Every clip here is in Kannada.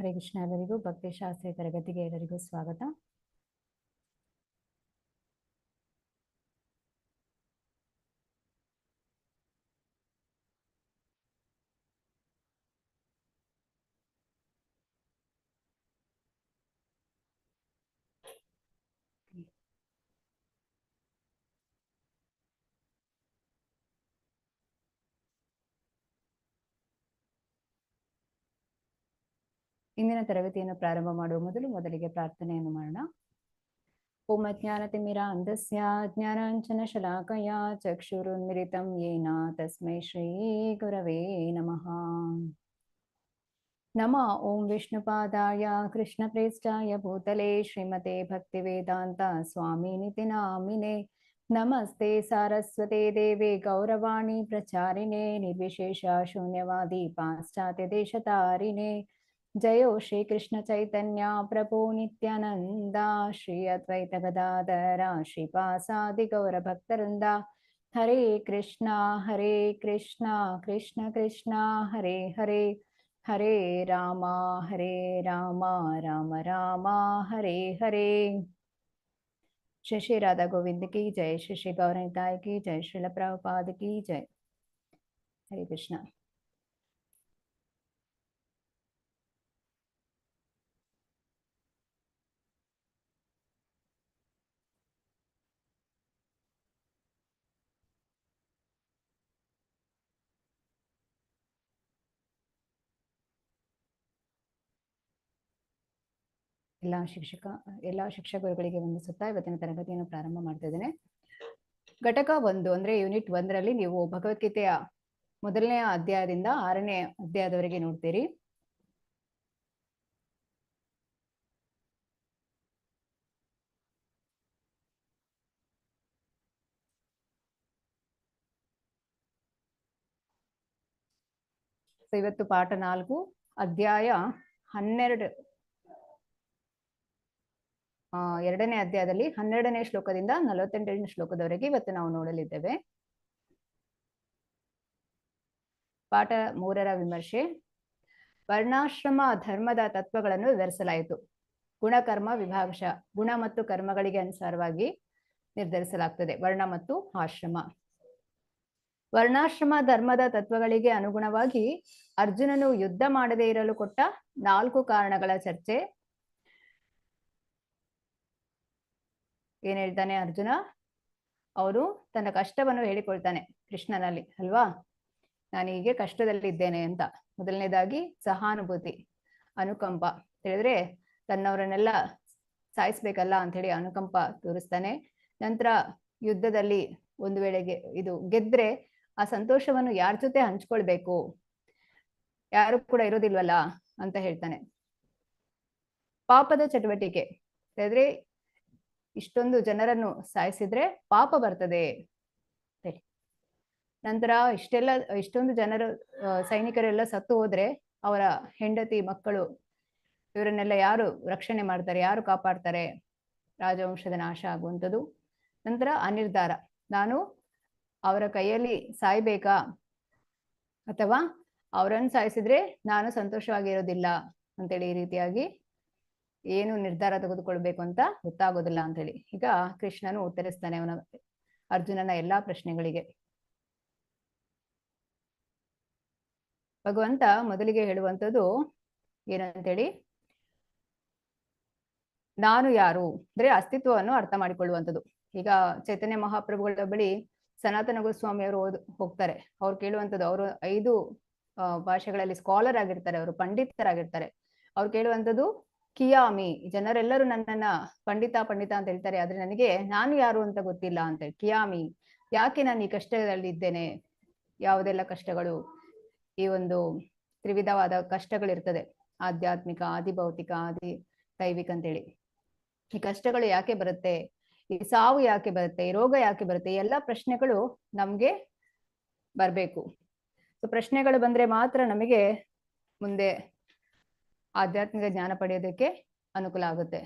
ಹರೇ ಕೃಷ್ಣ. ಎಲ್ಲರಿಗೂ ಭಕ್ತಿಶಾಸ್ತ್ರೀಯ ತರಗತಿಗೆ ಎಲ್ಲರಿಗೂ ಸ್ವಾಗತ. ಇಂದಿನ ತರಗತಿಯನ್ನು ಪ್ರಾರಂಭ ಮಾಡುವ ಮೊದಲಿಗೆ ಪ್ರಾರ್ಥನೆಯನ್ನು ಮಾಡೋಣ. ಓಂ ಅಜ್ಞಾನತಿಮಿರಾಂಧಸ್ಯ ಜ್ಞಾನಾಂಜನಶಲಾಕಯ ಚಕ್ಷುರುನ್ಮಿಲಿತಂ ಯೇನ ತಸ್ಮೈ ಶ್ರೀ ಗುರವೇ ನಮಃ. ನಮಃ ಓಂ ವಿಷ್ಣುಪಾದಾಯ ಕೃಷ್ಣಪ್ರೇಷ್ಠಾಯ ಭೂತಲೆ ಶ್ರೀಮತೆ ಭಕ್ತಿವೇದಾಂತ ಸ್ವಾಮಿನಿತಿ ನಾಮಿನೇ. ನಮಸ್ತೆ ಸಾರಸ್ವತೆ ದೇವೆ ಗೌರವಾಣಿ ಪ್ರಚಾರಿಣೆ ನಿರ್ವಿಶೇಷ ಶೂನ್ಯವಾದಿ ಪಾಶ್ಚಾತ್ಯ ದೇಶತಾರಿಣೆ. ಜಯೋ ಶ್ರೀ ಕೃಷ್ಣ ಚೈತನ್ಯ ಪ್ರಭು ನಿತ್ಯಾನಂದ ಶ್ರೀ ಅದ್ವೈತ ಗದಾಧರ ಶ್ರೀಪಾಸಾದಿ ಗೌರ ಭಕ್ತವೃಂದ. ಹರೇ ಕೃಷ್ಣ ಕೃಷ್ಣ ಕೃಷ್ಣ ಹರೇ ಹರೇ, ಹರೇ ರಾಮ ರಾಮ ರಾಮ ಹರೇ ಹರೇ. ಶ್ರೀ ರಾಧಾ ಗೋವಿಂದ ಕಿ ಜಯ, ಶ್ರೀ ಗೌರನಿತಾಯ ಕಿ ಜಯ, ಶ್ರೀಲ ಪ್ರಭುಪಾದ ಕಿ ಜಯ. ಹರೇ ಕೃಷ್ಣ. ಎಲ್ಲ ಶಿಕ್ಷಕರುಗಳಿಗೆ ವಂದಿಸುತ್ತಾ ಇವತ್ತಿನ ತರಗತಿಯನ್ನು ಪ್ರಾರಂಭ ಮಾಡ್ತಾ ಇದ್ದೇನೆ. ಘಟಕ 1 ಅಂದ್ರೆ ಯೂನಿಟ್ 1ರಲ್ಲಿ ನೀವು ಭಗವದ್ಗೀತೆಯ ಮೊದಲನೇ ಅಧ್ಯಾಯದಿಂದ 6ನೇ ಅಧ್ಯಾಯದವರೆಗೆ ನೋಡ್ತೀರಿ. ಇವತ್ತು ಪಾಠ 4 ಅಧ್ಯಾಯ 12 2ನೇ ಅಧ್ಯಾಯದಲ್ಲಿ 12ನೇ ಶ್ಲೋಕದಿಂದ 48ನೇ ಶ್ಲೋಕದವರೆಗೆ ಇವತ್ತು ನಾವು ನೋಡಲಿದ್ದೇವೆ. ಪಾಠ 3ರ ವಿಮರ್ಶೆ. ವರ್ಣಾಶ್ರಮ ಧರ್ಮದ ತತ್ವಗಳನ್ನು ವಿವರಿಸಲಾಯಿತು. ಗುಣಕರ್ಮ ವಿಭಾಗಶ, ಗುಣ ಮತ್ತು ಕರ್ಮಗಳಿಗೆ ಅನುಸಾರವಾಗಿ ನಿರ್ಧರಿಸಲಾಗ್ತದೆ ವರ್ಣ ಮತ್ತು ಆಶ್ರಮ. ವರ್ಣಾಶ್ರಮ ಧರ್ಮದ ತತ್ವಗಳಿಗೆ ಅನುಗುಣವಾಗಿ ಅರ್ಜುನನು ಯುದ್ಧ ಮಾಡದೇ ಇರಲು ಕೊಟ್ಟ 4 ಕಾರಣಗಳ ಚರ್ಚೆ. ಏನ್ ಹೇಳ್ತಾನೆ ಅರ್ಜುನ? ಅವನು ತನ್ನ ಕಷ್ಟವನ್ನು ಹೇಳಿಕೊಳ್ತಾನೆ ಕೃಷ್ಣನಲ್ಲಿ ಅಲ್ವಾ. ನಾನು ಹೀಗೆ ಕಷ್ಟದಲ್ಲಿದ್ದೇನೆ ಅಂತ. ಮೊದಲನೇದಾಗಿ ಸಹಾನುಭೂತಿ, ಅನುಕಂಪ. ಹೇಳಿದ್ರೆ ತನ್ನವರನ್ನೆಲ್ಲ ಸಾಯಿಸ್ಬೇಕಲ್ಲ ಅಂತ ಹೇಳಿ ಅನುಕಂಪ ತೋರಿಸ್ತಾನೆ. ನಂತರ ಯುದ್ಧದಲ್ಲಿ ಒಂದು ವೇಳೆಗೆ ಇದು ಗೆದ್ರೆ ಆ ಸಂತೋಷವನ್ನು ಯಾರ ಜೊತೆ ಹಂಚ್ಕೊಳ್ಬೇಕು, ಯಾರು ಕೂಡ ಇರೋದಿಲ್ವಲ್ಲ ಅಂತ ಹೇಳ್ತಾನೆ. ಪಾಪದ ಚಟುವಟಿಕೆ ಹೇಳಿದ್ರೆ ಇಷ್ಟೊಂದು ಜನರನ್ನು ಸಾಯಿಸಿದ್ರೆ ಪಾಪ ಬರ್ತದೆ. ನಂತರ ಇಷ್ಟೊಂದು ಜನರು ಸೈನಿಕರೆಲ್ಲ ಸತ್ತು ಹೋದ್ರೆ ಅವರ ಹೆಂಡತಿ ಮಕ್ಕಳು ಇವರನ್ನೆಲ್ಲ ಯಾರು ರಕ್ಷಣೆ ಮಾಡ್ತಾರೆ, ಯಾರು ಕಾಪಾಡ್ತಾರೆ? ರಾಜವಂಶದ ನಾಶ ಆಗುವಂಥದ್ದು. ನಂತರ ಅನಿರ್ಧಾರ, ನಾನು ಅವರ ಕೈಯಲ್ಲಿ ಸಾಯ್ಬೇಕಾ ಅಥವಾ ಅವರನ್ನು ಸಾಯಿಸಿದ್ರೆ ನಾನು ಸಂತೋಷವಾಗಿರೋದಿಲ್ಲ ಅಂತೇಳಿ ಈ ರೀತಿಯಾಗಿ ಏನು ನಿರ್ಧಾರ ತೆಗೆದುಕೊಳ್ಬೇಕು ಅಂತ ಗೊತ್ತಾಗೋದಿಲ್ಲ ಅಂತೇಳಿ ಈಗ ಕೃಷ್ಣನು ಉತ್ತರಿಸ್ತಾನೆ ಅವನ ಅರ್ಜುನನ ಎಲ್ಲಾ ಪ್ರಶ್ನೆಗಳಿಗೆ. ಭಗವಂತ ಮೊದಲಿಗೆ ಹೇಳುವಂಥದ್ದು ಏನಂತೇಳಿ, ನಾನು ಯಾರು ಅಂದ್ರೆ ಅಸ್ತಿತ್ವವನ್ನು ಅರ್ಥ ಮಾಡಿಕೊಳ್ಳುವಂಥದ್ದು. ಈಗ ಚೈತನ್ಯ ಮಹಾಪ್ರಭುಗಳ ಬಳಿ ಸನಾತನ ಗೋಸ್ವಾಮಿ ಅವರು ಹೋಗ್ತಾರೆ. ಅವ್ರು ಕೇಳುವಂಥದ್ದು, ಅವರು 5 ಭಾಷೆಗಳಲ್ಲಿ ಸ್ಕಾಲರ್ ಆಗಿರ್ತಾರೆ, ಅವರು ಪಂಡಿತರಾಗಿರ್ತಾರೆ. ಅವ್ರು ಕೇಳುವಂಥದ್ದು ಕಿಯಾಮಿ, ಜನರೆಲ್ಲರೂ ನನ್ನನ್ನ ಪಂಡಿತ ಅಂತ ಹೇಳ್ತಾರೆ, ಆದ್ರೆ ನನಗೆ ನಾನು ಯಾರು ಅಂತ ಗೊತ್ತಿಲ್ಲ ಅಂತೇಳಿ. ಕಿಯಾಮಿ, ಯಾಕೆ ನಾನು ಈ ಕಷ್ಟದಲ್ಲಿ ಇದ್ದೇನೆ? ಯಾವುದೆಲ್ಲ ಕಷ್ಟಗಳು? ಈ ಒಂದು ತ್ರಿವಿಧವಾದ ಕಷ್ಟಗಳಿರ್ತದೆ, ಆಧ್ಯಾತ್ಮಿಕ, ಆದಿಭೌತಿಕ, ಆದಿ ದೈವಿಕ ಅಂತೇಳಿ. ಈ ಕಷ್ಟಗಳು ಯಾಕೆ ಬರುತ್ತೆ? ಈ ಸಾವು ಯಾಕೆ ಬರುತ್ತೆ? ಈ ರೋಗ ಯಾಕೆ ಬರುತ್ತೆ? ಎಲ್ಲ ಪ್ರಶ್ನೆಗಳು ನಮ್ಗೆ ಬರ್ಬೇಕು. ಸೊ ಪ್ರಶ್ನೆಗಳು ಬಂದ್ರೆ ಮಾತ್ರ ನಮಗೆ ಮುಂದೆ ಆಧ್ಯಾತ್ಮಿಕ ಜ್ಞಾನ ಪಡೆಯೋದಕ್ಕೆ ಅನುಕೂಲ ಆಗುತ್ತೆ.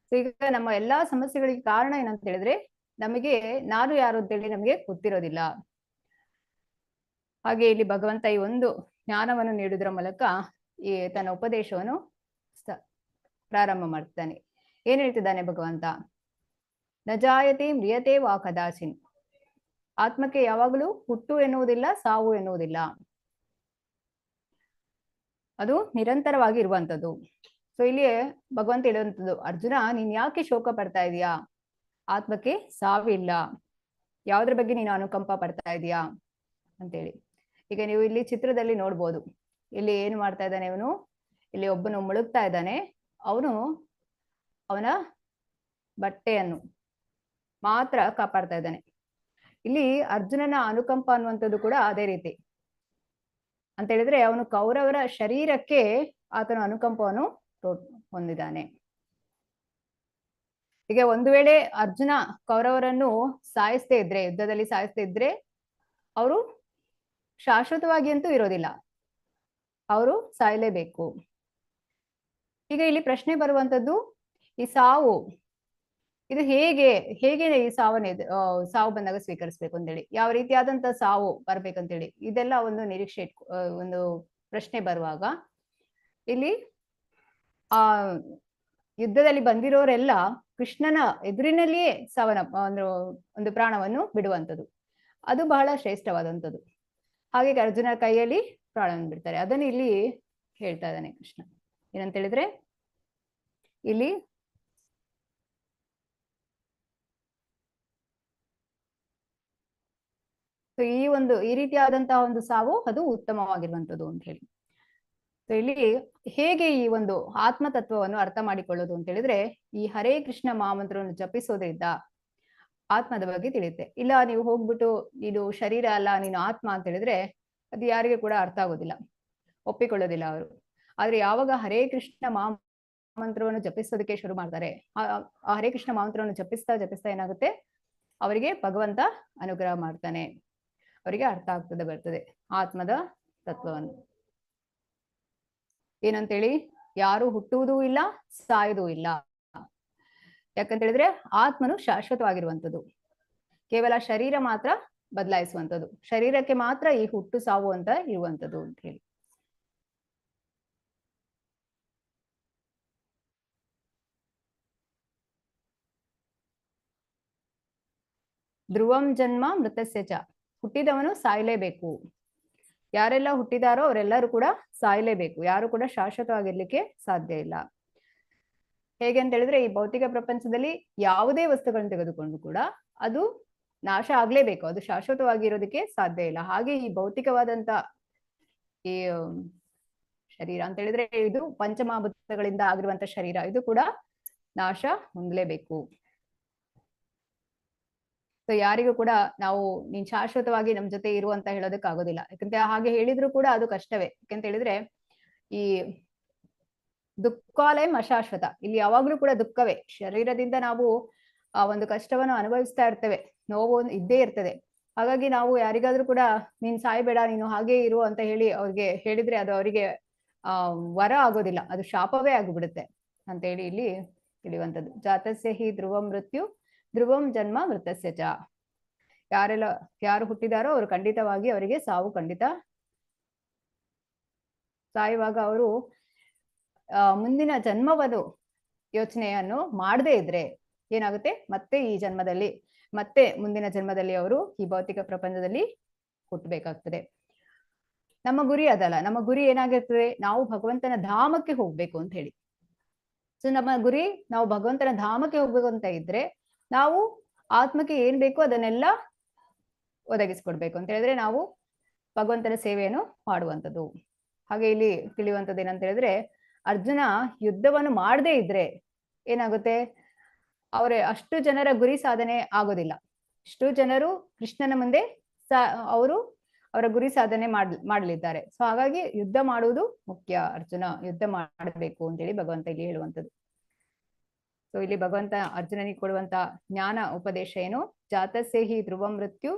ಸೊ ಈಗ ನಮ್ಮ ಎಲ್ಲಾ ಸಮಸ್ಯೆಗಳಿಗೆ ಕಾರಣ ಏನಂತ ಹೇಳಿದ್ರೆ ನಮಗೆ ನಾನು ಯಾರು ಅಂತೇಳಿ ನಮಗೆ ಗೊತ್ತಿರೋದಿಲ್ಲ. ಹಾಗೆ ಇಲ್ಲಿ ಭಗವಂತ ಈ ಒಂದು ಜ್ಞಾನವನ್ನು ನೀಡುವುದರ ಮೂಲಕ ಈ ತನ್ನ ಉಪದೇಶವನ್ನು ಪ್ರಾರಂಭ ಮಾಡ್ತಾನೆ. ಏನ್ ಹೇಳ್ತಿದ್ದಾನೆ ಭಗವಂತ? ನ ಜಾಯತೆ ಮ್ರಿಯತೆ ವಾ ಕದಾಚಿನ್. ಆತ್ಮಕ್ಕೆ ಯಾವಾಗಲೂ ಹುಟ್ಟು ಎನ್ನುವುದಿಲ್ಲ, ಸಾವು ಎನ್ನುವುದಿಲ್ಲ, ಅದು ನಿರಂತರವಾಗಿ ಇರುವಂತದ್ದು. ಸೊ ಇಲ್ಲಿ ಭಗವಂತ ಹೇಳುವಂಥದ್ದು, ಅರ್ಜುನ ನೀನ್ ಯಾಕೆ ಶೋಕ ಪಡ್ತಾ ಇದೀಯಾ? ಆತ್ಮಕ್ಕೆ ಸಾವಿಲ್ಲ, ಯಾವ್ದ್ರ ಬಗ್ಗೆ ನೀನು ಅನುಕಂಪ ಪಡ್ತಾ ಇದೀಯಾ ಅಂತೇಳಿ. ಈಗ ನೀವು ಇಲ್ಲಿ ಚಿತ್ರದಲ್ಲಿ ನೋಡ್ಬೋದು, ಇಲ್ಲಿ ಏನು ಮಾಡ್ತಾ ಇದ್ದಾನೆ ಇವನು? ಇಲ್ಲಿ ಒಬ್ಬನು ಮುಳುಗ್ತಾ ಇದ್ದಾನೆ, ಅವನು ಅವನ ಬಟ್ಟೆಯನ್ನು ಮಾತ್ರ ಕಾಪಾಡ್ತಾ ಇದ್ದಾನೆ. ಇಲ್ಲಿ ಅರ್ಜುನನ ಅನುಕಂಪ ಅನ್ನುವಂಥದ್ದು ಕೂಡ ಅದೇ ರೀತಿ ಅಂತ ಹೇಳಿದ್ರೆ, ಅವನು ಕೌರವರ ಶರೀರಕ್ಕೆ ಆತನ ಅನುಕಂಪವನ್ನು ಹೊಂದಿದ್ದಾನೆ. ಈಗ ಒಂದು ವೇಳೆ ಅರ್ಜುನ ಕೌರವರನ್ನು ಸಾಯಿಸದೇ ಇದ್ರೆ, ಯುದ್ಧದಲ್ಲಿ ಸಾಯಿಸದೇ ಇದ್ರೆ, ಅವರು ಶಾಶ್ವತವಾಗಿ ಅಂತೂ ಇರೋದಿಲ್ಲ, ಅವರು ಸಾಯಲೇಬೇಕು. ಈಗ ಇಲ್ಲಿ ಪ್ರಶ್ನೆ ಬರುವಂತದ್ದು, ಈ ಸಾವು ಇದು ಹೇಗೆ ಈ ಸಾವು ಬಂದಾಗ ಸ್ವೀಕರಿಸ್ಬೇಕು ಅಂತೇಳಿ, ಯಾವ ರೀತಿಯಾದಂತ ಸಾವು ಬರ್ಬೇಕಂತೇಳಿ, ಇದೆಲ್ಲ ಒಂದು ನಿರೀಕ್ಷೆ ಒಂದು ಪ್ರಶ್ನೆ ಬರುವಾಗ, ಇಲ್ಲಿ ಆ ಯುದ್ಧದಲ್ಲಿ ಬಂದಿರೋರೆಲ್ಲ ಕೃಷ್ಣನ ಎದುರಿನಲ್ಲಿಯೇ ಒಂದು ಪ್ರಾಣವನ್ನು ಬಿಡುವಂಥದ್ದು, ಅದು ಬಹಳ ಶ್ರೇಷ್ಠವಾದಂಥದ್ದು. ಹಾಗೆ ಅರ್ಜುನ ಕೈಯಲ್ಲಿ ಪ್ರಾಣವನ್ನು ಬಿಡ್ತಾರೆ. ಅದನ್ನು ಇಲ್ಲಿ ಹೇಳ್ತಾ ಇದ್ದಾನೆ ಕೃಷ್ಣ. ಏನಂತ ಹೇಳಿದ್ರೆ, ಇಲ್ಲಿ ಈ ರೀತಿಯಾದಂತಹ ಒಂದು ಸಾವು ಅದು ಉತ್ತಮವಾಗಿರುವಂಥದ್ದು ಅಂತ ಹೇಳಿ. ಇಲ್ಲಿ ಹೇಗೆ ಈ ಒಂದು ಆತ್ಮತತ್ವವನ್ನು ಅರ್ಥ ಮಾಡಿಕೊಳ್ಳೋದು ಅಂತ ಹೇಳಿದ್ರೆ, ಈ ಹರೇ ಕೃಷ್ಣ ಮಹಾಮಂತ್ರವನ್ನು ಜಪಿಸೋದ್ರಿಂದ ಆತ್ಮದ ಬಗ್ಗೆ ತಿಳಿಯುತ್ತೆ. ಇಲ್ಲ ನೀವು ಹೋಗ್ಬಿಟ್ಟು ಇದು ಶರೀರ ಅಲ್ಲ, ನೀನು ಆತ್ಮ ಅಂತ ಹೇಳಿದ್ರೆ ಅದು ಯಾರಿಗೆ ಕೂಡ ಅರ್ಥ ಆಗೋದಿಲ್ಲ, ಒಪ್ಪಿಕೊಳ್ಳೋದಿಲ್ಲ ಅವರು. ಆದ್ರೆ ಯಾವಾಗ ಹರೇ ಕೃಷ್ಣ ಮಹಾಮಂತ್ರವನ್ನು ಜಪಿಸೋದಕ್ಕೆ ಶುರು ಮಾಡ್ತಾರೆ, ಆ ಹರೇ ಕೃಷ್ಣ ಮಹಾಮಂತ್ರವನ್ನು ಜಪಿಸ್ತಾ ಏನಾಗುತ್ತೆ, ಅವರಿಗೆ ಭಗವಂತ ಅನುಗ್ರಹ ಮಾಡ್ತಾನೆ, ಅವರಿಗೆ ಅರ್ಥ ಬರ್ತದೆ ಆತ್ಮದ ತತ್ವವನ್ನು. ಏನಂತೇಳಿ, ಯಾರು ಹುಟ್ಟುವುದೂ ಇಲ್ಲ, ಸಾಯುವುದೂ ಇಲ್ಲ. ಯಾಕಂತ ಹೇಳಿದ್ರೆ ಆತ್ಮನು ಶಾಶ್ವತವಾಗಿರುವಂಥದ್ದು, ಕೇವಲ ಶರೀರ ಮಾತ್ರ ಬದಲಾಯಿಸುವಂಥದ್ದು, ಶರೀರಕ್ಕೆ ಮಾತ್ರ ಈ ಹುಟ್ಟು ಸಾವು ಅಂತ ಇರುವಂಥದ್ದು ಅಂತ ಹೇಳಿ. ಧ್ರುವಂ ಜನ್ಮ ಮೃತಸ್ಯ ಚ. ಹುಟ್ಟಿದವನು ಸಾಯಲೇಬೇಕು. ಯಾರೆಲ್ಲ ಹುಟ್ಟಿದಾರೋ ಅವರೆಲ್ಲರೂ ಕೂಡ ಸಾಯಲೇಬೇಕು, ಯಾರು ಕೂಡ ಶಾಶ್ವತವಾಗಿರ್ಲಿಕ್ಕೆ ಸಾಧ್ಯ ಇಲ್ಲ. ಹೇಗೆ ಅಂತ ಹೇಳಿದ್ರೆ, ಈ ಭೌತಿಕ ಪ್ರಪಂಚದಲ್ಲಿ ಯಾವುದೇ ವಸ್ತುಗಳನ್ನು ತೆಗೆದುಕೊಂಡು ಕೂಡ ಅದು ನಾಶ ಆಗ್ಲೇಬೇಕು, ಅದು ಶಾಶ್ವತವಾಗಿರೋದಕ್ಕೆ ಸಾಧ್ಯ ಇಲ್ಲ. ಹಾಗೆ ಈ ಭೌತಿಕವಾದಂತ ಈ ಶರೀರ ಅಂತ ಹೇಳಿದ್ರೆ, ಇದು ಪಂಚಮಹಾಭೂತಗಳಿಂದ ಆಗಿರುವಂತ ಶರೀರ, ಇದು ಕೂಡ ನಾಶ ಹೊಂದಲೇಬೇಕು. ಸೊ ಯಾರಿಗೂ ಕೂಡ ನಾವು ನೀನ್ ಶಾಶ್ವತವಾಗಿ ನಮ್ ಜೊತೆ ಇರು ಅಂತ ಹೇಳೋದಕ್ಕೆ ಆಗೋದಿಲ್ಲ. ಯಾಕಂದ್ರೆ ಹಾಗೆ ಹೇಳಿದ್ರು ಕೂಡ ಅದು ಕಷ್ಟವೇ. ಯಾಕಂತ ಹೇಳಿದ್ರೆ, ಈ ದುಃಖಾಲಯಂ ಅಶಾಶ್ವತ, ಇಲ್ಲಿ ಯಾವಾಗ್ಲೂ ಕೂಡ ದುಃಖವೇ. ಶರೀರದಿಂದ ನಾವು ಆ ಒಂದು ಕಷ್ಟವನ್ನು ಅನುಭವಿಸ್ತಾ ಇರ್ತೇವೆ, ನೋವು ಇದ್ದೇ ಇರ್ತದೆ. ಹಾಗಾಗಿ ನಾವು ಯಾರಿಗಾದ್ರೂ ಕೂಡ ನೀನ್ ಸಾಯ್ಬೇಡ, ನೀನು ಹಾಗೆ ಇರು ಅಂತ ಹೇಳಿ ಅವ್ರಿಗೆ ಹೇಳಿದ್ರೆ ಅದು ಅವರಿಗೆ ವರ ಆಗೋದಿಲ್ಲ, ಅದು ಶಾಪವೇ ಆಗಿಬಿಡುತ್ತೆ ಅಂತ ಹೇಳಿ ಇಲ್ಲಿ ತಿಳಿಯುವಂಥದ್ದು. ಜಾತಸ್ಯ ಹಿ ಧ್ರುವಂ ಮೃತ್ಯು ಧ್ರುವಂ ಜನ್ಮ ಮೃತಸ್ಯ ಚ. ಯಾರು ಹುಟ್ಟಿದಾರೋ ಅವರು ಖಂಡಿತವಾಗಿ ಅವರಿಗೆ ಸಾವು ಖಂಡಿತ. ಸಾಯುವಾಗ ಅವರು ಮುಂದಿನ ಜನ್ಮವನ್ನು ಯೋಚನೆಯನ್ನು ಮಾಡದೇ ಇದ್ರೆ ಏನಾಗುತ್ತೆ, ಮತ್ತೆ ಮುಂದಿನ ಜನ್ಮದಲ್ಲಿ ಅವರು ಈ ಭೌತಿಕ ಪ್ರಪಂಚದಲ್ಲಿ ಹುಟ್ಟಬೇಕಾಗ್ತದೆ. ನಮ್ಮ ಗುರಿ ಅದಲ್ಲ. ನಮ್ಮ ಗುರಿ ಏನಾಗಿರ್ತದೆ, ನಾವು ಭಗವಂತನ ಧಾಮಕ್ಕೆ ಹೋಗ್ಬೇಕು ಅಂತ ಹೇಳಿ. ಸೊ ನಮ್ಮ ಗುರಿ ನಾವು ಭಗವಂತನ ಧಾಮಕ್ಕೆ ಹೋಗ್ಬೇಕು ಅಂತ ಇದ್ರೆ, ನಾವು ಆತ್ಮಕ್ಕೆ ಏನ್ ಬೇಕು ಅದನ್ನೆಲ್ಲ ಒದಗಿಸ್ಕೊಡ್ಬೇಕು ಅಂತ ಹೇಳಿದ್ರೆ ನಾವು ಭಗವಂತನ ಸೇವೆಯನ್ನು ಮಾಡುವಂಥದ್ದು. ಹಾಗೆ ಇಲ್ಲಿ ತಿಳಿಯುವಂಥದ್ದು ಏನಂತ ಹೇಳಿದ್ರೆ, ಅರ್ಜುನ ಯುದ್ಧವನ್ನು ಮಾಡದೇ ಇದ್ರೆ ಏನಾಗುತ್ತೆ, ಅಷ್ಟು ಜನರ ಗುರಿ ಸಾಧನೆ ಆಗೋದಿಲ್ಲ. ಇಷ್ಟು ಜನರು ಕೃಷ್ಣನ ಮುಂದೆ ಅವರ ಗುರಿ ಸಾಧನೆ ಮಾಡಲಿದ್ದಾರೆ. ಸೊ ಹಾಗಾಗಿ ಯುದ್ಧ ಮಾಡುವುದು ಮುಖ್ಯ. ಅರ್ಜುನ ಯುದ್ಧ ಮಾಡಬೇಕು ಅಂತೇಳಿ ಭಗವಂತ ಇಲ್ಲಿ ಹೇಳುವಂಥದ್ದು. ಸೊ ಇಲ್ಲಿ ಭಗವಂತ ಅರ್ಜುನನಿಗೆ ಕೊಡುವಂತ ಜ್ಞಾನ ಉಪದೇಶ ಏನು, ಜಾತಸ್ಯ ಹಿ ಧ್ರುವಂ ಮೃತ್ಯು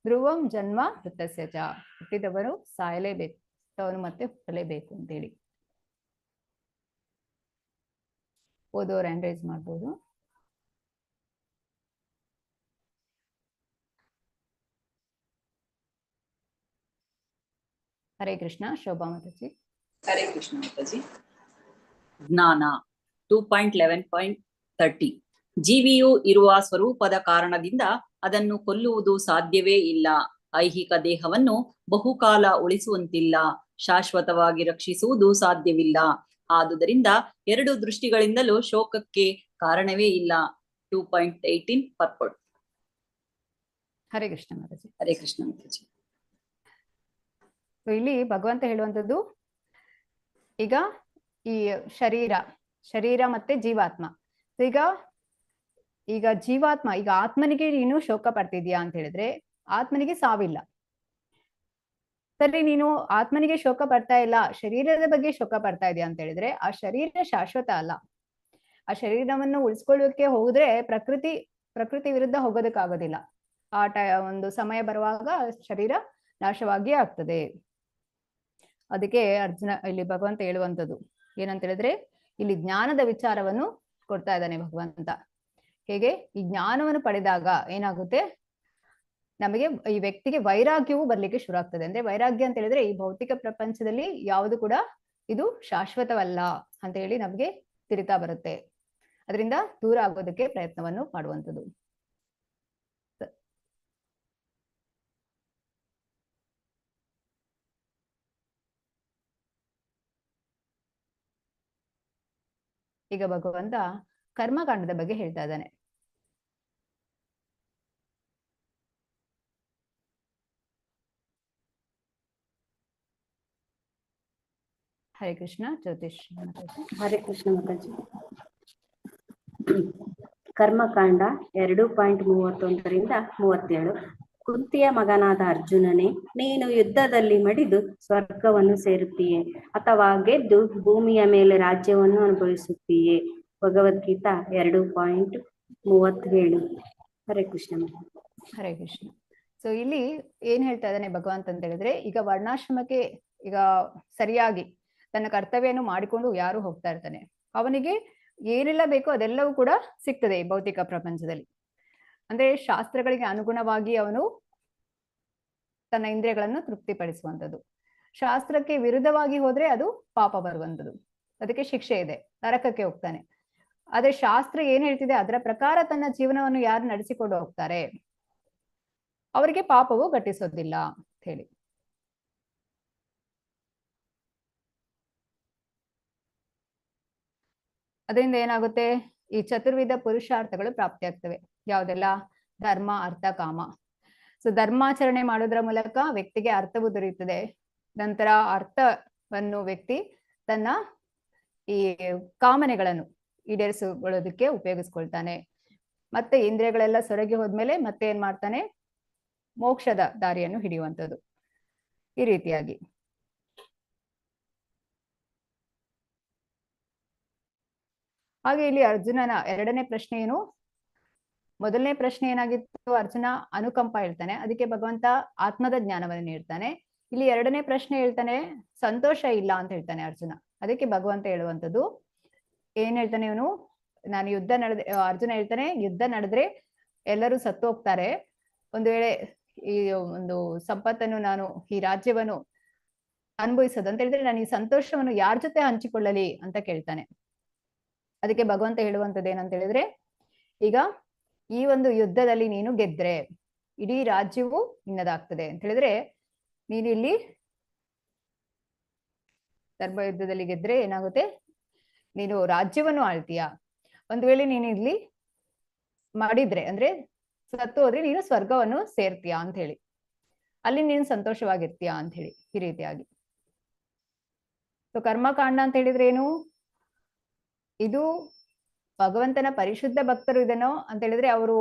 ಧ್ರುವಂ ಜನ್ಮ ಮೃತಸ್ಯ ಚ. ಹುಟ್ಟಿದವನು ಸಾಯಲೇಬೇಕು, ಅವನು ಮತ್ತೆ ಹುಟ್ಟಲೇಬೇಕು ಅಂತೇಳಿ. ಓದೋರು ಹ್ಯಾಂಡ್ ರೈಸ್ ಮಾಡ್ಬೋದು. ಹರೇ ಕೃಷ್ಣ. ಶೋಭಾ ಮಾತಾಜಿ. ಹರೇ ಕೃಷ್ಣ ಮಾತಾಜಿ. ಜ್ಞಾನ 2.11.30 ಜೀವಿಯು ಇರುವ ಸ್ವರೂಪದ ಕಾರಣದಿಂದ ಅದನ್ನು ಕೊಲ್ಲುವುದು ಸಾಧ್ಯವೇ ಇಲ್ಲ. ಐಹಿಕ ದೇಹವನ್ನು ಬಹುಕಾಲ ಉಳಿಸುವಂತಿಲ್ಲ, ಶಾಶ್ವತವಾಗಿ ರಕ್ಷಿಸುವುದು ಸಾಧ್ಯವಿಲ್ಲ. ಆದುದರಿಂದ ಎರಡು ದೃಷ್ಟಿಗಳಿಂದಲೂ ಶೋಕಕ್ಕೆ ಕಾರಣವೇ ಇಲ್ಲ. 2.18 ಪರ್ಪೋರ್ಟ್. ಹರೇ ಕೃಷ್ಣ ಮಾತಾಜಿ. ಹರೇ ಕೃಷ್ಣ ಮಾತಾಜಿ. ಇಲ್ಲಿ ಭಗವಂತ ಹೇಳುವಂಥದ್ದು, ಈಗ ಈ ಶರೀರ ಮತ್ತೆ ಜೀವಾತ್ಮ, ಈಗ ಜೀವಾತ್ಮ, ಈಗ ಆತ್ಮನಿಗೆ ನೀನು ಶೋಕ ಪಡ್ತಿದ್ಯಾ ಅಂತ ಹೇಳಿದ್ರೆ ಆತ್ಮನಿಗೆ ಸಾವಿಲ್ಲ. ಸರಿ, ನೀನು ಆತ್ಮನಿಗೆ ಶೋಕ ಪಡ್ತಾ ಇಲ್ಲ, ಶರೀರದ ಬಗ್ಗೆ ಶೋಕ ಪಡ್ತಾ ಇದೆಯಾ ಅಂತ ಹೇಳಿದ್ರೆ ಆ ಶರೀರ ಶಾಶ್ವತ ಅಲ್ಲ. ಆ ಶರೀರವನ್ನು ಉಳಿಸ್ಕೊಳ್ಳೋಕೆ ಹೋದ್ರೆ ಪ್ರಕೃತಿ ವಿರುದ್ಧ ಹೋಗೋದಕ್ಕಾಗೋದಿಲ್ಲ. ಒಂದು ಸಮಯ ಬರುವಾಗ ಶರೀರ ನಾಶವಾಗಿಯೇ ಆಗ್ತದೆ. ಅದಕ್ಕೆ ಅರ್ಜುನ ಇಲ್ಲಿ ಭಗವಂತ ಹೇಳುವಂಥದ್ದು ಏನಂತ ಹೇಳಿದ್ರೆ, ಇಲ್ಲಿ ಜ್ಞಾನದ ವಿಚಾರವನ್ನು ಕೊಡ್ತಾ ಇದ್ದಾನೆ ಭಗವಂತ. ಹೇಗೆ ಈ ಜ್ಞಾನವನ್ನು ಪಡೆದಾಗ ಏನಾಗುತ್ತೆ, ನಮಗೆ ಈ ವ್ಯಕ್ತಿಗೆ ವೈರಾಗ್ಯವು ಬರ್ಲಿಕ್ಕೆ ಶುರು ಆಗ್ತದೆ. ಅಂದ್ರೆ ವೈರಾಗ್ಯ ಅಂತ ಹೇಳಿದ್ರೆ ಈ ಭೌತಿಕ ಪ್ರಪಂಚದಲ್ಲಿ ಯಾವುದು ಕೂಡ ಇದು ಶಾಶ್ವತವಲ್ಲ ಅಂತ ಹೇಳಿ ನಮ್ಗೆ ತಿಳಿತಾ ಬರುತ್ತೆ. ಅದರಿಂದ ದೂರ ಆಗೋದಕ್ಕೆ ಪ್ರಯತ್ನವನ್ನು ಮಾಡುವಂಥದ್ದು. ಈಗ ಭಗವಂತ ಕರ್ಮಕಾಂಡದ ಬಗ್ಗೆ ಹೇಳ್ತಾ ಇದ್ದಾನೆ. ಹರೇ ಕೃಷ್ಣ. ಜ್ಯೋತಿಷ್. ಹರೇ ಕೃಷ್ಣ ಮಾತಾಜಿ. ಕರ್ಮಕಾಂಡ 2.31ರಿಂದ 37. ಕುಂತಿಯ ಮಗನಾದ ಅರ್ಜುನನೇ, ನೀನು ಯುದ್ಧದಲ್ಲಿ ಮಡಿದು ಸ್ವರ್ಗವನ್ನು ಸೇರುತ್ತೀಯೇ ಅಥವಾ ಗೆದ್ದು ಭೂಮಿಯ ಮೇಲೆ ರಾಜ್ಯವನ್ನು ಅನುಭವಿಸುತ್ತೀಯೇ? ಭಗವದ್ಗೀತಾ 2.37. ಹರೇ ಕೃಷ್ಣ. ಹರೇ ಕೃಷ್ಣ. ಸೊ ಇಲ್ಲಿ ಏನ್ ಹೇಳ್ತಾ ಇದ್ದಾನೆ ಭಗವಂತ ಅಂತ ಹೇಳಿದ್ರೆ, ಈಗ ವರ್ಣಾಶ್ರಮಕ್ಕೆ ಈಗ ಸರಿಯಾಗಿ ತನ್ನ ಕರ್ತವ್ಯವನ್ನು ಮಾಡಿಕೊಂಡು ಯಾರು ಹೋಗ್ತಾ ಇರ್ತಾನೆ ಅವನಿಗೆ ಏನೆಲ್ಲ ಬೇಕೋ ಅದೆಲ್ಲವೂ ಕೂಡ ಸಿಗ್ತದೆ ಈ ಭೌತಿಕ ಪ್ರಪಂಚದಲ್ಲಿ. ಅಂದ್ರೆ ಶಾಸ್ತ್ರಗಳಿಗೆ ಅನುಗುಣವಾಗಿ ಅವನು ತನ್ನ ಇಂದ್ರಿಯಗಳನ್ನು ತೃಪ್ತಿಪಡಿಸುವಂಥದ್ದು. ಶಾಸ್ತ್ರಕ್ಕೆ ವಿರುದ್ಧವಾಗಿ ಹೋದ್ರೆ ಅದು ಪಾಪ ಬರುವಂಥದ್ದು, ಅದಕ್ಕೆ ಶಿಕ್ಷೆ ಇದೆ, ನರಕಕ್ಕೆ ಹೋಗ್ತಾನೆ. ಆದ್ರೆ ಶಾಸ್ತ್ರ ಏನ್ ಹೇಳ್ತಿದೆ ಅದರ ಪ್ರಕಾರ ತನ್ನ ಜೀವನವನ್ನು ಯಾರು ನಡೆಸಿಕೊಂಡು ಹೋಗ್ತಾರೆ ಅವರಿಗೆ ಪಾಪವು ಘಟಿಸೋದಿಲ್ಲ ಅಂತ ಹೇಳಿ. ಅದರಿಂದ ಏನಾಗುತ್ತೆ, ಈ ಚತುರ್ವಿಧ ಪುರುಷಾರ್ಥಗಳು ಪ್ರಾಪ್ತಿಯಾಗ್ತವೆ. ಯಾವುದೆಲ್ಲ? ಧರ್ಮ, ಅರ್ಥ, ಕಾಮ. ಸೊ ಧರ್ಮಾಚರಣೆ ಮಾಡೋದ್ರ ಮೂಲಕ ವ್ಯಕ್ತಿಗೆ ಅರ್ಥವು ದೊರೆಯುತ್ತದೆ. ನಂತರ ಅರ್ಥವನ್ನು ವ್ಯಕ್ತಿ ತನ್ನ ಈ ಕಾಮನೆಗಳನ್ನು ಈಡೇರಿಸಿಕೊಳ್ಳೋದಕ್ಕೆ ಉಪಯೋಗಿಸ್ಕೊಳ್ತಾನೆ. ಮತ್ತೆ ಇಂದ್ರಿಯಗಳೆಲ್ಲ ಸೊರಗಿ ಹೋದ್ಮೇಲೆ ಮತ್ತೆ ಏನ್ ಮಾಡ್ತಾನೆ, ಮೋಕ್ಷದ ದಾರಿಯನ್ನು ಹಿಡಿಯುವಂಥದ್ದು. ಈ ರೀತಿಯಾಗಿ ಹಾಗೆ ಇಲ್ಲಿ ಅರ್ಜುನನ ಎರಡನೇ ಪ್ರಶ್ನೆ ಏನು? ಮೊದಲನೇ ಪ್ರಶ್ನೆ ಏನಾಗಿತ್ತು, ಅರ್ಜುನ ಅನುಕಂಪ ಹೇಳ್ತಾನೆ, ಅದಕ್ಕೆ ಭಗವಂತ ಆತ್ಮದ ಜ್ಞಾನವನ್ನು ನೀಡ್ತಾನೆ. ಇಲ್ಲಿ ಎರಡನೇ ಪ್ರಶ್ನೆ ಹೇಳ್ತಾನೆ ಸಂತೋಷ ಇಲ್ಲ ಅಂತ ಹೇಳ್ತಾನೆ ಅರ್ಜುನ. ಅದಕ್ಕೆ ಭಗವಂತ ಹೇಳುವಂಥದ್ದು ಏನ್ ಹೇಳ್ತಾನೆ ಇವನು, ನಾನು ಅರ್ಜುನ ಹೇಳ್ತಾನೆ ಯುದ್ಧ ನಡೆದ್ರೆ ಎಲ್ಲರೂ ಸತ್ತು ಹೋಗ್ತಾರೆ, ಒಂದು ವೇಳೆ ಈ ಒಂದು ಸಂಪತ್ತನ್ನು ನಾನು ಈ ರಾಜ್ಯವನ್ನು ಅನುಭವಿಸೋದು ಅಂತ ಹೇಳಿದ್ರೆ ನಾನು ಈ ಸಂತೋಷವನ್ನು ಯಾರ ಜೊತೆ ಹಂಚಿಕೊಳ್ಳಲಿ ಅಂತ ಕೇಳ್ತಾನೆ. ಅದಕ್ಕೆ ಭಗವಂತ ಹೇಳುವಂಥದ್ದು ಏನಂತ ಹೇಳಿದ್ರೆ, ಈಗ ಈ ಒಂದು ಯುದ್ಧದಲ್ಲಿ ನೀನು ಗೆದ್ರೆ ಇಡೀ ರಾಜ್ಯವು ನಿನ್ನದಾಗ್ತದೆ ಅಂತ ಹೇಳಿದ್ರೆ, ನೀನು ಇಲ್ಲಿ ಧರ್ಮ ಯುದ್ಧದಲ್ಲಿ ಗೆದ್ರೆ ಏನಾಗುತ್ತೆ, ನೀನು ರಾಜ್ಯವನ್ನು ಆಳ್ತೀಯ. ಒಂದು ವೇಳೆ ನೀನು ಇಲ್ಲಿ ಮಾಡಿದ್ರೆ ಅಂದ್ರೆ ಸತ್ತು ಹೋದ್ರೆ ನೀನು ಸ್ವರ್ಗವನ್ನು ಸೇರ್ತೀಯ ಅಂತ ಹೇಳಿ, ಅಲ್ಲಿ ನೀನು ಸಂತೋಷವಾಗಿರ್ತೀಯ ಅಂತ ಹೇಳಿ. ಈ ರೀತಿಯಾಗಿ ಸೊ ಕರ್ಮಕಾಂಡ ಅಂತ ಹೇಳಿದ್ರೆ ಏನು, ಇದು ಭಗವಂತನ ಪರಿಶುದ್ಧ ಭಕ್ತರು ಇದನ್ನೋ ಅಂತ ಹೇಳಿದ್ರೆ ಅವರು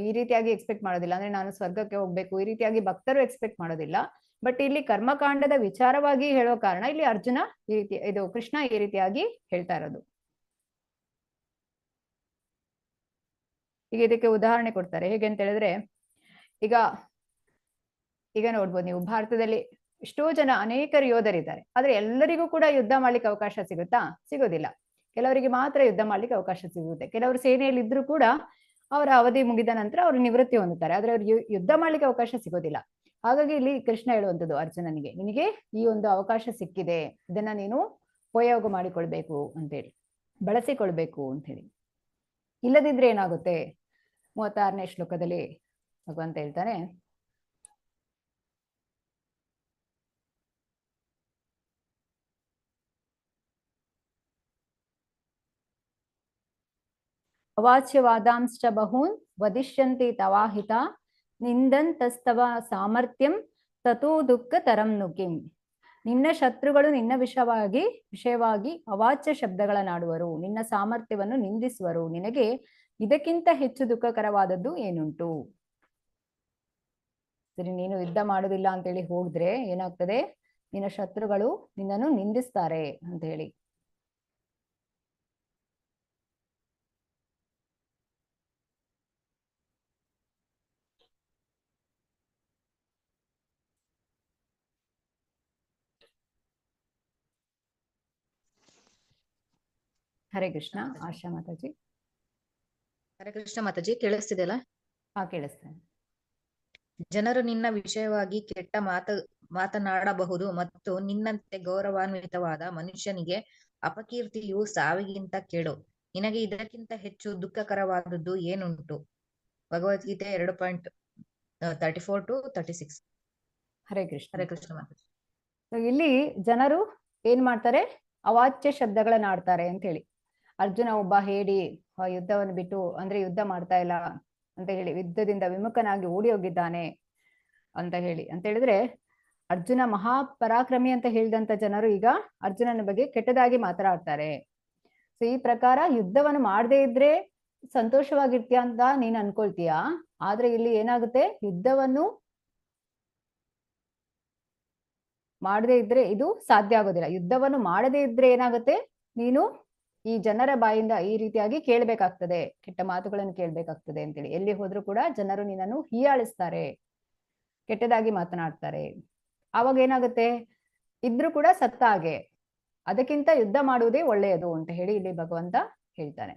ಈ ರೀತಿಯಾಗಿ ಎಕ್ಸ್ಪೆಕ್ಟ್ ಮಾಡೋದಿಲ್ಲ. ಅಂದ್ರೆ ನಾನು ಸ್ವರ್ಗಕ್ಕೆ ಹೋಗ್ಬೇಕು ಈ ರೀತಿಯಾಗಿ ಭಕ್ತರು ಎಕ್ಸ್ಪೆಕ್ಟ್ ಮಾಡೋದಿಲ್ಲ. ಬಟ್ ಇಲ್ಲಿ ಕರ್ಮಕಾಂಡದ ವಿಚಾರವಾಗಿ ಹೇಳೋ ಕಾರಣ ಇಲ್ಲಿ ಅರ್ಜುನ ಈ ರೀತಿ, ಇದು ಕೃಷ್ಣ ಈ ರೀತಿಯಾಗಿ ಹೇಳ್ತಾ ಇರೋದು. ಈಗ ಇದಕ್ಕೆ ಉದಾಹರಣೆ ಕೊಡ್ತಾರೆ. ಹೇಗೆ ಅಂತ ಹೇಳಿದ್ರೆ, ಈಗ ನೋಡ್ಬೋದು ನೀವು, ಭಾರತದಲ್ಲಿ ಎಷ್ಟೋ ಜನ ಅನೇಕರು ಯೋಧರಿದ್ದಾರೆ, ಆದ್ರೆ ಎಲ್ಲರಿಗೂ ಕೂಡ ಯುದ್ಧ ಮಾಡ್ಲಿಕ್ಕೆ ಅವಕಾಶ ಸಿಗುತ್ತಾ? ಸಿಗೋದಿಲ್ಲ. ಕೆಲವರಿಗೆ ಮಾತ್ರ ಯುದ್ಧ ಮಾಡ್ಲಿಕ್ಕೆ ಅವಕಾಶ ಸಿಗುತ್ತೆ. ಕೆಲವರು ಸೇನೆಯಲ್ಲಿ ಇದ್ರೂ ಕೂಡ ಅವರ ಅವಧಿ ಮುಗಿದ ನಂತರ ಅವರು ನಿವೃತ್ತಿ ಹೊಂದುತ್ತಾರೆ, ಆದ್ರೆ ಅವ್ರಿಗೆ ಯುದ್ಧ ಮಾಡ್ಲಿಕ್ಕೆ ಅವಕಾಶ ಸಿಗೋದಿಲ್ಲ. ಹಾಗಾಗಿ ಇಲ್ಲಿ ಕೃಷ್ಣ ಹೇಳುವಂಥದ್ದು ಅರ್ಜುನನಿಗೆ, ನಿನಗೆ ಈ ಒಂದು ಅವಕಾಶ ಸಿಕ್ಕಿದೆ, ಇದನ್ನ ನೀನು ಉಪಯೋಗ ಮಾಡಿಕೊಳ್ಬೇಕು ಅಂತೇಳಿ, ಬಳಸಿಕೊಳ್ಬೇಕು ಅಂತ ಹೇಳಿ. ಇಲ್ಲದಿದ್ರೆ ಏನಾಗುತ್ತೆ? 36ನೇ ಶ್ಲೋಕದಲ್ಲಿ ಭಗವಂತ ಹೇಳ್ತಾನೆ, ಅವಾಚ್ಯವಾದಾಂಶ್ಚ ಬಹೂನ್ ವದಿಷ್ಯಂತಿ ತವಾಹಿತ ನಿಂದಂತಸ್ತವ ಸಾಮರ್ಥ್ಯಂ ತತೋ ದುಃಖ ತರಂ ನುಕಿಂ. ನಿನ್ನ ಶತ್ರುಗಳು ನಿನ್ನ ವಿಷಯವಾಗಿ ಅವಾಚ್ಯ ಶಬ್ದಗಳನ್ನಾಡುವರು, ನಿನ್ನ ಸಾಮರ್ಥ್ಯವನ್ನು ನಿಂದಿಸುವರು, ನಿನಗೆ ಇದಕ್ಕಿಂತ ಹೆಚ್ಚು ದುಃಖಕರವಾದದ್ದು ಏನುಂಟು? ಸರಿ, ನೀನು ಯುದ್ಧ ಮಾಡುದಿಲ್ಲ ಅಂತೇಳಿ ಹೋಗಿದ್ರೆ ಏನಾಗ್ತದೆ? ನಿನ್ನ ಶತ್ರುಗಳು ನಿನ್ನನ್ನು ನಿಂದಿಸ್ತಾರೆ ಅಂತ ಹೇಳಿ. ಹರೇ ಕೃಷ್ಣ. ಆಶಾ ಮಾತಾಜಿ. ಹರೇ ಕೃಷ್ಣ ಮಾತಾಜಿ, ಕೇಳಿಸ್ತಿದೆಯಲ್ಲ? ಹಾ, ಕೇಳಿಸ್ತೇನೆ. ಜನರು ನಿನ್ನ ವಿಷಯವಾಗಿ ಕೆಟ್ಟ ಮಾತನಾಡಬಹುದು ಮತ್ತು ನಿನ್ನಂತೆ ಗೌರವಾನ್ವಿತವಾದ ಮನುಷ್ಯನಿಗೆ ಅಪಕೀರ್ತಿಯು ಸಾವಿಗಿಂತ ಕೇಡು. ನಿನಗೆ ಇದಕ್ಕಿಂತ ಹೆಚ್ಚು ದುಃಖಕರವಾದದ್ದು ಏನುಂಟು? ಭಗವದ್ಗೀತೆ 2.34-36. ಹರೇ ಕೃಷ್ಣ. ಹರೇ ಕೃಷ್ಣ ಮಾತಾಜಿ. ಇಲ್ಲಿ ಜನರು ಏನ್ ಮಾಡ್ತಾರೆ? ಅವಾಚ್ಯ ಶಬ್ದಗಳನ್ನ ಆಡ್ತಾರೆ ಅಂತ ಹೇಳಿ. ಅರ್ಜುನ ಒಬ್ಬ ಹೇಳಿ ಯುದ್ಧವನ್ನು ಬಿಟ್ಟು, ಅಂದ್ರೆ ಯುದ್ಧ ಮಾಡ್ತಾ ಇಲ್ಲ ಅಂತ ಹೇಳಿ, ಯುದ್ಧದಿಂದ ವಿಮುಖನಾಗಿ ಓಡಿ ಹೋಗಿದ್ದಾನೆ ಅಂತ ಹೇಳಿದ್ರೆ, ಅರ್ಜುನ ಮಹಾಪರಾಕ್ರಮಿ ಅಂತ ಹೇಳಿದಂತ ಜನರು ಈಗ ಅರ್ಜುನನ ಬಗ್ಗೆ ಕೆಟ್ಟದಾಗಿ ಮಾತನಾಡ್ತಾರೆ. ಸೊ ಈ ಪ್ರಕಾರ ಯುದ್ಧವನ್ನು ಮಾಡದೇ ಇದ್ರೆ ಸಂತೋಷವಾಗಿರ್ತೀಯ ಅಂತ ನೀನ್ ಅನ್ಕೊಳ್ತೀಯ. ಆದ್ರೆ ಇಲ್ಲಿ ಏನಾಗುತ್ತೆ? ಯುದ್ಧವನ್ನು ಮಾಡದೇ ಇದ್ರೆ ಇದು ಸಾಧ್ಯ ಆಗೋದಿಲ್ಲ. ಯುದ್ಧವನ್ನು ಮಾಡದೇ ಇದ್ರೆ ಏನಾಗುತ್ತೆ? ನೀನು ಈ ಜನರ ಬಾಯಿಂದ ಈ ರೀತಿಯಾಗಿ ಕೇಳ್ಬೇಕಾಗ್ತದೆ, ಕೆಟ್ಟ ಮಾತುಗಳನ್ನು ಕೇಳ್ಬೇಕಾಗ್ತದೆ ಅಂತೇಳಿ. ಎಲ್ಲಿ ಹೋದ್ರೂ ಕೂಡ ಜನರು ನಿನ್ನನ್ನು ಹೀಯಾಳಿಸ್ತಾರೆ, ಕೆಟ್ಟದಾಗಿ ಮಾತನಾಡ್ತಾರೆ. ಆವಾಗ ಏನಾಗುತ್ತೆ? ಇದ್ರೂ ಕೂಡ ಸತ್ತ ಹಾಗೆ, ಅದಕ್ಕಿಂತ ಯುದ್ಧ ಮಾಡುವುದೇ ಒಳ್ಳೆಯದು ಅಂತ ಹೇಳಿ ಇಲ್ಲಿ ಭಗವಂತ ಹೇಳ್ತಾನೆ.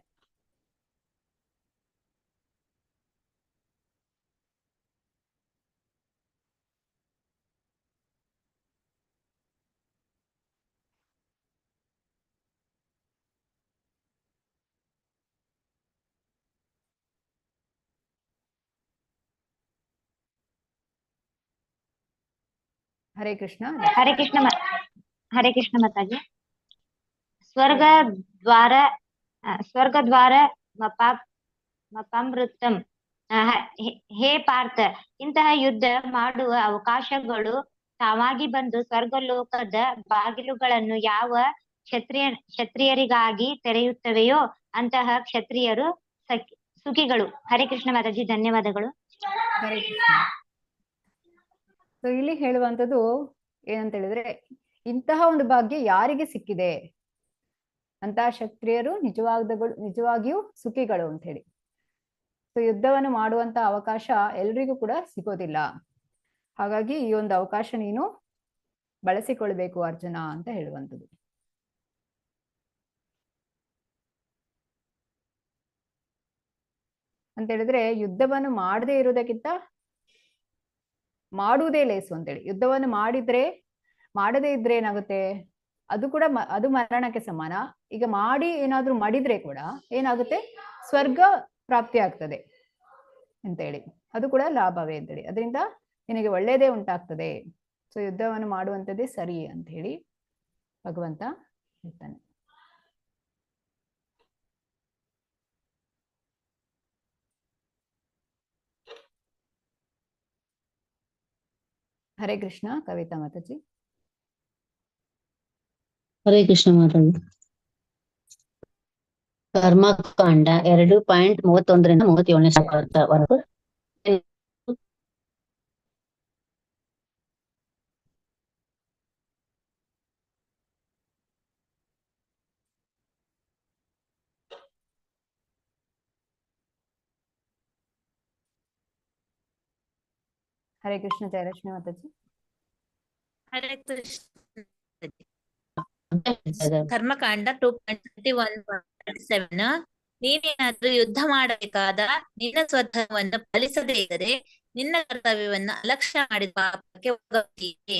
ಹರೇ ಕೃಷ್ಣ. ಹರೇ ಕೃಷ್ಣ. ಹರೇ ಕೃಷ್ಣ ಮಾತಾಜಿ. ಸ್ವರ್ಗದ್ವಾರ ಮಪಾಮೃತಂ. ಹೇ ಪಾರ್ಥ, ಇಂತಹ ಯುದ್ಧ ಮಾಡುವ ಅವಕಾಶಗಳು ತಾವಾಗಿ ಬಂದು ಸ್ವರ್ಗಲೋಕದ ಬಾಗಿಲುಗಳನ್ನು ಯಾವ ಕ್ಷತ್ರಿಯರಿಗಾಗಿ ತೆರೆಯುತ್ತವೆಯೋ ಅಂತಹ ಕ್ಷತ್ರಿಯರು ಸುಖಿಗಳು. ಹರೇ ಕೃಷ್ಣ ಮಾತಾಜಿ, ಧನ್ಯವಾದಗಳು. ಹರೇ ಕೃಷ್ಣ. ಸೊ ಇಲ್ಲಿ ಹೇಳುವಂಥದ್ದು ಏನಂತ ಹೇಳಿದ್ರೆ, ಇಂತಹ ಒಂದು ಭಾಗ್ಯ ಯಾರಿಗೆ ಸಿಕ್ಕಿದೆ? ಅಂತಹ ಕ್ಷತ್ರಿಯರು ನಿಜವಾಗಿಯೂ ಸುಖಿಗಳು ಅಂತ ಹೇಳಿ. ಸೊ ಯುದ್ಧವನ್ನು ಮಾಡುವಂತ ಅವಕಾಶ ಎಲ್ರಿಗೂ ಕೂಡ ಸಿಗೋದಿಲ್ಲ. ಹಾಗಾಗಿ ಈ ಒಂದು ಅವಕಾಶ ನೀನು ಬಳಸಿಕೊಳ್ಬೇಕು ಅರ್ಜುನ ಅಂತ ಹೇಳುವಂಥದ್ದು. ಅಂತ ಹೇಳಿದ್ರೆ ಯುದ್ಧವನ್ನು ಮಾಡದೇ ಇರುವುದಕ್ಕಿಂತ ಮಾಡುವುದೇ ಲೇಸು ಅಂತೇಳಿ. ಯುದ್ಧವನ್ನು ಮಾಡದೇ ಇದ್ರೆ ಏನಾಗುತ್ತೆ? ಅದು ಕೂಡ ಅದು ಮರಣಕ್ಕೆ ಸಮಾನ. ಈಗ ಮಾಡಿ ಏನಾದ್ರೂ ಮಾಡಿದ್ರೆ ಕೂಡ ಏನಾಗುತ್ತೆ? ಸ್ವರ್ಗ ಪ್ರಾಪ್ತಿ ಆಗ್ತದೆ ಅಂತೇಳಿ, ಅದು ಕೂಡ ಲಾಭವೇ ಅಂತೇಳಿ. ಅದರಿಂದ ನಿನಗೆ ಒಳ್ಳೆಯದೇ ಉಂಟಾಗ್ತದೆ. ಸೊ ಯುದ್ಧವನ್ನು ಮಾಡುವಂಥದ್ದೇ ಸರಿ ಅಂತ ಹೇಳಿ ಭಗವಂತ ಹೇಳ್ತಾನೆ. ಹರೇ ಕೃಷ್ಣ. ಕವಿತಾ ಮಾತಾಜಿ. ಹರೇ ಕೃಷ್ಣ ಮಾತಾಜಿ. ಕರ್ಮಕಾಂಡ 2.31-37 ಶ್ಲೋಕದವರೆಗೂ. ಹರೇ ಕೃಷ್ಣ. ಜಯಲಕ್ಷ್ಮಿ ಮಾತಾಜಿ. ಹರೇ ಕೃಷ್ಣ. ಕರ್ಮಕಾಂಡ 2.21-37. ನೀನೇನಾದ್ರೂ ಯುದ್ಧ ಮಾಡಬೇಕಾದ ನಿನ್ನ ಸ್ವಧರ್ಮವನ್ನು ಪಾಲಿಸದೇ ಇದ್ದರೆ ನಿನ್ನ ಕರ್ತವ್ಯವನ್ನು ಅಲಕ್ಷ್ಯ ಮಾಡಿದ ಪಾಪಕ್ಕೆ ಹೋಗುತ್ತೀಯೇ.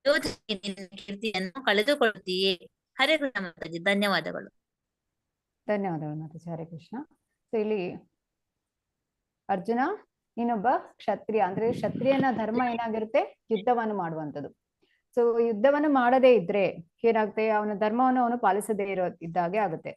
ಯೋಧನಿಗೆ ನಿನ್ನ ಕೀರ್ತಿಯನ್ನು ಕಳೆದುಕೊಳ್ಳುತ್ತೀಯೇ. ಹರೇ ಕೃಷ್ಣ ಮಾತಾಜಿ, ಧನ್ಯವಾದಗಳು. ಧನ್ಯವಾದಗಳು ಮಾತಾಜಿ. ಹರೇ ಕೃಷ್ಣ. ಸೊ ಇಲ್ಲಿ ಅರ್ಜುನ, ನೀನೊಬ್ಬ ಕ್ಷತ್ರಿಯ, ಅಂದ್ರೆ ಕ್ಷತ್ರಿಯನ ಧರ್ಮ ಏನಾಗಿರುತ್ತೆ, ಯುದ್ಧವನ್ನು ಮಾಡುವಂಥದ್ದು. ಸೊ ಯುದ್ಧವನ್ನು ಮಾಡದೇ ಇದ್ರೆ ಏನಾಗುತ್ತೆ, ಅವನ ಧರ್ಮವನ್ನು ಅವನು ಪಾಲಿಸದೇ ಇದ್ದಾಗೆ ಆಗುತ್ತೆ.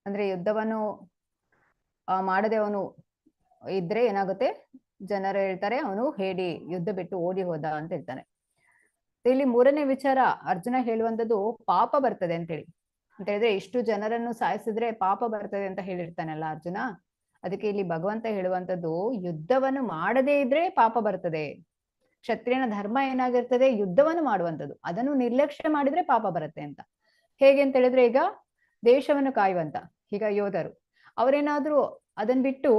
ಅಂದ್ರೆ ಯುದ್ಧವನ್ನು ಮಾಡದೆ ಅವನು ಇದ್ರೆ ಏನಾಗುತ್ತೆ, ಜನರು ಹೇಳ್ತಾರೆ ಅವನು ಹೇಳಿ ಯುದ್ಧ ಬಿಟ್ಟು ಓಡಿ ಹೋದ ಅಂತ ಹೇಳ್ತಾನೆ. ಇಲ್ಲಿ ಮೂರನೇ ವಿಚಾರ ಅರ್ಜುನ ಹೇಳುವಂಥದ್ದು ಪಾಪ ಬರ್ತದೆ ಅಂತೇಳಿ. ಅಂತ ಹೇಳಿದ್ರೆ ಇಷ್ಟು ಜನರನ್ನು ಸಾಯಿಸಿದ್ರೆ ಪಾಪ ಬರ್ತದೆ ಅಂತ ಹೇಳಿರ್ತಾನಲ್ಲ ಅರ್ಜುನ. ಅದಕ್ಕೆ ಇಲ್ಲಿ ಭಗವಂತ ಹೇಳುವಂಥದ್ದು ಯುದ್ಧವನ್ನು ಮಾಡದೇ ಇದ್ರೆ ಪಾಪ ಬರ್ತದೆ. ಕ್ಷತ್ರಿಯನ ಧರ್ಮ ಏನಾಗಿರ್ತದೆ, ಯುದ್ಧವನ್ನು ಮಾಡುವಂಥದ್ದು. ಅದನ್ನು ನಿರ್ಲಕ್ಷ್ಯ ಮಾಡಿದ್ರೆ ಪಾಪ ಬರುತ್ತೆ ಅಂತ. ಹೇಗೆ ಅಂತ ಹೇಳಿದ್ರೆ, ಈಗ ದೇಶವನ್ನು ಕಾಯುವಂತ ಈಗ ಯೋಧರು ಅವರೇನಾದ್ರೂ ಅದನ್ನ ಬಿಟ್ಟು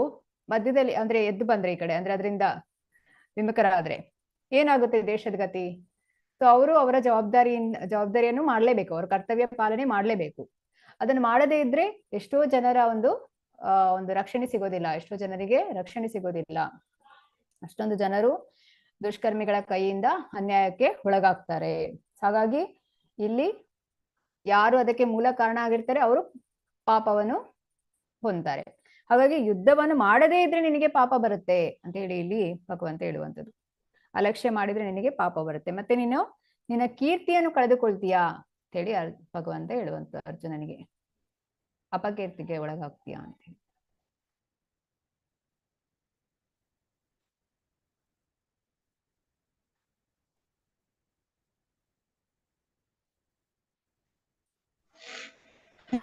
ಮಧ್ಯದಲ್ಲಿ ಅಂದ್ರೆ ಎದ್ದು ಬಂದ್ರೆ ಈ ಕಡೆ, ಅಂದ್ರೆ ಅದರಿಂದ ವಿಮುಖರಾದ್ರೆ ಏನಾಗುತ್ತೆ ದೇಶದ ಗತಿ. ಸೊ ಅವರು ಅವರ ಜವಾಬ್ದಾರಿಯನ್ನು ಮಾಡ್ಲೇಬೇಕು, ಅವ್ರ ಕರ್ತವ್ಯ ಪಾಲನೆ ಮಾಡ್ಲೇಬೇಕು. ಅದನ್ನು ಮಾಡದೇ ಇದ್ರೆ ಎಷ್ಟೋ ಜನರ ಒಂದು ರಕ್ಷಣೆ ಸಿಗೋದಿಲ್ಲ, ಎಷ್ಟೋ ಜನರಿಗೆ ರಕ್ಷಣೆ ಸಿಗೋದಿಲ್ಲ. ಅಷ್ಟೊಂದು ಜನರು ದುಷ್ಕರ್ಮಿಗಳ ಕೈಯಿಂದ ಅನ್ಯಾಯಕ್ಕೆ ಒಳಗಾಗ್ತಾರೆ. ಹಾಗಾಗಿ ಇಲ್ಲಿ ಯಾರು ಅದಕ್ಕೆ ಮೂಲ ಕಾರಣ ಆಗಿರ್ತಾರೆ ಅವರು ಪಾಪವನ್ನು ಹೊಂದ್ತಾರೆ. ಹಾಗಾಗಿ ಯುದ್ಧವನ್ನು ಮಾಡದೇ ಇದ್ರೆ ನಿನಗೆ ಪಾಪ ಬರುತ್ತೆ ಅಂತ ಹೇಳಿ ಇಲ್ಲಿ ಭಗವಂತ ಹೇಳುವಂಥದ್ದು. ಅಲಕ್ಷ್ಯ ಮಾಡಿದ್ರೆ ನಿನಗೆ ಪಾಪ ಬರುತ್ತೆ, ಮತ್ತೆ ನೀನು ನಿನ್ನ ಕೀರ್ತಿಯನ್ನು ಕಳೆದುಕೊಳ್ತೀಯಾ ಅಂತ ಹೇಳಿ ಭಗವಂತ ಹೇಳುವಂತ ಅರ್ಜುನನಿಗೆ. ಅಪಕೀರ್ತಿಗೆ ಒಳಗಾಗ್ತೀಯಾ ಅಂತ ಹೇಳಿ.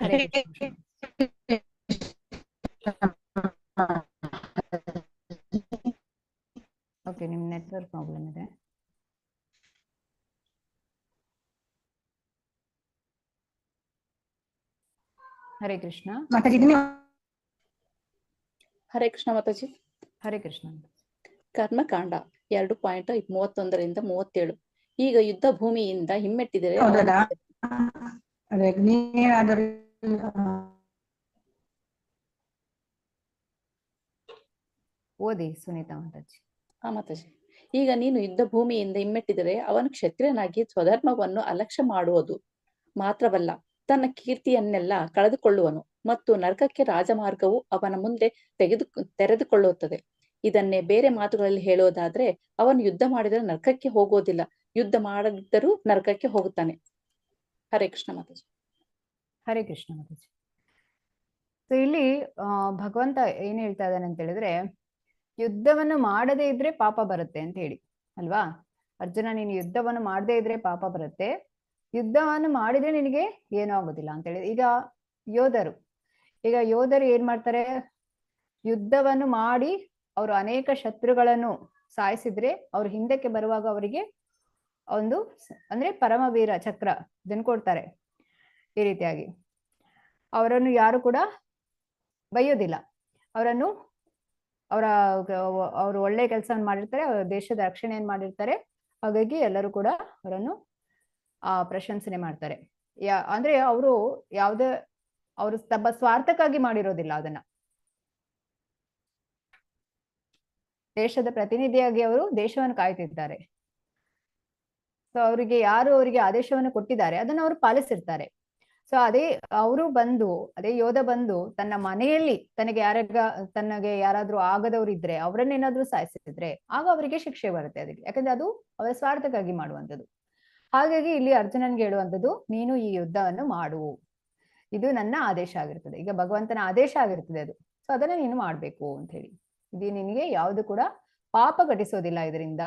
ಹರೇ ಕೃಷ್ಣ. ಓಕೆ, ನಿಮ್ ನೆಟ್ವರ್ಕ್ ಪ್ರಾಬ್ಲಮ್ ಇದೆ. ಹರೇ ಕೃಷ್ಣ ಮಾತಾಜಿ. ಹರೇ ಕೃಷ್ಣ ಮಾತಾಜಿ. ಹರೇ ಕೃಷ್ಣ. ಕರ್ಮಕಾಂಡ 2.31-37. ಈಗ ಯುದ್ಧ ಭೂಮಿಯಿಂದ ಹಿಮ್ಮೆಟ್ಟಿದರೆ ಓದಿ ಸುನೀತಾ ಮಾತಾಜಿ. ಮಾತಾಜಿ. ಈಗ ನೀನು ಯುದ್ಧ ಭೂಮಿಯಿಂದ ಹಿಮ್ಮೆಟ್ಟಿದರೆ ಅವನು ಕ್ಷತ್ರಿಯನಾಗಿ ಸ್ವಧರ್ಮವನ್ನು ಅಲಕ್ಷ್ಯ ಮಾಡುವುದು ಮಾತ್ರವಲ್ಲ, ತನ್ನ ಕೀರ್ತಿಯನ್ನೆಲ್ಲ ಕಳೆದುಕೊಳ್ಳುವನು ಮತ್ತು ನರಕಕ್ಕೆ ರಾಜಮಾರ್ಗವು ಅವನ ಮುಂದೆ ತೆರೆದುಕೊಳ್ಳುತ್ತದೆ. ಇದನ್ನೇ ಬೇರೆ ಮಾತುಗಳಲ್ಲಿ ಹೇಳೋದಾದ್ರೆ, ಅವನು ಯುದ್ಧ ಮಾಡಿದರೆ ನರಕಕ್ಕೆ ಹೋಗೋದಿಲ್ಲ, ಯುದ್ಧ ಮಾಡದಿದ್ದರೂ ನರಕಕ್ಕೆ ಹೋಗುತ್ತಾನೆ. ಹರೇ ಕೃಷ್ಣ ಮಾತಾಜಿ. ಹರೇ ಕೃಷ್ಣ ಮಾತಾಜಿ. ಸೊ ಇಲ್ಲಿ ಭಗವಂತ ಏನ್ ಹೇಳ್ತಾ ಇದ್ದಾನೆ ಅಂತ ಹೇಳಿದ್ರೆ, ಯುದ್ಧವನ್ನು ಮಾಡದೇ ಇದ್ರೆ ಪಾಪ ಬರುತ್ತೆ ಅಂತ ಹೇಳಿ ಅಲ್ವಾ. ಅರ್ಜುನ, ನೀನು ಯುದ್ಧವನ್ನು ಮಾಡದೇ ಇದ್ರೆ ಪಾಪ ಬರುತ್ತೆ, ಯುದ್ಧವನ್ನು ಮಾಡಿದ್ರೆ ನಿನಗೆ ಏನೂ ಆಗೋದಿಲ್ಲ ಅಂತ ಹೇಳಿ. ಈಗ ಯೋಧರು ಏನ್ ಮಾಡ್ತಾರೆ, ಯುದ್ಧವನ್ನು ಮಾಡಿ ಅವರು ಅನೇಕ ಶತ್ರುಗಳನ್ನು ಸಾಯಿಸಿದ್ರೆ ಅವ್ರು ಹಿಂದಕ್ಕೆ ಬರುವಾಗ ಅವರಿಗೆ ಒಂದು ಅಂದ್ರೆ ಪರಮವೀರ ಚಕ್ರ ಇದನ್ನು ಕೊಡ್ತಾರೆ. ಈ ರೀತಿಯಾಗಿ ಅವರನ್ನು ಯಾರು ಕೂಡ ಬೈಯೋದಿಲ್ಲ, ಅವರು ಒಳ್ಳೆ ಕೆಲಸವನ್ನು ಮಾಡಿರ್ತಾರೆ, ಅವರ ದೇಶದ ರಕ್ಷಣೆಯನ್ನು ಮಾಡಿರ್ತಾರೆ. ಹಾಗಾಗಿ ಎಲ್ಲರೂ ಕೂಡ ಅವರನ್ನು ಪ್ರಶಂಸನೆ ಮಾಡ್ತಾರೆ. ಅಂದ್ರೆ ಅವರು ತಮ್ಮ ಸ್ವಾರ್ಥಕ್ಕಾಗಿ ಮಾಡಿರೋದಿಲ್ಲ, ಅದನ್ನ ದೇಶದ ಪ್ರತಿನಿಧಿಯಾಗಿ ಅವರು ದೇಶವನ್ನು ಕಾಯ್ತಿದ್ದಾರೆ. ಸೊ ಅವರಿಗೆ ಆದೇಶವನ್ನು ಕೊಟ್ಟಿದ್ದಾರೆ ಅದನ್ನು ಅವರು ಪಾಲಿಸಿರ್ತಾರೆ. ಸೊ ಅದೇ ಯೋಧ ಬಂದು ತನ್ನ ಮನೆಯಲ್ಲಿ ತನಗೆ ಯಾರಾದ್ರೂ ಆಗದವ್ರು ಇದ್ರೆ ಅವರನ್ನೇನಾದ್ರೂ ಸಾಯಿಸಿದ್ರೆ ಆಗ ಅವರಿಗೆ ಶಿಕ್ಷೆ ಬರುತ್ತೆ ಅದಕ್ಕೆ, ಯಾಕಂದ್ರೆ ಅದು ಅವರ ಸ್ವಾರ್ಥಕ್ಕಾಗಿ ಮಾಡುವಂಥದ್ದು. ಹಾಗಾಗಿ ಇಲ್ಲಿ ಅರ್ಜುನನ್ಗೆ ಹೇಳುವಂಥದ್ದು, ನೀನು ಈ ಯುದ್ಧವನ್ನು ಮಾಡು, ಇದು ನನ್ನ ಆದೇಶ ಆಗಿರ್ತದೆ, ಈಗ ಭಗವಂತನ ಆದೇಶ ಆಗಿರ್ತದೆ ಅದು. ಸೊ ಅದನ್ನ ನೀನು ಮಾಡ್ಬೇಕು ಅಂತ ಹೇಳಿ. ಇದು ನಿನಗೆ ಯಾವುದು ಕೂಡ ಪಾಪ ಘಟಿಸೋದಿಲ್ಲ ಇದರಿಂದ.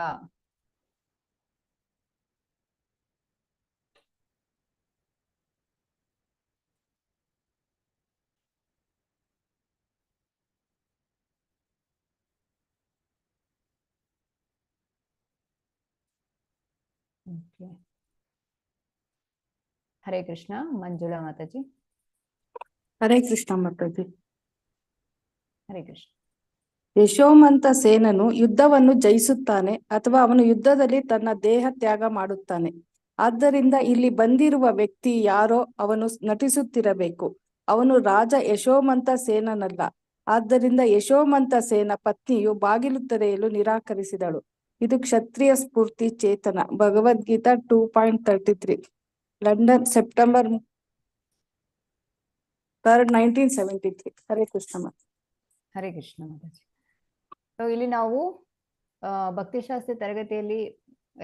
ಹರೇ ಕೃಷ್ಣ. ಮಂಜುಳಾ ಮಾತಾಜಿ. ಹರೇ ಕೃಷ್ಣ ಮಾತಾಜಿ. ಹರೇ ಕೃಷ್ಣ. ಯಶೋಮಂತ ಸೇನನು ಯುದ್ಧವನ್ನು ಜಯಿಸುತ್ತಾನೆ ಅಥವಾ ಅವನು ಯುದ್ಧದಲ್ಲಿ ತನ್ನ ದೇಹ ತ್ಯಾಗ ಮಾಡುತ್ತಾನೆ. ಆದ್ದರಿಂದ ಇಲ್ಲಿ ಬಂದಿರುವ ವ್ಯಕ್ತಿ ಯಾರೋ ಅವನು ನಟಿಸುತ್ತಿರಬೇಕು. ಅವನು ರಾಜ ಯಶೋಮಂತ ಸೇನನಲ್ಲ. ಆದ್ದರಿಂದ ಯಶೋಮಂತ ಸೇನ ಪತ್ನಿಯು ಬಾಗಿಲು ತೆರೆಯಲು ನಿರಾಕರಿಸಿದಳು. ಇದು ಕ್ಷತ್ರಿಯ ಸ್ಫೂರ್ತಿ ಚೇತನ. Bhagavad Gita 2.33, London, September 3rd, 1973. Hare Krishna ಮಾತಾಜಿ. ಹರೇ ಕೃಷ್ಣ ಮಾತಾಜಿ. ಸೊ ಇಲ್ಲಿ ನಾವು ಭಕ್ತಿಶಾಸ್ತ್ರಿ ತರಗತಿಯಲ್ಲಿ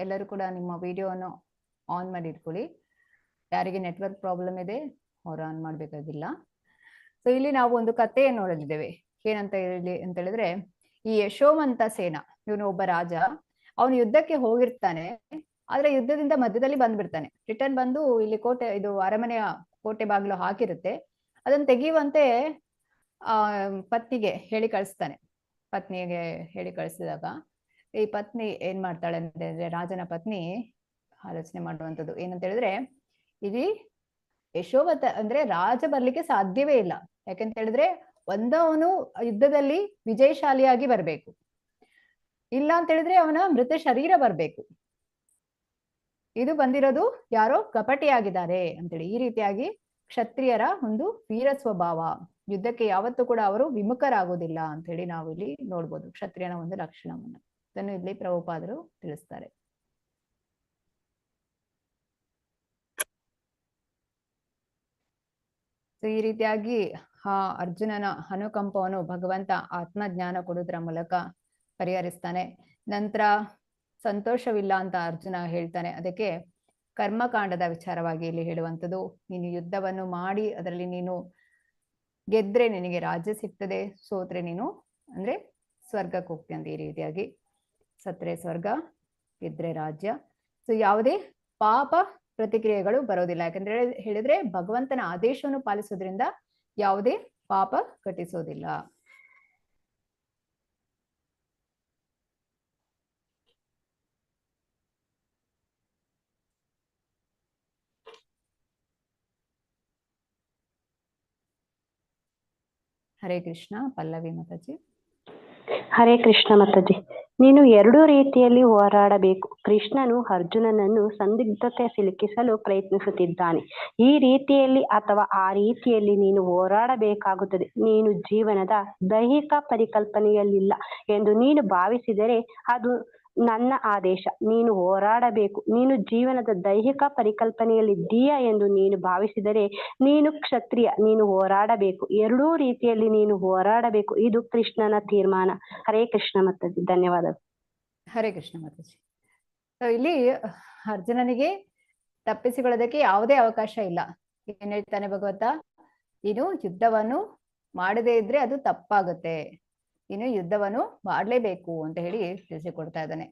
ಎಲ್ಲರೂ ಕೂಡ ನಿಮ್ಮ ವಿಡಿಯೋವನ್ನು ಆನ್ ಮಾಡಿ ಇಟ್ಕೊಳ್ಳಿ. ಯಾರಿಗೆ ನೆಟ್ವರ್ಕ್ ಪ್ರಾಬ್ಲಮ್ ಇದೆ ಅವ್ರು ಆನ್ ಮಾಡ್ಬೇಕಾಗಿಲ್ಲ. ಸೊ ಇಲ್ಲಿ ನಾವು ಒಂದು ಕಥೆಯನ್ನು ನೋಡಲಿದ್ದೇವೆ. ಏನಂತ ಹೇಳಿದ್ರೆ, ಈ ಯಶೋವಂತ ಸೇನ ಇವನು ಒಬ್ಬ ರಾಜ. ಅವನು ಯುದ್ಧಕ್ಕೆ ಹೋಗಿರ್ತಾನೆ, ಆದ್ರೆ ಯುದ್ಧದಿಂದ ಮಧ್ಯದಲ್ಲಿ ಬಂದ್ಬಿಡ್ತಾನೆ. ರಿಟರ್ನ್ ಬಂದು ಇಲ್ಲಿ ಇದು ಅರಮನೆಯ ಕೋಟೆ ಬಾಗಿಲು ಹಾಕಿರುತ್ತೆ, ಅದನ್ನ ತೆಗೆಯುವಂತೆ ಪತ್ನಿಗೆ ಹೇಳಿ ಕಳಿಸ್ತಾನೆ. ಪತ್ನಿಗೆ ಹೇಳಿ ಕಳಿಸಿದಾಗ ಈ ಪತ್ನಿ ಏನ್ ಮಾಡ್ತಾಳೆ ಅಂತಂದ್ರೆ, ರಾಜನ ಪತ್ನಿ ಆಲೋಚನೆ ಮಾಡುವಂಥದ್ದು ಏನಂತ ಹೇಳಿದ್ರೆ, ಇಲ್ಲಿ ಯಶೋವತ ಅಂದ್ರೆ ರಾಜ ಬರ್ಲಿಕ್ಕೆ ಸಾಧ್ಯವೇ ಇಲ್ಲ. ಯಾಕಂತ ಹೇಳಿದ್ರೆ ಒಂದವನು ಯುದ್ಧದಲ್ಲಿ ವಿಜಯಶಾಲಿಯಾಗಿ ಬರ್ಬೇಕು, ಇಲ್ಲ ಅಂತ ಹೇಳಿದ್ರೆ ಅವನ ಮೃತ ಶರೀರ ಬರ್ಬೇಕು. ಇದು ಬಂದಿರೋದು ಯಾರೋ ಕಪಟಿಯಾಗಿದ್ದಾರೆ ಅಂತೇಳಿ. ಈ ರೀತಿಯಾಗಿ ಕ್ಷತ್ರಿಯರ ಒಂದು ವೀರ ಸ್ವಭಾವ, ಯುದ್ಧಕ್ಕೆ ಯಾವತ್ತೂ ಕೂಡ ಅವರು ವಿಮುಖರಾಗೋದಿಲ್ಲ ಅಂತ ಹೇಳಿ ನಾವು ಇಲ್ಲಿ ನೋಡ್ಬೋದು. ಕ್ಷತ್ರಿಯನ ಒಂದು ಲಕ್ಷಣವನ್ನು ಇದನ್ನು ಇಲ್ಲಿ ಪ್ರಭುಪಾದರು ತಿಳಿಸ್ತಾರೆ. ಈ ರೀತಿಯಾಗಿ ಅರ್ಜುನನ ಅನುಕಂಪವನ್ನು ಭಗವಂತ ಆತ್ಮಜ್ಞಾನ ಕೊಡುವುದರ ಮೂಲಕ ಪರಿಹರಿಸ್ತಾನೆ. ನಂತರ ಸಂತೋಷವಿಲ್ಲ ಅಂತ ಅರ್ಜುನ ಹೇಳ್ತಾನೆ. ಅದಕ್ಕೆ ಕರ್ಮಕಾಂಡದ ವಿಚಾರವಾಗಿ ಇಲ್ಲಿ ಹೇಳುವಂಥದ್ದು, ನೀನು ಯುದ್ಧವನ್ನು ಮಾಡಿ ಅದರಲ್ಲಿ ನೀನು ಗೆದ್ರೆ ನಿನಗೆ ರಾಜ್ಯ ಸಿಗ್ತದೆ, ಸೋತ್ರೆ ನೀನು ಅಂದ್ರೆ ಸ್ವರ್ಗಕ್ಕೆ ಹೋಗ್ತಿ ಅಂತ. ಈ ರೀತಿಯಾಗಿ ಸತ್ರೆ ಸ್ವರ್ಗ, ಗೆದ್ರೆ ರಾಜ್ಯ. ಸೊ ಯಾವುದೇ ಪಾಪ ಪ್ರತಿಕ್ರಿಯೆಗಳು ಬರೋದಿಲ್ಲ. ಯಾಕಂದ್ರೆ ಹೇಳಿದ್ರೆ ಭಗವಂತನ ಆದೇಶವನ್ನು ಪಾಲಿಸೋದ್ರಿಂದ ಯಾವುದೇ ಪಾಪ ಘಟಿಸೋದಿಲ್ಲ. ಹರೇ ಕೃಷ್ಣ. ಪಲ್ಲವಿ ಮಾತಾಜಿ. ಹರೇ ಕೃಷ್ಣ ಮಾತಾಜಿ. ನೀನು ಎರಡು ರೀತಿಯಲ್ಲಿ ಹೋರಾಡಬೇಕು. ಕೃಷ್ಣನು ಅರ್ಜುನನನ್ನು ಸಂದಿಗ್ಧತೆ ಸಿಲುಕಿಸಲು ಪ್ರಯತ್ನಿಸುತ್ತಿದ್ದಾನೆ. ಈ ರೀತಿಯಲ್ಲಿ ಅಥವಾ ಆ ರೀತಿಯಲ್ಲಿ ನೀನು ಹೋರಾಡಬೇಕಾಗುತ್ತದೆ. ನೀನು ಜೀವನದ ದೈಹಿಕ ಪರಿಕಲ್ಪನೆಯಲ್ಲಿಲ್ಲ ಎಂದು ನೀನು ಭಾವಿಸಿದರೆ ಅದು ನನ್ನ ಆದೇಶ. ನೀನು ಹೋರಾಡಬೇಕು. ನೀನು ಜೀವನದ ದೈಹಿಕ ಪರಿಕಲ್ಪನೆಯಲ್ಲಿದ್ದೀಯಾ ಎಂದು ನೀನು ಭಾವಿಸಿದರೆ ನೀನು ಕ್ಷತ್ರಿಯ. ನೀನು ಹೋರಾಡಬೇಕು. ಎರಡೂ ರೀತಿಯಲ್ಲಿ ನೀನು ಹೋರಾಡಬೇಕು. ಇದು ಕೃಷ್ಣನ ತೀರ್ಮಾನ. ಹರೇ ಕೃಷ್ಣ ಮಾತಾಜಿ. ಧನ್ಯವಾದಗಳು. ಹರೇ ಕೃಷ್ಣ ಮಾತಾಜಿ. ಇಲ್ಲಿ ಅರ್ಜುನನಿಗೆ ತಪ್ಪಿಸಿಕೊಳ್ಳೋದಕ್ಕೆ ಯಾವುದೇ ಅವಕಾಶ ಇಲ್ಲ. ಏನ್ ಹೇಳ್ತಾನೆ ಭಗವಂತ, ನೀನು ಯುದ್ಧವನ್ನು ಮಾಡದೇ ಇದ್ರೆ ಅದು ತಪ್ಪಾಗುತ್ತೆ, ನೀನು ಯುದ್ಧವನ್ನು ಮಾಡ್ಲೇಬೇಕು ಅಂತ ಹೇಳಿ ತಿಳಿಸಿಕೊಡ್ತಾ ಇದ್ದಾನೆ.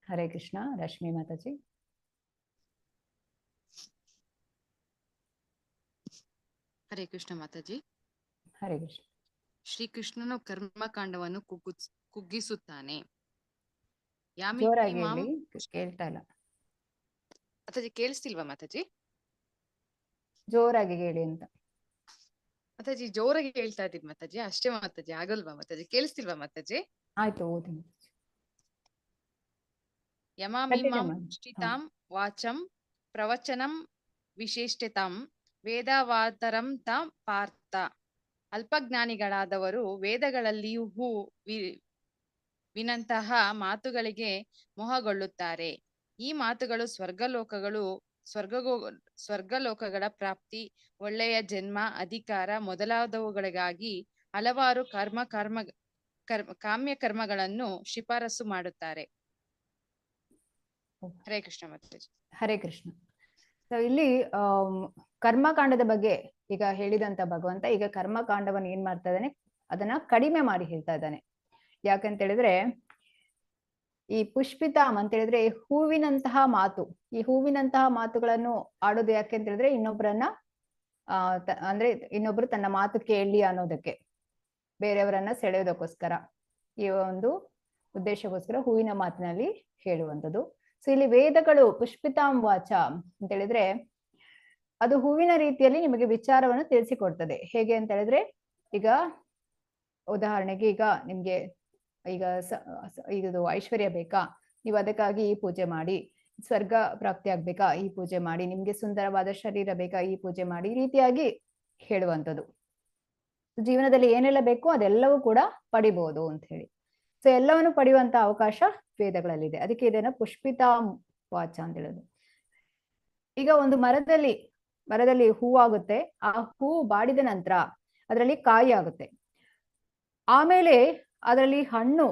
ಹರೇ ಕೃಷ್ಣ. ರಶ್ಮಿ ಮಾತಾಜಿ. ಹರೇ ಕೃಷ್ಣ ಮಾತಾಜಿ. ಹರೇ ಕೃಷ್ಣ. ಶ್ರೀಕೃಷ್ಣನು ಕರ್ಮಕಾಂಡವನ್ನು ಕುಗ್ಗಿಸುತ್ತಾನೆ. ಜೋರಾಗಿ ಹೇಳಿ, ಕೇಳ್ತಾ ಇಲ್ಲ. ಮಾತಾಜಿ ಕೇಳಿಸ್ತಿಲ್ವಾ ಮಾತಾಜಿ? ಜೋರಾಗಿ ಹೇಳಿ ಅಂತ. ಮಾತಾಜಿ ಜೋರಾಗಿ ಹೇಳ್ತಾ ಇದ್ದೀನಿ ಮಾತಾಜಿ. ಅಷ್ಟೇ ಮಾತಾಜಿ, ಆಗಲ್ವಾ ಮಾತಾಜಿ? ಕೇಳಿಸ್ತಿಲ್ವಾ ಮಾತಾಜಿ? ಆಯ್ತು, ಓದಿ. ಯಮಾಮಿಮಾಂ ಶ್ಚಿತಾಂ ವಾಚಂ ಪ್ರವಚನಂ ವಿಶೇಷ್ಯತಾಂ ವೇದವಾತರಂ ತ ಪಾರ್ಥ. ಅಲ್ಪಜ್ಞಾನಿಗಳಾದವರು ವೇದಗಳಲ್ಲಿಯೂ ವಿನಂತಹ ಮಾತುಗಳಿಗೆ ಮೋಹಗೊಳ್ಳುತ್ತಾರೆ. ಈ ಮಾತುಗಳು ಸ್ವರ್ಗಲೋಕಗಳ ಪ್ರಾಪ್ತಿ, ಒಳ್ಳೆಯ ಜನ್ಮ, ಅಧಿಕಾರ ಮೊದಲಾದವುಗಳಿಗಾಗಿ ಹಲವಾರು ಕಾಮ್ಯ ಕರ್ಮಗಳನ್ನು ಶಿಫಾರಸು ಮಾಡುತ್ತಾರೆ. ಹರೇ ಕೃಷ್ಣ ಮಾತಾಜಿ. ಹರೇ ಕೃಷ್ಣ. ಇಲ್ಲಿ ಕರ್ಮಕಾಂಡದ ಬಗ್ಗೆ ಈಗ ಹೇಳಿದಂತ ಭಗವಂತ ಈಗ ಕರ್ಮಕಾಂಡವನ್ನು ಏನ್ ಮಾಡ್ತಾ ಇದ್ದಾನೆ, ಅದನ್ನ ಕಡಿಮೆ ಮಾಡಿ ಹೇಳ್ತಾ ಇದ್ದಾನೆ. ಯಾಕಂತ ಹೇಳಿದ್ರೆ ಈ ಪುಷ್ಪಿತಾಮ್ ಅಂತ ಹೇಳಿದ್ರೆ ಹೂವಿನಂತಹ ಮಾತು, ಈ ಹೂವಿನಂತಹ ಮಾತುಗಳನ್ನು ಆಡೋದು ಯಾಕೆ ಅಂತ ಹೇಳಿದ್ರೆ ಇನ್ನೊಬ್ಬರನ್ನ ಅಂದ್ರೆ ಇನ್ನೊಬ್ರು ತನ್ನ ಮಾತು ಕೇಳಿ ಅನ್ನೋದಕ್ಕೆ, ಬೇರೆಯವರನ್ನ ಸೆಳೆಯೋದಕ್ಕೋಸ್ಕರ, ಈ ಒಂದು ಉದ್ದೇಶಕ್ಕೋಸ್ಕರ ಹೂವಿನ ಮಾತಿನಲ್ಲಿ ಹೇಳುವಂಥದ್ದು. ಸೊ ಇಲ್ಲಿ ವೇದಗಳು ಪುಷ್ಪಿತಾಂ ವಾಚ ಅಂತ ಹೇಳಿದ್ರೆ ಅದು ಹೂವಿನ ರೀತಿಯಲ್ಲಿ ನಿಮಗೆ ವಿಚಾರವನ್ನು ತಿಳಿಸಿಕೊಡ್ತದೆ. ಹೇಗೆ ಅಂತ ಹೇಳಿದ್ರೆ ಈಗ ಉದಾಹರಣೆಗೆ ಈಗ ನಿಮ್ಗೆ ಈಗ ಇದು ಐಶ್ವರ್ಯ ಬೇಕಾ, ನೀವು ಅದಕ್ಕಾಗಿ ಈ ಪೂಜೆ ಮಾಡಿ. ಸ್ವರ್ಗ ಪ್ರಾಪ್ತಿ ಆಗ್ಬೇಕಾ, ಈ ಪೂಜೆ ಮಾಡಿ. ನಿಮ್ಗೆ ಸುಂದರವಾದ ಶರೀರ ಬೇಕಾ, ಈ ಪೂಜೆ ಮಾಡಿ. ಈ ರೀತಿಯಾಗಿ ಹೇಳುವಂಥದ್ದು. ಜೀವನದಲ್ಲಿ ಏನೆಲ್ಲ ಬೇಕೋ ಅದೆಲ್ಲವೂ ಕೂಡ ಪಡಿಬಹುದು ಅಂತ ಹೇಳಿ. ಸೊ ಎಲ್ಲವನ್ನು ಪಡೆಯುವಂತ ಅವಕಾಶ ವೇದಗಳಲ್ಲಿದೆ. ಅದಕ್ಕೆ ಇದನ್ನ ಪುಷ್ಪಿತಾಂ ವಾಚ ಅಂತ ಹೇಳೋದು. ಈಗ ಒಂದು ಮರದಲ್ಲಿ ಹೂವಾಗುತ್ತೆ. ಆ ಹೂ ಬಾಡಿದ ನಂತರ ಅದರಲ್ಲಿ ಕಾಯಿ ಆಗುತ್ತೆ. ಆಮೇಲೆ ಅದರಲ್ಲಿ ಹಣ್ಣು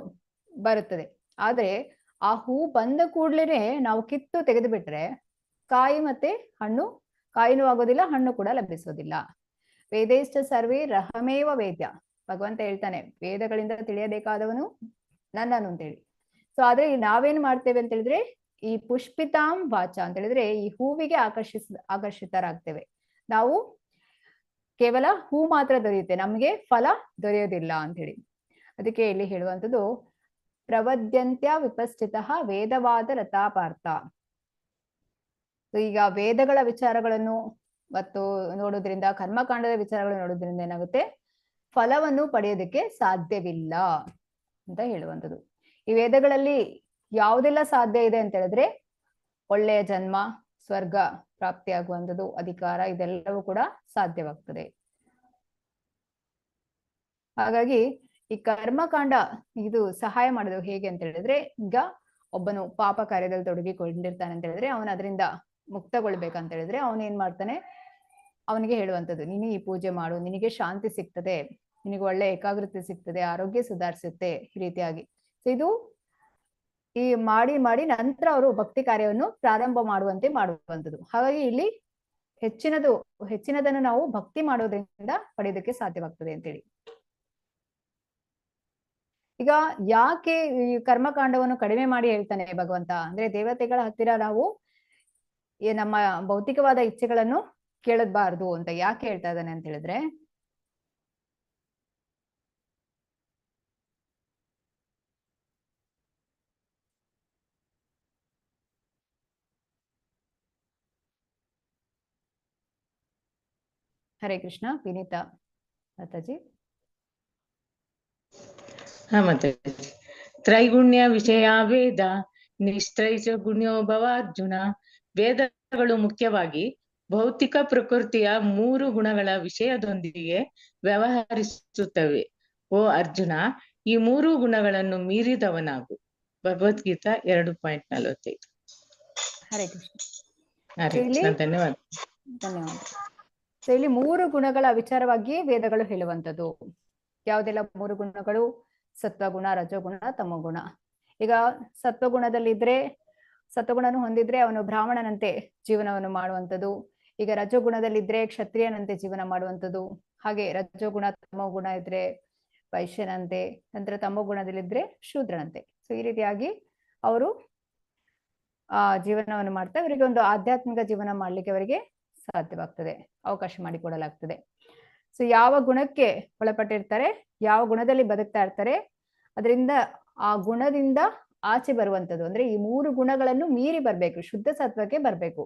ಬರುತ್ತದೆ. ಆದ್ರೆ ಆ ಹೂ ಬಂದ ಕೂಡ್ಲೇನೆ ನಾವು ಕಿತ್ತು ತೆಗೆದು ಬಿಟ್ರೆ ಕಾಯಿ ಮತ್ತೆ ಹಣ್ಣು, ಕಾಯಿನೂ ಆಗೋದಿಲ್ಲ, ಹಣ್ಣು ಕೂಡ ಲಭಿಸೋದಿಲ್ಲ. ವೇದೇಶ್ಚ ಸರ್ವೇ ರಹಮೇವ ವೇದ್ಯ. ಭಗವಂತ ಹೇಳ್ತಾನೆ, ವೇದಗಳಿಂದ ತಿಳಿಯಬೇಕಾದವನು ನನ್ನನು ಅಂತೇಳಿ. ಸೊ ಆದ್ರೆ ನಾವೇನ್ ಮಾಡ್ತೇವೆ ಅಂತ ಹೇಳಿದ್ರೆ ಈ ಪುಷ್ಪಿತಾಂ ವಾಚ ಅಂತ ಹೇಳಿದ್ರೆ ಈ ಹೂವಿಗೆ ಆಕರ್ಷಿತರಾಗ್ತೇವೆ. ನಾವು ಕೇವಲ ಹೂ ಮಾತ್ರ ದೊರೆಯುತ್ತೆ, ನಮ್ಗೆ ಫಲ ದೊರೆಯೋದಿಲ್ಲ ಅಂತ ಹೇಳಿ. ಅದಕ್ಕೆ ಇಲ್ಲಿ ಹೇಳುವಂಥದ್ದು ಪ್ರವದ್ಯಂತ್ಯ ವಿಪಸ್ಥಿತ ವೇದವಾದ ರಥಾಪಾರ್ಥ. ಈಗ ವೇದಗಳ ವಿಚಾರಗಳನ್ನು ಮತ್ತು ನೋಡೋದ್ರಿಂದ, ಕರ್ಮಕಾಂಡದ ವಿಚಾರಗಳನ್ನು ನೋಡೋದ್ರಿಂದ ಏನಾಗುತ್ತೆ, ಫಲವನ್ನು ಪಡೆಯೋದಕ್ಕೆ ಸಾಧ್ಯವಿಲ್ಲ ಅಂತ ಹೇಳುವಂಥದ್ದು. ಈ ವೇದಗಳಲ್ಲಿ ಯಾವುದೆಲ್ಲ ಸಾಧ್ಯ ಇದೆ ಅಂತ ಹೇಳಿದ್ರೆ ಒಳ್ಳೆಯ ಜನ್ಮ, ಸ್ವರ್ಗ ಪ್ರಾಪ್ತಿಯಾಗುವಂಥದ್ದು, ಅಧಿಕಾರ, ಇದೆಲ್ಲವೂ ಕೂಡ ಸಾಧ್ಯವಾಗ್ತದೆ. ಹಾಗಾಗಿ ಈ ಕರ್ಮಕಾಂಡ ಇದು ಸಹಾಯ ಮಾಡೋದು ಹೇಗೆ ಅಂತ ಹೇಳಿದ್ರೆ, ಈಗ ಒಬ್ಬನು ಪಾಪ ಕಾರ್ಯದಲ್ಲಿ ತೊಡಗಿಕೊಂಡಿರ್ತಾನೆ ಅಂತ ಹೇಳಿದ್ರೆ ಅವನು ಅದರಿಂದ ಮುಕ್ತಗೊಳ್ಬೇಕಂತ ಹೇಳಿದ್ರೆ ಅವನು ಏನ್ ಮಾಡ್ತಾನೆ, ಅವನಿಗೆ ಹೇಳುವಂಥದ್ದು, ನೀನು ಈ ಪೂಜೆ ಮಾಡು, ನಿನಗೆ ಶಾಂತಿ ಸಿಗ್ತದೆ, ನಿನಗೆ ಒಳ್ಳೆ ಏಕಾಗ್ರತೆ ಸಿಗ್ತದೆ, ಆರೋಗ್ಯ ಸುಧಾರಿಸುತ್ತೆ, ಈ ರೀತಿಯಾಗಿ. ಸೊ ಇದು ಈ ಮಾಡಿ ನಂತರ ಅವರು ಭಕ್ತಿ ಕಾರ್ಯವನ್ನು ಪ್ರಾರಂಭ ಮಾಡುವಂತೆ ಮಾಡುವಂಥದ್ದು. ಹಾಗಾಗಿ ಇಲ್ಲಿ ಹೆಚ್ಚಿನದನ್ನು ನಾವು ಭಕ್ತಿ ಮಾಡೋದ್ರಿಂದ ಪಡೆಯೋದಕ್ಕೆ ಸಾಧ್ಯವಾಗ್ತದೆ ಅಂತೇಳಿ. ಈಗ ಯಾಕೆ ಈ ಕರ್ಮಕಾಂಡವನ್ನು ಕಡಿಮೆ ಮಾಡಿ ಹೇಳ್ತಾನೆ ಭಗವಂತ ಅಂದ್ರೆ, ದೇವತೆಗಳ ಹತ್ತಿರ ನಾವು ನಮ್ಮ ಭೌತಿಕವಾದ ಇಚ್ಛೆಗಳನ್ನು ಕೇಳಬಾರ್ದು ಅಂತ ಯಾಕೆ ಹೇಳ್ತಾ ಇದ್ದಾನೆ ಅಂತ ಹೇಳಿದ್ರೆ, ಹರೇ ಕೃಷ್ಣ. ವಿನೀತಾ ಮಾತಾಜಿ. ಹ ಮಾತಾಜಿ. ತ್ರೈಗುಣ್ಯ ವಿಷಯ ವೇದ ನಿಶ್ತ್ರೈಚ ಗುಣ್ಯೋ ಭವ ಅರ್ಜುನ. ವೇದಗಳು ಮುಖ್ಯವಾಗಿ ಭೌತಿಕ ಪ್ರಕೃತಿಯ 3 ಗುಣಗಳ ವಿಷಯದೊಂದಿಗೆ ವ್ಯವಹರಿಸುತ್ತವೆ. ಓ ಅರ್ಜುನ, ಈ 3 ಗುಣಗಳನ್ನು ಮೀರಿದವನಾಗು. ಭಗವದ್ಗೀತಾ 2.45. ಹರೇ ಕೃಷ್ಣ. ಹರೇ ಕೃಷ್ಣ. ಧನ್ಯವಾದ. ಸೊ ಇಲ್ಲಿ 3 ಗುಣಗಳ ವಿಚಾರವಾಗಿ ವೇದಗಳು ಹೇಳುವಂಥದ್ದು. ಯಾವುದೆಲ್ಲ 3 ಗುಣಗಳು? ಸತ್ವಗುಣ, ರಜೋಗುಣ, ತಮೋಗುಣ. ಈಗ ಸತ್ವಗುಣದಲ್ಲಿದ್ರೆ, ಸತ್ವಗುಣನು ಹೊಂದಿದ್ರೆ ಅವನು ಬ್ರಾಹ್ಮಣನಂತೆ ಜೀವನವನ್ನು ಮಾಡುವಂಥದ್ದು. ಈಗ ರಜೋಗುಣದಲ್ಲಿದ್ರೆ ಕ್ಷತ್ರಿಯನಂತೆ ಜೀವನ ಮಾಡುವಂಥದ್ದು. ಹಾಗೆ ರಜೋಗುಣ ತಮೋಗುಣ ಇದ್ರೆ ವೈಶ್ಯನಂತೆ, ನಂತರ ತಮೋಗುಣದಲ್ಲಿದ್ರೆ ಶೂದ್ರನಂತೆ. ಸೊ ಈ ರೀತಿಯಾಗಿ ಅವರು ಜೀವನವನ್ನು ಮಾಡ್ತಾ ಇವರಿಗೆ ಒಂದು ಆಧ್ಯಾತ್ಮಿಕ ಜೀವನ ಮಾಡ್ಲಿಕ್ಕೆ ಅವರಿಗೆ ಸಾಧ್ಯವಾಗ್ತದೆ, ಅವಕಾಶ ಮಾಡಿಕೊಡಲಾಗ್ತದೆ. ಸೊ ಯಾವ ಗುಣಕ್ಕೆ ಒಳಪಟ್ಟಿರ್ತಾರೆ, ಯಾವ ಗುಣದಲ್ಲಿ ಬದುಕ್ತಾ ಇರ್ತಾರೆ, ಅದರಿಂದ ಆ ಗುಣದಿಂದ ಆಚೆ ಬರುವಂಥದ್ದು ಅಂದ್ರೆ ಈ 3 ಗುಣಗಳನ್ನು ಮೀರಿ ಬರ್ಬೇಕು, ಶುದ್ಧ ಸತ್ವಕ್ಕೆ ಬರ್ಬೇಕು.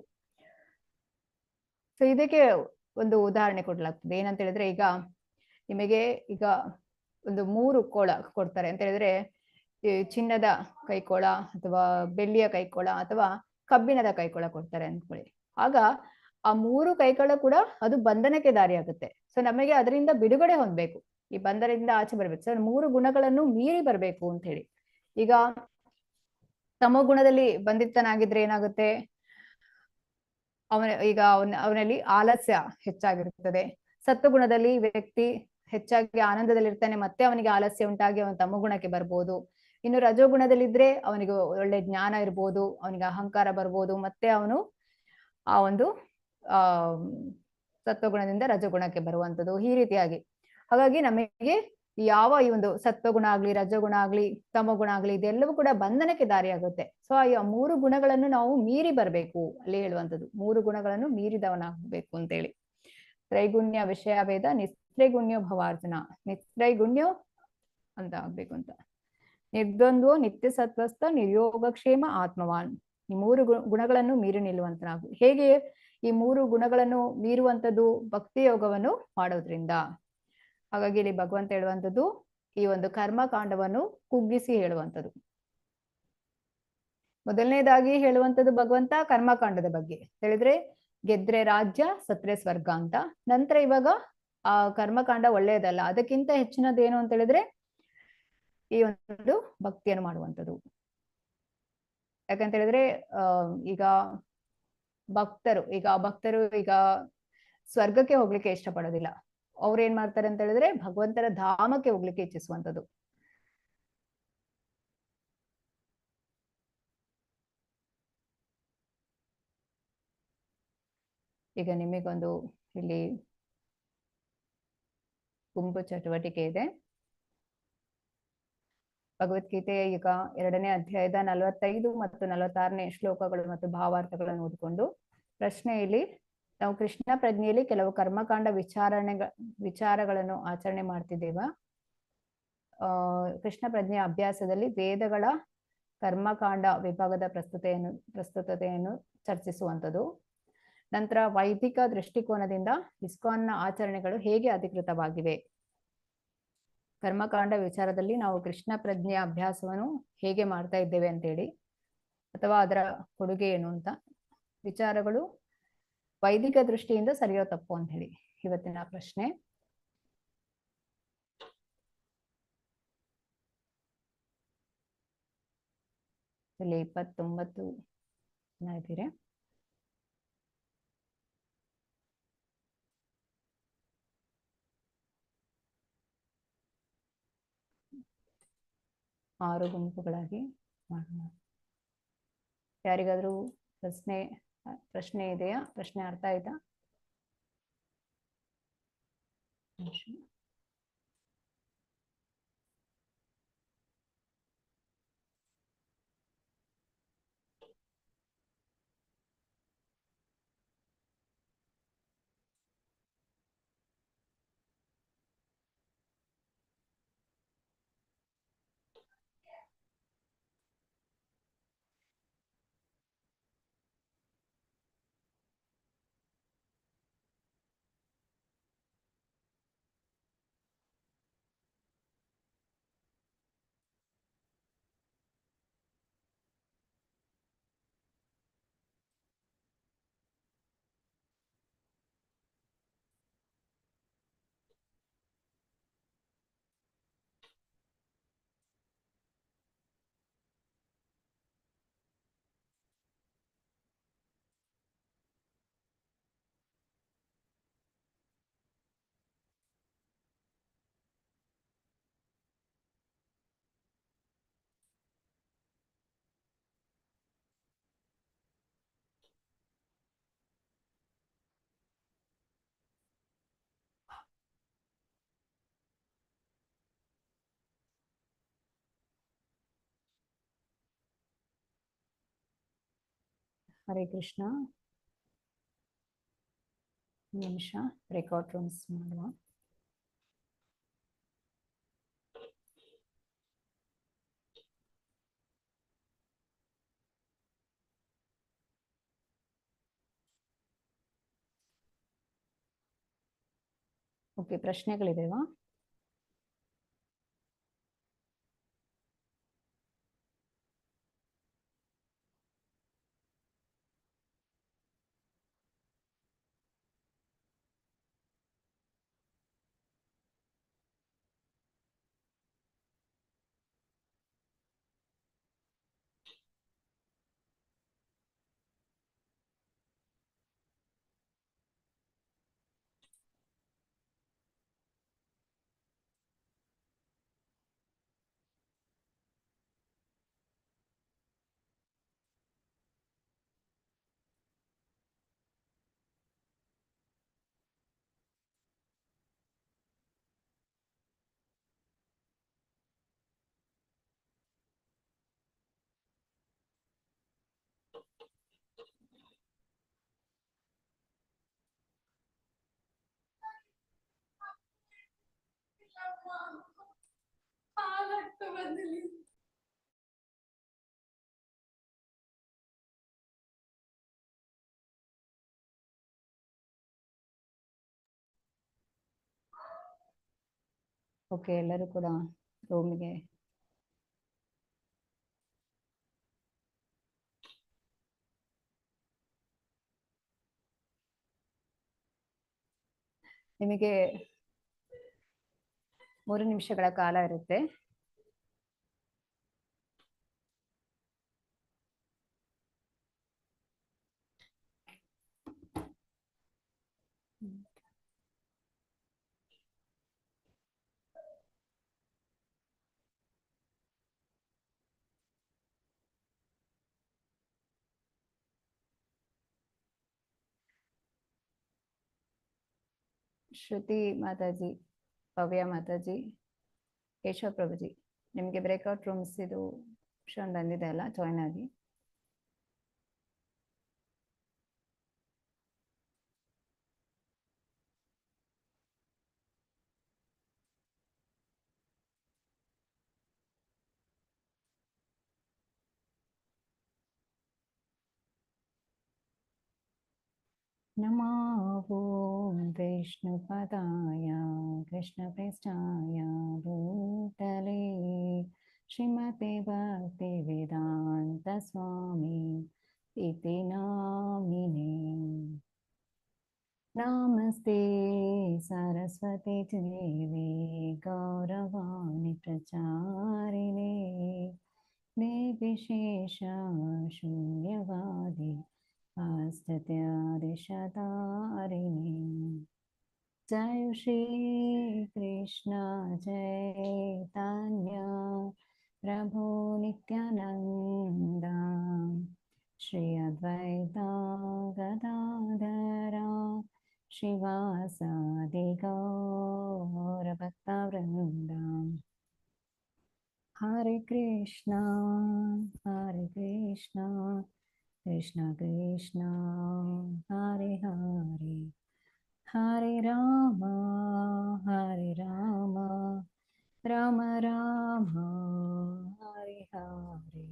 ಸೊ ಇದಕ್ಕೆ ಒಂದು ಉದಾಹರಣೆ ಕೊಡ್ಲಾಗ್ತದೆ. ಏನಂತ ಹೇಳಿದ್ರೆ, ಈಗ ನಿಮಗೆ ಈಗ ಒಂದು 3 ಕೋಳ ಕೊಡ್ತಾರೆ ಅಂತ ಹೇಳಿದ್ರೆ, ಚಿನ್ನದ ಕೈಕೋಳ ಅಥವಾ ಬೆಳ್ಳಿಯ ಕೈಕೋಳ ಅಥವಾ ಕಬ್ಬಿಣದ ಕೈಕೋಳ ಕೊಡ್ತಾರೆ ಅಂದ್ಕೊಳ್ಳಿ. ಆಗ ಆ 3 ಕೈಕೋಳ ಕೂಡ ಅದು ಬಂಧನಕ್ಕೆ ದಾರಿ ಆಗುತ್ತೆ. ಸೊ ನಮಗೆ ಅದರಿಂದ ಬಿಡುಗಡೆ ಹೊಂದಬೇಕು, ಈ ಬಂಧನದಿಂದ ಆಚೆ ಬರ್ಬೇಕು. ಸೊ 3 ಗುಣಗಳನ್ನು ಮೀರಿ ಬರ್ಬೇಕು ಅಂತ ಹೇಳಿ. ಈಗ ತಮೋ ಗುಣದಲ್ಲಿ ಬಂಧಿತನಾಗಿದ್ರೆ ಏನಾಗುತ್ತೆ, ಅವನಲ್ಲಿ ಆಲಸ್ಯ ಹೆಚ್ಚಾಗಿರುತ್ತದೆ. ಸತ್ವಗುಣದಲ್ಲಿ ವ್ಯಕ್ತಿ ಹೆಚ್ಚಾಗಿ ಆನಂದದಲ್ಲಿರ್ತಾನೆ, ಮತ್ತೆ ಅವನಿಗೆ ಆಲಸ್ಯ ಉಂಟಾಗಿ ಅವನ ತಮೋ ಗುಣಕ್ಕೆ ಬರ್ಬೋದು. ಇನ್ನು ರಜೋಗುಣದಲ್ಲಿದ್ರೆ ಅವನಿಗೆ ಒಳ್ಳೆ ಜ್ಞಾನ ಇರ್ಬೋದು, ಅವನಿಗೆ ಅಹಂಕಾರ ಬರ್ಬೋದು, ಮತ್ತೆ ಅವನು ಆ ಒಂದು ಸತ್ವಗುಣದಿಂದ ರಜೋಗುಣಕ್ಕೆ ಬರುವಂಥದ್ದು, ಈ ರೀತಿಯಾಗಿ. ಹಾಗಾಗಿ ನಮಗೆ ಯಾವ ಈ ಒಂದು ಸತ್ವಗುಣ ಆಗ್ಲಿ, ರಜೋಗುಣ ಆಗ್ಲಿ, ತಮೋಗುಣ ಆಗ್ಲಿ, ಇದೆಲ್ಲವೂ ಕೂಡ ಬಂಧನಕ್ಕೆ ದಾರಿಯಾಗುತ್ತೆ. ಸೊ ಆ 3 ಗುಣಗಳನ್ನು ನಾವು ಮೀರಿ ಬರ್ಬೇಕು ಅಲ್ಲಿ ಹೇಳುವಂಥದ್ದು. 3 ಗುಣಗಳನ್ನು ಮೀರಿದವನಾಗಬೇಕು ಅಂತೇಳಿ. ತ್ರೈಗುಣ್ಯ ವಿಷಯ ವೇದ ನಿಸ್ತ್ರೈಗುಣ್ಯೋ ಭವಾರ್ಜುನ. ನಿಸ್ತ್ರೈಗುಣ್ಯೋ ಅಂತ ಆಗ್ಬೇಕು ಅಂತ. ನಿರ್ದ್ವಂದ್ವೋ ನಿತ್ಯ ಸತ್ವಸ್ಥ ನಿರ್ಯೋಗಕ್ಷೇಮ ಆತ್ಮವಾನ್. ಈ ಮೂರು ಗುಣಗಳನ್ನು ಮೀರಿ ನಿಲ್ಲುವಂತನಾಗು. ಹೇಗೆ ಈ ಮೂರು ಗುಣಗಳನ್ನು ಮೀರುವಂತದ್ದು? ಭಕ್ತಿ ಯೋಗವನ್ನು ಮಾಡೋದ್ರಿಂದ. ಹಾಗಾಗಿ ಇಲ್ಲಿ ಭಗವಂತ ಹೇಳುವಂಥದ್ದು ಈ ಒಂದು ಕರ್ಮಕಾಂಡವನ್ನು ಕುಗ್ಗಿಸಿ ಹೇಳುವಂಥದ್ದು. ಮೊದಲನೇದಾಗಿ ಹೇಳುವಂಥದ್ದು ಭಗವಂತ ಕರ್ಮಕಾಂಡದ ಬಗ್ಗೆ ಹೇಳಿದ್ರೆ, ಗೆದ್ರೆ ರಾಜ್ಯ ಸತ್ರೆ ಸ್ವರ್ಗ ಅಂತ. ನಂತರ ಇವಾಗ ಆ ಕರ್ಮಕಾಂಡ ಒಳ್ಳೆಯದಲ್ಲ, ಅದಕ್ಕಿಂತ ಹೆಚ್ಚಿನದೇನು ಅಂತ ಹೇಳಿದ್ರೆ ಈ ಒಂದು ಭಕ್ತಿಯನ್ನು ಮಾಡುವಂಥದ್ದು. ಯಾಕಂತ ಹೇಳಿದ್ರೆ ಈಗ ಭಕ್ತರು ಈಗ ಸ್ವರ್ಗಕ್ಕೆ ಹೋಗ್ಲಿಕ್ಕೆ ಇಷ್ಟಪಡೋದಿಲ್ಲ. ಅವ್ರು ಏನ್ ಮಾಡ್ತಾರೆ ಅಂತ ಹೇಳಿದ್ರೆ ಭಗವಂತನ ಧಾಮಕ್ಕೆ ಹೋಗ್ಲಿಕ್ಕೆ ಇಚ್ಛಿಸುವಂಥದ್ದು. ಈಗ ನಿಮಗೊಂದು ಇಲ್ಲಿ ಗುಂಪು ಚಟುವಟಿಕೆ ಇದೆ. ಭಗವದ್ಗೀತೆಯ ಈಗ 2ನೇ ಅಧ್ಯಾಯದ 45 ಮತ್ತು 46ನೇ ಶ್ಲೋಕಗಳು ಮತ್ತು ಭಾವಾರ್ಥಗಳನ್ನು ಓದಿಕೊಂಡು ಪ್ರಶ್ನೆಯಲ್ಲಿ ನಾವು ಕೃಷ್ಣ ಪ್ರಜ್ಞೆಯಲ್ಲಿ ಕೆಲವು ಕರ್ಮಕಾಂಡ ವಿಚಾರಗಳನ್ನು ಆಚರಣೆ ಮಾಡ್ತಿದ್ದೇವ. ಕೃಷ್ಣ ಪ್ರಜ್ಞೆಯ ಅಭ್ಯಾಸದಲ್ಲಿ ವೇದಗಳ ಕರ್ಮಕಾಂಡ ವಿಭಾಗದ ಪ್ರಸ್ತುತತೆಯನ್ನು ಚರ್ಚಿಸುವಂಥದ್ದು. ನಂತರ ವೈದಿಕ ದೃಷ್ಟಿಕೋನದಿಂದ ಇಸ್ಕಾನ್ನ ಆಚರಣೆಗಳು ಹೇಗೆ ಅಧಿಕೃತವಾಗಿವೆ, ಕರ್ಮಕಾಂಡ ವಿಚಾರದಲ್ಲಿ ನಾವು ಕೃಷ್ಣ ಪ್ರಜ್ಞೆಯ ಅಭ್ಯಾಸವನ್ನು ಹೇಗೆ ಮಾಡ್ತಾ ಇದ್ದೇವೆ ಅಂತೇಳಿ, ಅಥವಾ ಅದರ ಕೊಡುಗೆ ಏನು ಅಂತ, ವಿಚಾರಗಳು ವೈದಿಕ ದೃಷ್ಟಿಯಿಂದ ಸರಿಯೋ ತಪ್ಪು ಅಂತ ಹೇಳಿ ಇವತ್ತಿನ ಪ್ರಶ್ನೆ. ಇಲ್ಲಿ 29 ಜನ ಇದ್ದೀರಿ. ಆರು ಗುಂಪುಗಳಾಗಿ ಮಾಡೋಣ. ಯಾರಿಗಾದ್ರೂ ಪ್ರಶ್ನೆ ಇದೆಯಾ? ಪ್ರಶ್ನೆ ಅರ್ಥ ಆಯ್ತಾ? ಹರೇ ಕೃಷ್ಣ. ನಿಮಿಷ ರೆಕಾರ್ಡ್ ರೂಮ್ಸ್ ಮಾಡುವ. ಓಕೆ, ಪ್ರಶ್ನೆಗಳಿದೆವಾ? ಓಕೆ, ಎಲ್ಲರೂ ಕೂಡ ರೂಮಿಗೆ ನಿಮಗೆ 3 ನಿಮಿಷಗಳ ಕಾಲ ಇರುತ್ತೆ. ಶ್ರುತಿ ಮಾತಾಜಿ, ಭವ್ಯ ಮಾತಾಜಿ, ಕೇಶವ ಪ್ರಭುಜಿ, ನಿಮಗೆ ಬ್ರೇಕ್ಔಟ್ ರೂಮ್ಸ್ ಇದು ಆಪ್ಷನ್ ಬಂದಿದೆ ಅಲ್ಲ, ಜಾಯ್ನ್ ಆಗಿ. नमो विष्णुपदाय कृष्णप्रेष्ठाय भूतले श्रीमते भक्तिवेदान्तस्वामी इति नामिने। नमस्ते सरस्वती देवी गौरवाणि प्रचारिणे निर्विशेष शून्यवादी आस्तत्यादिशतारिणे। जय श्री कृष्ण चैतन्य प्रभु नित्यानंद श्री अद्वैता गदाधर श्रीवासादि गौर भक्तवृंद। हरे कृष्णा कृष्ण कृष्ण हरे हरे, हरे राम राम राम हरे हरे।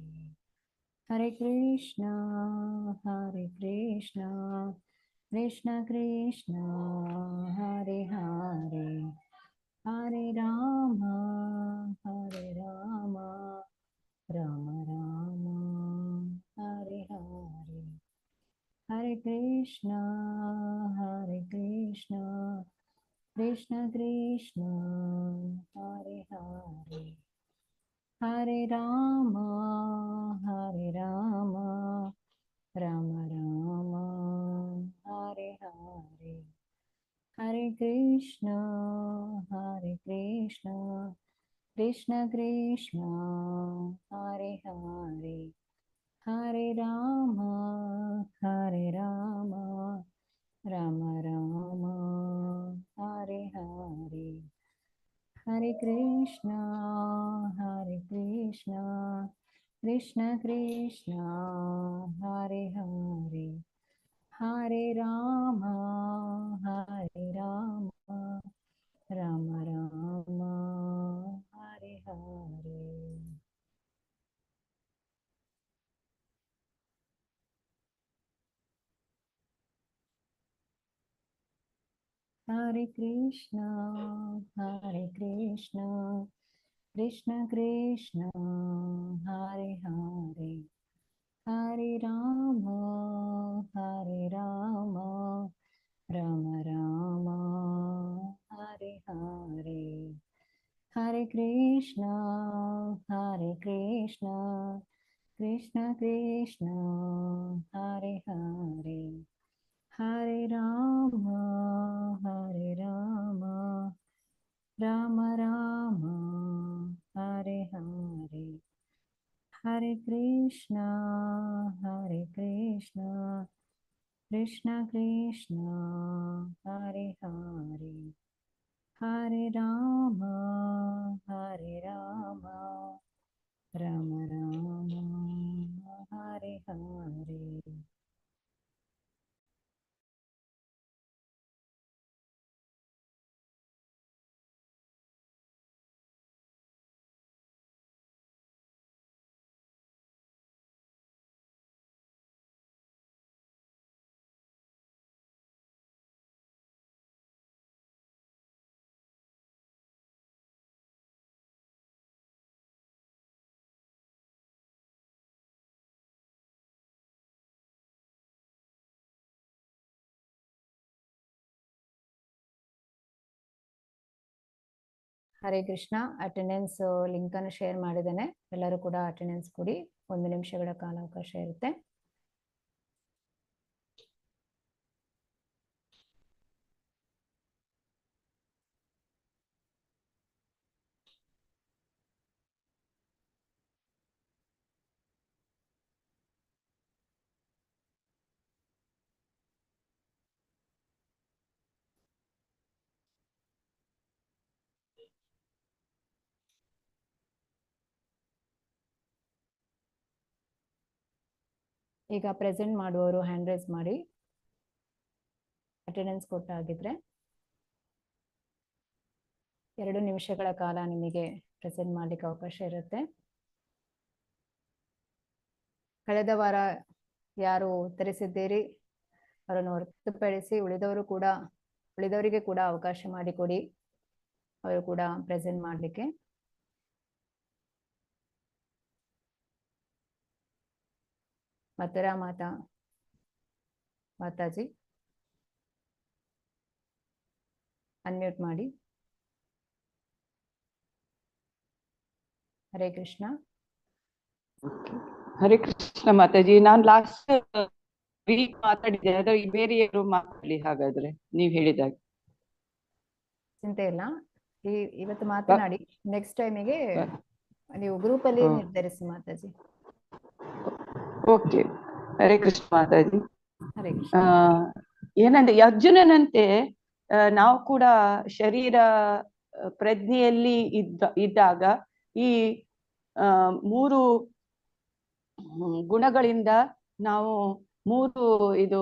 हरे कृष्णा कृष्ण कृष्ण हरे हरे, हरे राम राम राम हरे हरे। हरे कृष्णा कृष्ण कृष्ण हरे हरे, हरे राम राम राम हरे हरे। हरे कृष्णा कृष्ण कृष्ण हरे हरे, हरे राम राम राम हरे हरे। हरे कृष्णा कृष्ण कृष्ण हरे हरे, हरे राम राम राम हरे हरे। हरे कृष्णा कृष्ण कृष्ण हरे हरे, हरे राम राम राम हरे हरे। हरे कृष्णा कृष्ण कृष्ण हरे हरे, हरे राम राम राम हरे हरे। हरे कृष्णा कृष्ण कृष्ण हरे हरे, हरे राम राम राम हरे हरे। ಹರೇ ಕೃಷ್ಣ. ಅಟೆಂಡೆನ್ಸ್ ಲಿಂಕ್ ಅನ್ನು ಶೇರ್ ಮಾಡಿದ್ದೇನೆ, ಎಲ್ಲರೂ ಕೂಡ ಅಟೆಂಡೆನ್ಸ್ ಕೊಡಿ. 1 ನಿಮಿಷಗಳ ಕಾಲಾವಕಾಶ ಇರುತ್ತೆ. ಈಗ ಪ್ರೆಸೆಂಟ್ ಮಾಡುವವರು ಹ್ಯಾಂಡ್ ರೈಸ್ ಮಾಡಿ, ಅಟೆಂಡೆನ್ಸ್ ಕೊಟ್ಟಾಗಿದ್ರೆ 2 ನಿಮಿಷಗಳ ಕಾಲ ನಿಮಗೆ ಪ್ರೆಸೆಂಟ್ ಮಾಡ್ಲಿಕ್ಕೆ ಅವಕಾಶ ಇರುತ್ತೆ. ಕಳೆದ ವಾರ ಯಾರು ಉತ್ತರಿಸಿದ್ದೀರಿ ಅವರನ್ನು ಹೊರತುಪಡಿಸಿ ಉಳಿದವರಿಗೆ ಕೂಡ ಅವಕಾಶ ಮಾಡಿಕೊಡಿ, ಅವರು ಕೂಡ ಪ್ರೆಸೆಂಟ್ ಮಾಡಲಿಕ್ಕೆ. ಮಥುರಾ ಮಾತಾಜಿ ಅನ್ಮ್ಯೂಟ್ ಮಾಡಿ. ಹರೇ ಕೃಷ್ಣ. ಹರೇ ಕೃಷ್ಣ ಮಾತಾಜಿ. ನಾನು ಲಾಸ್ಟ್ ವೀಕ್ ಮಾತಾಡಿದ್ದೆ, ಅದ್ರ ಬೇರೆ ಯಾರು ಮಾತಾಡಿ ಹಾಗಾದ್ರೆ ನೀವ್ ಹೇಳಿದಾಗ. ಚಿಂತೆ ಇಲ್ಲ, ಇವತ್ತು ಮಾತನಾಡಿ. ನೆಕ್ಸ್ಟ್ ಟೈಮಿಗೆ ನೀವು ಗ್ರೂಪ್ ಅಲ್ಲಿ ನಿರ್ಧರಿಸಿ ಮಾತಾಜಿ. ಓಕೆ. ಹರೇ ಕೃಷ್ಣ ಮಾತಾಜಿ. ಹರೇ ಕೃಷ್ಣ. ಏನಂದ್ರೆ ಅರ್ಜುನನಂತೆ ನಾವು ಕೂಡ ಶರೀರ ಪ್ರಜ್ಞೆಯಲ್ಲಿ ಇದ್ದಾಗ ಈ 3 ಗುಣಗಳಿಂದ ನಾವು 3 ಇದು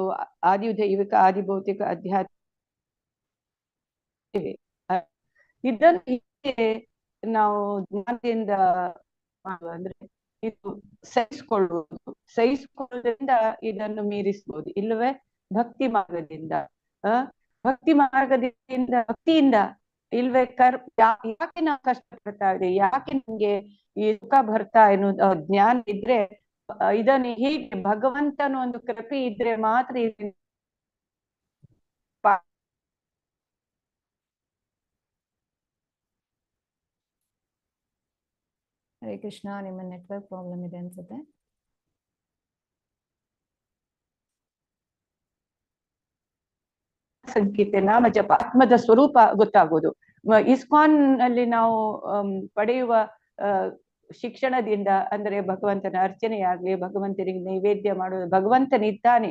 ಆದಿದೈವಿಕ, ಆದಿಭೌತಿಕ, ಅಧ್ಯಾತ್ಮ ಇದನ್ನು ನಾವು ಜ್ಞಾನದಿಂದ ಅಂದ್ರೆ ಇದು ಸಹಿಸಿಕೊಳ್ಳುವುದರಿಂದ ಇದನ್ನು ಮೀರಿಸಬಹುದು, ಇಲ್ಲವೇ ಭಕ್ತಿ ಮಾರ್ಗದಿಂದ ಭಕ್ತಿಯಿಂದ ಇಲ್ವೇ ಯಾಕೆ ನಾವು ಕಷ್ಟಪಡ್ತಾ ಇದ್ದೀವಿ, ಯಾಕೆ ನಮ್ಗೆ ಈ ಸುಖ ಬರ್ತಾ ಎನ್ನುವುದು ಜ್ಞಾನ ಇದ್ರೆ, ಇದನ್ನು ಹೀಗೆ ಭಗವಂತನ ಒಂದು ಕೃಪೆ ಇದ್ರೆ ಮಾತ್ರ ಹರೇ ಕೃಷ್ಣ. ನಿಮ್ಮ ನೆಟ್ವರ್ಕ್ ಪ್ರಾಬ್ಲಮ್ ಇದೆ ಅನ್ಸುತ್ತೆ. ಸಂಗೀತ ನಾಮ ಜಪ ಆತ್ಮದ ಸ್ವರೂಪ ಗೊತ್ತಾಗೋದು. ಇಸ್ಕಾನ್ ಅಲ್ಲಿ ನಾವು ಪಡೆಯುವ ಶಿಕ್ಷಣದಿಂದ ಅಂದ್ರೆ ಭಗವಂತನ ಅರ್ಚನೆಯಾಗ್ಲಿ, ಭಗವಂತನಿಗೆ ನೈವೇದ್ಯ ಮಾಡುವುದು, ಭಗವಂತನಿದ್ದಾನೆ,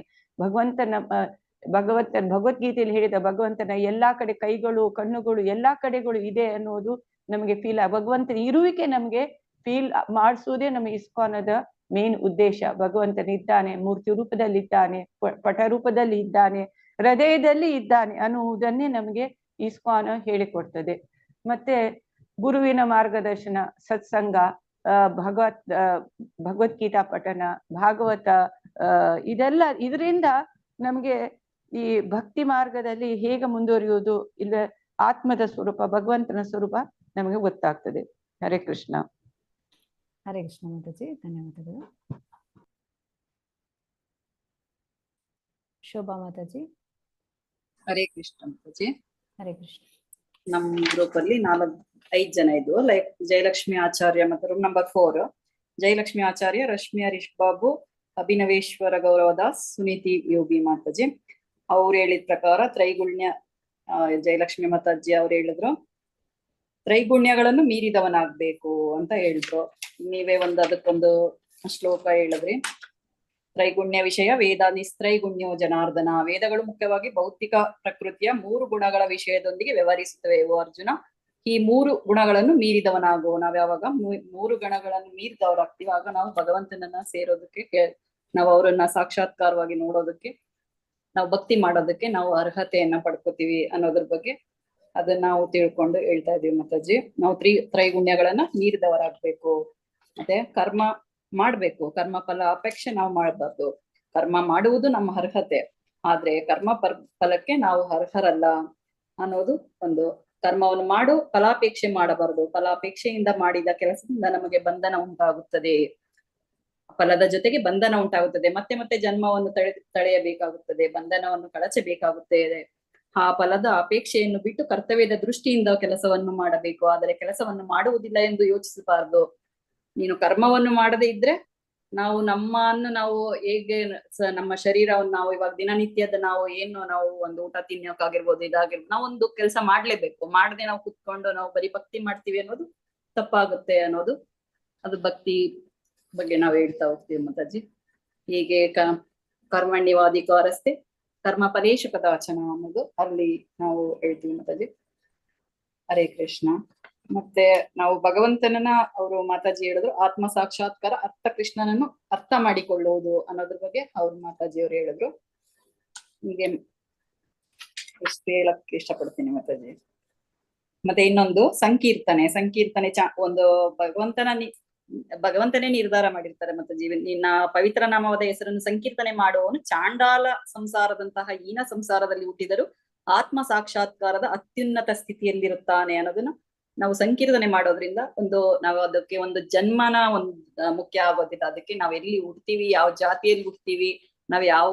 ಭಗವದ್ಗೀತೆಯಲ್ಲಿ ಹೇಳಿದ ಭಗವಂತನ ಎಲ್ಲಾ ಕಡೆ ಕೈಗಳು, ಕಣ್ಣುಗಳು, ಎಲ್ಲಾ ಕಡೆಗಳು ಇದೆ ಅನ್ನೋದು ನಮಗೆ ಭಗವಂತನ ಇರುವಿಕೆ ನಮ್ಗೆ ಫೀಲ್ ಮಾಡಿಸುವುದೇ ನಮ್ಮ ಇಸ್ಕಾನದ ಮೇನ್ ಉದ್ದೇಶ. ಭಗವಂತನಿದ್ದಾನೆ, ಮೂರ್ತಿ ರೂಪದಲ್ಲಿ ಇದ್ದಾನೆ, ಪಟ ರೂಪದಲ್ಲಿ ಇದ್ದಾನೆ, ಹೃದಯದಲ್ಲಿ ಇದ್ದಾನೆ ಅನ್ನುವುದನ್ನೇ ನಮಗೆ ಇಸ್ಕಾನ್ ಹೇಳಿಕೊಡ್ತದೆ. ಮತ್ತೆ ಗುರುವಿನ ಮಾರ್ಗದರ್ಶನ, ಸತ್ಸಂಗ, ಭಗವದ್ಗೀತಾ ಪಠನ, ಭಾಗವತ, ಇದರಿಂದ ನಮ್ಗೆ ಈ ಭಕ್ತಿ ಮಾರ್ಗದಲ್ಲಿ ಹೇಗೆ ಮುಂದುವರಿಯುವುದು, ಇಲ್ಲ ಆತ್ಮದ ಸ್ವರೂಪ, ಭಗವಂತನ ಸ್ವರೂಪ ನಮಗೆ ಗೊತ್ತಾಗ್ತದೆ. ಹರೇ ಕೃಷ್ಣ. ಹರೇ ಕೃಷ್ಣ ಮಾತಾಜಿ, ಧನ್ಯವಾದಗಳು. ಶೋಭಾ ಮಾತಾಜಿ. ಹರೇ ಕೃಷ್ಣ ಮಾತಾಜಿ. ಹರೇ ಕೃಷ್ಣ. ನಮ್ ಗ್ರೂಪ್ ಅಲ್ಲಿ 5 ಜನ ಇದ್ವು. ಲೈಕ್ ಜಯಲಕ್ಷ್ಮಿ ಆಚಾರ್ಯ ಮತ್ತು ರೂಮ್ ನಂಬರ್ 4 ಜಯಲಕ್ಷ್ಮಿ ಆಚಾರ್ಯ, ರಶ್ಮಿ ಹರೀಶ್ ಬಾಬು, ಅಭಿನವೇಶ್ವರ ಗೌರವದಾಸ್, ಸುನೀತಿ ಯೋಗಿ ಮಾತಾಜಿ. ಅವ್ರು ಹೇಳಿದ ಪ್ರಕಾರ ತ್ರೈಗುಣ್ಯ, ಜಯಲಕ್ಷ್ಮಿ ಮಾತಾಜಿ ಅವ್ರು ಹೇಳಿದ್ರು ತ್ರೈಗುಣ್ಯಗಳನ್ನು ಮೀರಿದವನಾಗ್ಬೇಕು ಅಂತ ಹೇಳಿದ್ರು. ನೀವೇ ಅದಕ್ಕೊಂದು ಶ್ಲೋಕ ಹೇಳಿದ್ರಿ. ತ್ರೈಗುಣ್ಯ ವಿಷಯ ವೇದ ನಿಸ್ತ್ರೈಗುಣ್ಯೋ ಜನಾರ್ದನ. ವೇದಗಳು ಮುಖ್ಯವಾಗಿ ಭೌತಿಕ ಪ್ರಕೃತಿಯ 3 ಗುಣಗಳ ವಿಷಯದೊಂದಿಗೆ ವ್ಯವಹರಿಸುತ್ತವೆ. ಓ ಅರ್ಜುನ, ಈ 3 ಗುಣಗಳನ್ನು ಮೀರಿದವನಾಗೋ. ನಾವ್ ಯಾವಾಗ 3 ಗುಣಗಳನ್ನು ಮೀರಿದವರಾಗ್ತೀವಿ, ಆಗ ನಾವು ಭಗವಂತನನ್ನ ಸೇರೋದಕ್ಕೆ, ನಾವು ಅವರನ್ನ ಸಾಕ್ಷಾತ್ಕಾರವಾಗಿ ನೋಡೋದಕ್ಕೆ, ನಾವು ಭಕ್ತಿ ಮಾಡೋದಕ್ಕೆ ನಾವು ಅರ್ಹತೆಯನ್ನ ಪಡ್ಕೋತೀವಿ ಅನ್ನೋದ್ರ ಬಗ್ಗೆ ಅದನ್ನ ನಾವು ತಿಳ್ಕೊಂಡು ಹೇಳ್ತಾ ಇದೀವಿ ಮಾತಾಜಿ. ನಾವು ತ್ರೈಗುಣ್ಯಗಳನ್ನ ಮೀರಿದವರಾಗ್ಬೇಕು. ಮತ್ತೆ ಕರ್ಮ ಮಾಡ್ಬೇಕು, ಕರ್ಮ ಫಲ ಅಪೇಕ್ಷೆ ನಾವು ಮಾಡಬಾರ್ದು. ಕರ್ಮ ಮಾಡುವುದು ನಮ್ಮ ಅರ್ಹತೆ, ಆದ್ರೆ ಕರ್ಮ ಫಲಕ್ಕೆ ನಾವು ಅರ್ಹರಲ್ಲ ಅನ್ನೋದು ಒಂದು. ಕರ್ಮವನ್ನು ಮಾಡು, ಫಲಾಪೇಕ್ಷೆ ಮಾಡಬಾರದು. ಫಲಾಪೇಕ್ಷೆಯಿಂದ ಮಾಡಿದ ಕೆಲಸದಿಂದ ನಮಗೆ ಬಂಧನ ಉಂಟಾಗುತ್ತದೆ, ಫಲದ ಜೊತೆಗೆ ಬಂಧನ ಉಂಟಾಗುತ್ತದೆ. ಮತ್ತೆ ಮತ್ತೆ ಜನ್ಮವನ್ನು ತಳೆಯಬೇಕಾಗುತ್ತದೆ, ಬಂಧನವನ್ನು ಕಳಚಬೇಕಾಗುತ್ತದೆ. ಆ ಫಲದ ಅಪೇಕ್ಷೆಯನ್ನು ಬಿಟ್ಟು ಕರ್ತವ್ಯದ ದೃಷ್ಟಿಯಿಂದ ಕೆಲಸವನ್ನು ಮಾಡಬೇಕು. ಆದರೆ ಕೆಲಸವನ್ನು ಮಾಡುವುದಿಲ್ಲ ಎಂದು ಯೋಚಿಸಬಾರದು. ನೀನು ಕರ್ಮವನ್ನು ಮಾಡದೇ ಇದ್ರೆ ನಾವು ನಾವು ಹೇಗೆ ನಮ್ಮ ಶರೀರವನ್ನು ನಾವು ಇವಾಗ ದಿನನಿತ್ಯದ ನಾವು ಏನು ನಾವು ಒಂದು ಊಟ ತಿನ್ನೋಕ್ಕಾಗಿರ್ಬೋದು, ಇದಾಗಿರ್ಬೋದು, ನಾವು ಒಂದು ಕೆಲಸ ಮಾಡ್ಲೇಬೇಕು. ಮಾಡದೆ ನಾವು ಕುತ್ಕೊಂಡು ನಾವು ಬರೀ ಭಕ್ತಿ ಮಾಡ್ತೀವಿ ಅನ್ನೋದು ತಪ್ಪಾಗುತ್ತೆ ಅನ್ನೋದು, ಅದು ಭಕ್ತಿ ಬಗ್ಗೆ ನಾವು ಹೇಳ್ತಾ ಹೋಗ್ತೀವಿ ಮಾತಾಜಿ. ಹೀಗೆ ಕರ್ಮಣ್ಯವಾಧಿಕಾರಸ್ಥೆ ಕರ್ಮ ಫಲೇಶು ಕದಾಚನ ಅನ್ನೋದು ಅಲ್ಲಿ ನಾವು ಹೇಳ್ತೀವಿ ಮಾತಾಜಿ. ಹರೇ ಕೃಷ್ಣ. ಮತ್ತೆ ನಾವು ಭಗವಂತನನ್ನ ಅವರು ಮಾತಾಜಿ ಹೇಳಿದ್ರು ಆತ್ಮ ಸಾಕ್ಷಾತ್ಕಾರ ಅರ್ಥ ಕೃಷ್ಣನನ್ನು ಅರ್ಥ ಮಾಡಿಕೊಳ್ಳುವುದು ಅನ್ನೋದ್ರ ಬಗ್ಗೆ ಅವ್ರು ಮಾತಾಜಿ ಅವರು ಹೇಳಿದ್ರು. ಹೀಗೆ ಇಷ್ಟು ಹೇಳಕ್ಕೆ ಇಷ್ಟಪಡ್ತೀನಿ ಮಾತಾಜಿ. ಮತ್ತೆ ಇನ್ನೊಂದು ಸಂಕೀರ್ತನೆ ಒಂದು ಭಗವಂತನೇ ನಿರ್ಧಾರ ಮಾಡಿರ್ತಾರೆ ಮಾತಾಜಿ. ನಿನ್ನ ಪವಿತ್ರ ನಾಮವಾದ ಹೆಸರನ್ನು ಸಂಕೀರ್ತನೆ ಮಾಡುವವನು ಚಾಂಡಾಲ ಸಂಸಾರದಂತಹ ಹೀನ ಸಂಸಾರದಲ್ಲಿ ಹುಟ್ಟಿದರೂ ಆತ್ಮ ಸಾಕ್ಷಾತ್ಕಾರದ ಅತ್ಯುನ್ನತ ಸ್ಥಿತಿಯಲ್ಲಿರುತ್ತಾನೆ ಅನ್ನೋದನ್ನ ನಾವು ಸಂಕೀರ್ತನೆ ಮಾಡೋದ್ರಿಂದ ನಾವು ಅದಕ್ಕೆ ಒಂದು ಜನ್ಮನ ಮುಖ್ಯ ಆಗೋದಿಲ್ಲ. ಅದಕ್ಕೆ ನಾವ್ ಎಲ್ಲಿ ಹುಡ್ತೀವಿ, ಯಾವ ಜಾತಿಯಲ್ಲಿ ಹುಡ್ತೀವಿ, ನಾವ್ ಯಾವ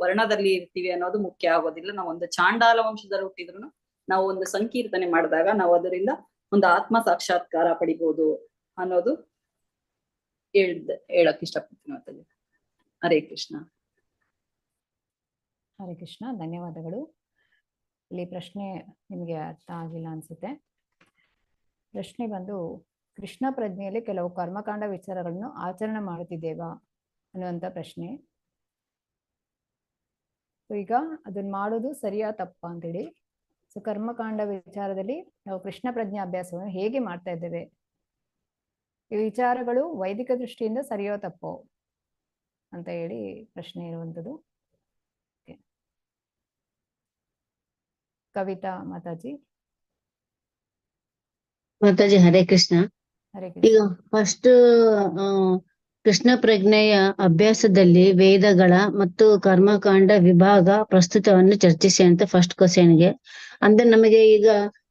ವರ್ಣದಲ್ಲಿ ಇರ್ತೀವಿ ಅನ್ನೋದು ಮುಖ್ಯ ಆಗೋದಿಲ್ಲ. ನಾವು ಒಂದು ಚಾಂಡಾಲ ವಂಶದಲ್ಲಿ ಹುಟ್ಟಿದ್ರು ನಾವು ಒಂದು ಸಂಕೀರ್ತನೆ ಮಾಡಿದಾಗ ನಾವು ಅದರಿಂದ ಒಂದು ಆತ್ಮ ಸಾಕ್ಷಾತ್ಕಾರ ಪಡಿಬಹುದು ಅನ್ನೋದು ಹೇಳಕ್ ಇಷ್ಟಪಡ್ತೀನಿ ಮಾತಾಜಿ. ಹರೇ ಕೃಷ್ಣ. ಹರೇ ಕೃಷ್ಣ. ಧನ್ಯವಾದಗಳು. ಇಲ್ಲಿ ಪ್ರಶ್ನೆ ನಿಮ್ಗೆ ಅರ್ಥ ಆಗಿಲ್ಲ ಅನ್ಸುತ್ತೆ. ಪ್ರಶ್ನೆ ಬಂದು, ಕೃಷ್ಣ ಪ್ರಜ್ಞೆಯಲ್ಲಿ ಕೆಲವು ಕರ್ಮಕಾಂಡ ವಿಚಾರಗಳನ್ನು ಆಚರಣೆ ಮಾಡುತ್ತಿದ್ದೇವಾ ಅನ್ನುವಂಥ ಪ್ರಶ್ನೆ. ಈಗ ಅದನ್ನ ಮಾಡೋದು ಸರಿಯಾ ತಪ್ಪಾ ಅಂತೇಳಿ. ಸೊ ಕರ್ಮಕಾಂಡ ವಿಚಾರದಲ್ಲಿ ನಾವು ಕೃಷ್ಣ ಪ್ರಜ್ಞೆ ಅಭ್ಯಾಸವನ್ನು ಹೇಗೆ ಮಾಡ್ತಾ ಇದ್ದೇವೆ, ಈ ವಿಚಾರಗಳು ವೈದಿಕ ದೃಷ್ಟಿಯಿಂದ ಸರಿಯೋ ತಪ್ಪೋ ಅಂತ ಹೇಳಿ ಪ್ರಶ್ನೆ ಇರುವಂಥದ್ದು. ಕವಿತಾ ಮಾತಾಜಿ. ಮಾತಾಜಿ ಹರೇ ಕೃಷ್ಣ. ಹರೇ ಈಗ ಕೃಷ್ಣ. ಫಸ್ಟ್ ಕೃಷ್ಣ ಪ್ರಜ್ಞೆಯ ಅಭ್ಯಾಸದಲ್ಲಿ ವೇದಗಳ ಮತ್ತು ಕರ್ಮಕಾಂಡ ವಿಭಾಗ ಪ್ರಸ್ತುತವನ್ನು ಚರ್ಚಿಸಿ ಅಂತ ಫಸ್ಟ್ ಕ್ವಶನ್ಗೆ. ಅಂದ್ರೆ ನಮಗೆ ಈಗ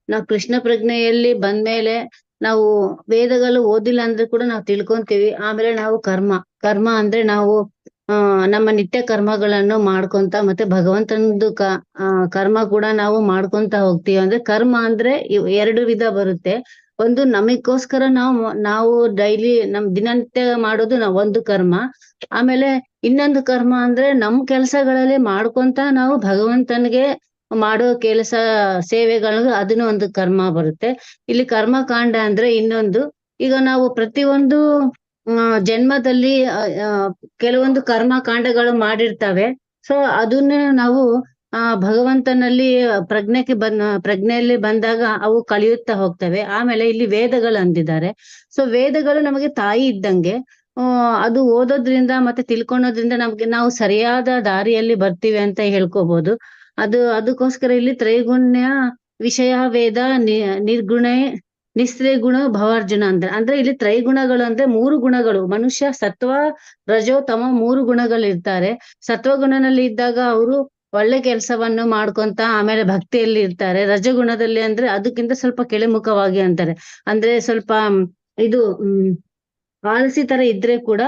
ನಾವು ಕೃಷ್ಣ ಪ್ರಜ್ಞೆಯಲ್ಲಿ ಬಂದ್ಮೇಲೆ ನಾವು ವೇದಗಳು ಓದಿಲ್ಲ ಅಂದ್ರೆ ಕೂಡ ನಾವು ತಿಳ್ಕೊಂತೀವಿ. ಆಮೇಲೆ ನಾವು ಕರ್ಮ ಅಂದ್ರೆ ನಾವು ನಮ್ಮ ನಿತ್ಯ ಕರ್ಮಗಳನ್ನು ಮಾಡ್ಕೊಂತ ಮತ್ತೆ ಭಗವಂತನದು ಕರ್ಮ ಕೂಡ ನಾವು ಮಾಡ್ಕೊಂತ ಹೋಗ್ತೀವಿ. ಅಂದ್ರೆ ಕರ್ಮ ಅಂದ್ರೆ ಎರಡು ವಿಧ ಬರುತ್ತೆ. ಒಂದು ನಮಗೋಸ್ಕರ ನಾವು ಡೈಲಿ ದಿನನಿತ್ಯ ಮಾಡೋದು ಒಂದು ಕರ್ಮ. ಆಮೇಲೆ ಇನ್ನೊಂದು ಕರ್ಮ ಅಂದ್ರೆ ನಮ್ ಕೆಲ್ಸಗಳಲ್ಲಿ ಮಾಡ್ಕೊಂತ ನಾವು ಭಗವಂತನಿಗೆ ಮಾಡೋ ಕೆಲಸ ಸೇವೆಗಳು, ಅದನ್ನು ಒಂದು ಕರ್ಮ ಬರುತ್ತೆ. ಇಲ್ಲಿ ಕರ್ಮಕಾಂಡ ಅಂದ್ರೆ ಇನ್ನೊಂದು. ಈಗ ನಾವು ಪ್ರತಿಯೊಂದು ಜನ್ಮದಲ್ಲಿ ಕೆಲವೊಂದು ಕರ್ಮಕಾಂಡಗಳು ಮಾಡಿರ್ತವೆ. ಸೊ ಅದನ್ನ ನಾವು ಭಗವಂತನಲ್ಲಿ ಪ್ರಜ್ಞೆಯಲ್ಲಿ ಬಂದಾಗ ಅವು ಕಳಿಯುತ್ತಾ ಹೋಗ್ತವೆ. ಆಮೇಲೆ ಇಲ್ಲಿ ವೇದಗಳು ಅಂದಿದ್ದಾರೆ. ಸೊ ವೇದಗಳು ನಮಗೆ ತಾಯಿ ಇದ್ದಂಗೆ. ಅದು ಓದೋದ್ರಿಂದ ಮತ್ತೆ ತಿಳ್ಕೊಳೋದ್ರಿಂದ ನಾವು ಸರಿಯಾದ ದಾರಿಯಲ್ಲಿ ಬರ್ತೀವಿ ಅಂತ ಹೇಳ್ಕೋಬಹುದು. ಅದಕ್ಕೋಸ್ಕರ ಇಲ್ಲಿ ತ್ರೈಗುಣ್ಯ ವಿಷಯ ವೇದ ನಿರ್ಗುಣ ನಿಸ್ತ್ರಿಗುಣ ಭವಾರ್ಜುನ ಅಂದ್ರೆ ಇಲ್ಲಿ ತ್ರೈಗುಣಗಳು ಅಂದ್ರೆ 3 ಗುಣಗಳು. ಮನುಷ್ಯ ಸತ್ವ ರಜೋ ತಮ 3 ಗುಣಗಳು ಇರ್ತಾರೆ. ಸತ್ವಗುಣನಲ್ಲಿ ಇದ್ದಾಗ ಅವರು ಒಳ್ಳೆ ಕೆಲಸವನ್ನು ಮಾಡ್ಕೊಂತ ಆಮೇಲೆ ಭಕ್ತಿಯಲ್ಲಿ ಇರ್ತಾರೆ. ರಜಗುಣದಲ್ಲಿ ಅಂದ್ರೆ ಅದಕ್ಕಿಂತ ಸ್ವಲ್ಪ ಕೆಳಮುಖವಾಗಿ ಅಂತಾರೆ. ಅಂದ್ರೆ ಸ್ವಲ್ಪ ಇದು ಆಲಸಿ ತರ ಇದ್ರೆ ಕೂಡ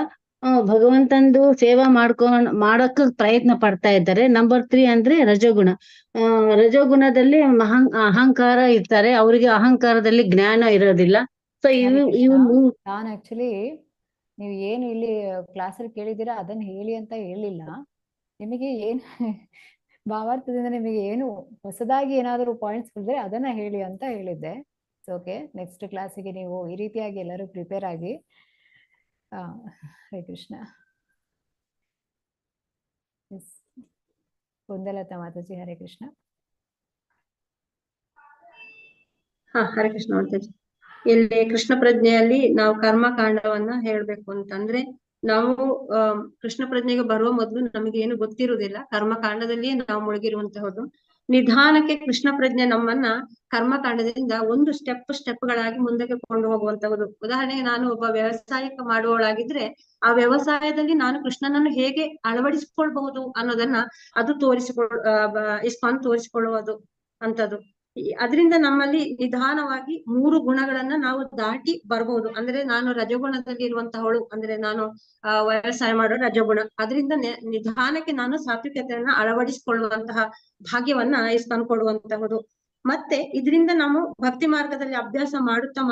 ಭಗವಂತಂದು ಸೇವಾ ಮಾಡಕ್ ಪ್ರಯತ್ನ ಪಡ್ತಾ ಇದ್ದಾರೆ. ನಂಬರ್ 3 ಅಂದ್ರೆ ರಜೋಗುಣ. ರಜೋಗುಣದಲ್ಲಿ ಅಹಂಕಾರ ಇರ್ತಾರೆ. ಅವರಿಗೆ ಅಹಂಕಾರದಲ್ಲಿ ಜ್ಞಾನ ಇರೋದಿಲ್ಲ. ಸೊ ನಾನು ಆಕ್ಚುಲಿ ನೀವು ಏನು ಇಲ್ಲಿ ಕ್ಲಾಸಲ್ಲಿ ಕೇಳಿದ್ದೀರಾ ಅದನ್ನ ಹೇಳಿ ಅಂತ ಹೇಳಿಲ್ಲ. ನಿಮಗೆ ಏನು ಭಾವಾರ್ಥದಿಂದ ನಿಮಗೆ ಏನು ಹೊಸದಾಗಿ ಏನಾದರೂ ಪಾಯಿಂಟ್ಸ್ ಬಂದ್ರೆ ಅದನ್ನ ಹೇಳಿ ಅಂತ ಹೇಳಿದ್ದೆ. ಓಕೆ, ನೆಕ್ಸ್ಟ್ ಕ್ಲಾಸಿಗೆ ನೀವು ಈ ರೀತಿಯಾಗಿ ಎಲ್ಲರೂ ಪ್ರಿಪೇರ್ ಆಗಿ. ಹರೇ ಕೃಷ್ಣ. ಗೊಂದಲತಾ ಮಾತಾಜಿ. ಹರೇ ಕೃಷ್ಣ. ಹರೇ ಕೃಷ್ಣ ಮಾತಾಜಿ. ಇಲ್ಲಿ ಕೃಷ್ಣ ಪ್ರಜ್ಞೆಯಲ್ಲಿ ನಾವು ಕರ್ಮಕಾಂಡವನ್ನ ಹೇಳ್ಬೇಕು ಅಂತಂದ್ರೆ, ನಾವು ಕೃಷ್ಣ ಪ್ರಜ್ಞೆಗೆ ಬರುವ ಮೊದಲು ನಮಗೆ ಏನು ಗೊತ್ತಿರುವುದಿಲ್ಲ. ಕರ್ಮಕಾಂಡದಲ್ಲಿ ನಾವು ಮುಳುಗಿರುವಂತಹದ್ದು. ನಿಧಾನಕ್ಕೆ ಕೃಷ್ಣ ಪ್ರಜ್ಞೆ ನಮ್ಮನ್ನ ಕರ್ಮಕಾಂಡದಿಂದ ಒಂದು ಸ್ಟೆಪ್ಗಳಾಗಿ ಮುಂದಕ್ಕೆ ಕೊಂಡು ಹೋಗುವಂತಹದ್ದು. ಉದಾಹರಣೆಗೆ ನಾನು ಒಬ್ಬ ವ್ಯವಸಾಯಕ ಮಾಡುವವಳಾಗಿದ್ರೆ ಆ ವ್ಯವಸಾಯದಲ್ಲಿ ನಾನು ಕೃಷ್ಣನನ್ನು ಹೇಗೆ ಅಳವಡಿಸಿಕೊಳ್ಬಹುದು ಅನ್ನೋದನ್ನ ಅದು ಇಸ್ಕಾನ್ ತೋರಿಸಿಕೊಳ್ಳುವುದು ಅಂತದ್ದು. ಅದರಿಂದ ನಮ್ಮಲ್ಲಿ ನಿಧಾನವಾಗಿ 3 ಗುಣಗಳನ್ನ ನಾವು ದಾಟಿ ಬರ್ಬಹುದು. ಅಂದ್ರೆ ನಾನು ರಜಗುಣದಲ್ಲಿ ಇರುವಂತಹವಳು, ಅಂದ್ರೆ ನಾನು ವ್ಯವಸಾಯ ಮಾಡೋ ರಜಗುಣ, ಅದರಿಂದ ನಿಧಾನಕ್ಕೆ ನಾನು ಸಾತ್ವಿಕತೆಯನ್ನ ಅಳವಡಿಸಿಕೊಳ್ಳುವಂತಹ ಭಾಗ್ಯವನ್ನ ಇಸ್ಕಾನ್ ಕೊಡುವಂತಹದ್ದು. ಮತ್ತೆ ಇದರಿಂದ ನಾವು ಭಕ್ತಿ ಮಾರ್ಗದಲ್ಲಿ ಅಭ್ಯಾಸ ಮಾಡುತ್ತಾ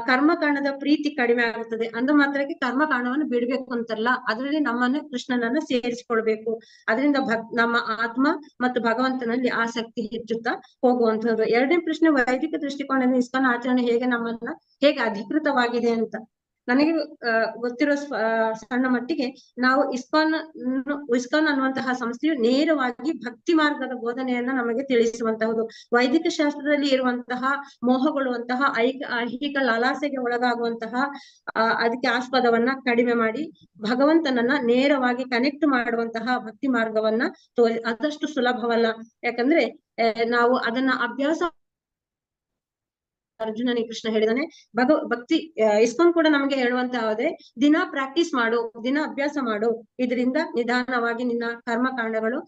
ಕರ್ಮಕಾಂಡದ ಪ್ರೀತಿ ಕಡಿಮೆ ಆಗುತ್ತದೆ. ಅಂದ ಮಾತ್ರಕ್ಕೆ ಕರ್ಮಕಾಂಡವನ್ನು ಬಿಡ್ಬೇಕು ಅಂತಲ್ಲ, ಅದರಲ್ಲಿ ನಮ್ಮನ್ನು ಕೃಷ್ಣನನ್ನ ಸೇರಿಸಿಕೊಳ್ಬೇಕು. ಅದರಿಂದ ನಮ್ಮ ಆತ್ಮ ಮತ್ತು ಭಗವಂತನಲ್ಲಿ ಆಸಕ್ತಿ ಹೆಚ್ಚುತ್ತಾ ಹೋಗುವಂತದ್ದು. ಎರಡನೇ ಪ್ರಶ್ನೆ, ವೈದಿಕ ದೃಷ್ಟಿಕೋನದಿಂದ ಇಸ್ಕಾನ್ ಆಚರಣೆ ಹೇಗೆ ಅಧಿಕೃತವಾಗಿದೆ ಅಂತ. ನನಗೆ ಗೊತ್ತಿರೋ ಸಣ್ಣ ಮಟ್ಟಿಗೆ ನಾವು ಇಸ್ಕಾನ್ ಅನ್ನುವಂತಹ ಸಂಸ್ಥೆಯು ನೇರವಾಗಿ ಭಕ್ತಿ ಮಾರ್ಗದ ಬೋಧನೆಯನ್ನ ನಮಗೆ ತಿಳಿಸುವಂತಹದ್ದು. ವೈದಿಕ ಶಾಸ್ತ್ರದಲ್ಲಿ ಇರುವಂತಹ ಮೋಹಗೊಳ್ಳುವಂತಹ ಐಹಿಕ ಲಾಲಾಸೆಗೆ ಒಳಗಾಗುವಂತಹ ಅದಕ್ಕೆ ಆಸ್ಪದವನ್ನ ಕಡಿಮೆ ಮಾಡಿ ಭಗವಂತನನ್ನ ನೇರವಾಗಿ ಕನೆಕ್ಟ್ ಮಾಡುವಂತಹ ಭಕ್ತಿ ಮಾರ್ಗವನ್ನ ಆದಷ್ಟು ಸುಲಭವಲ್ಲ. ಯಾಕಂದ್ರೆ ನಾವು ಅದನ್ನ ಅಭ್ಯಾಸ, ಅರ್ಜುನನಿಗೆ ಕೃಷ್ಣ ಹೇಳಿದಾನೆ, ಭಕ್ತಿ ಇಸ್ಕಾನ್ ಕೂಡ ನಮಗೆ ಹೇಳುವಂತಹದೇ, ದಿನ ಪ್ರಾಕ್ಟೀಸ್ ಮಾಡು, ದಿನ ಅಭ್ಯಾಸ ಮಾಡು, ಇದರಿಂದ ನಿಧಾನವಾಗಿ ನಿನ್ನ ಕರ್ಮಕಾಂಡಗಳು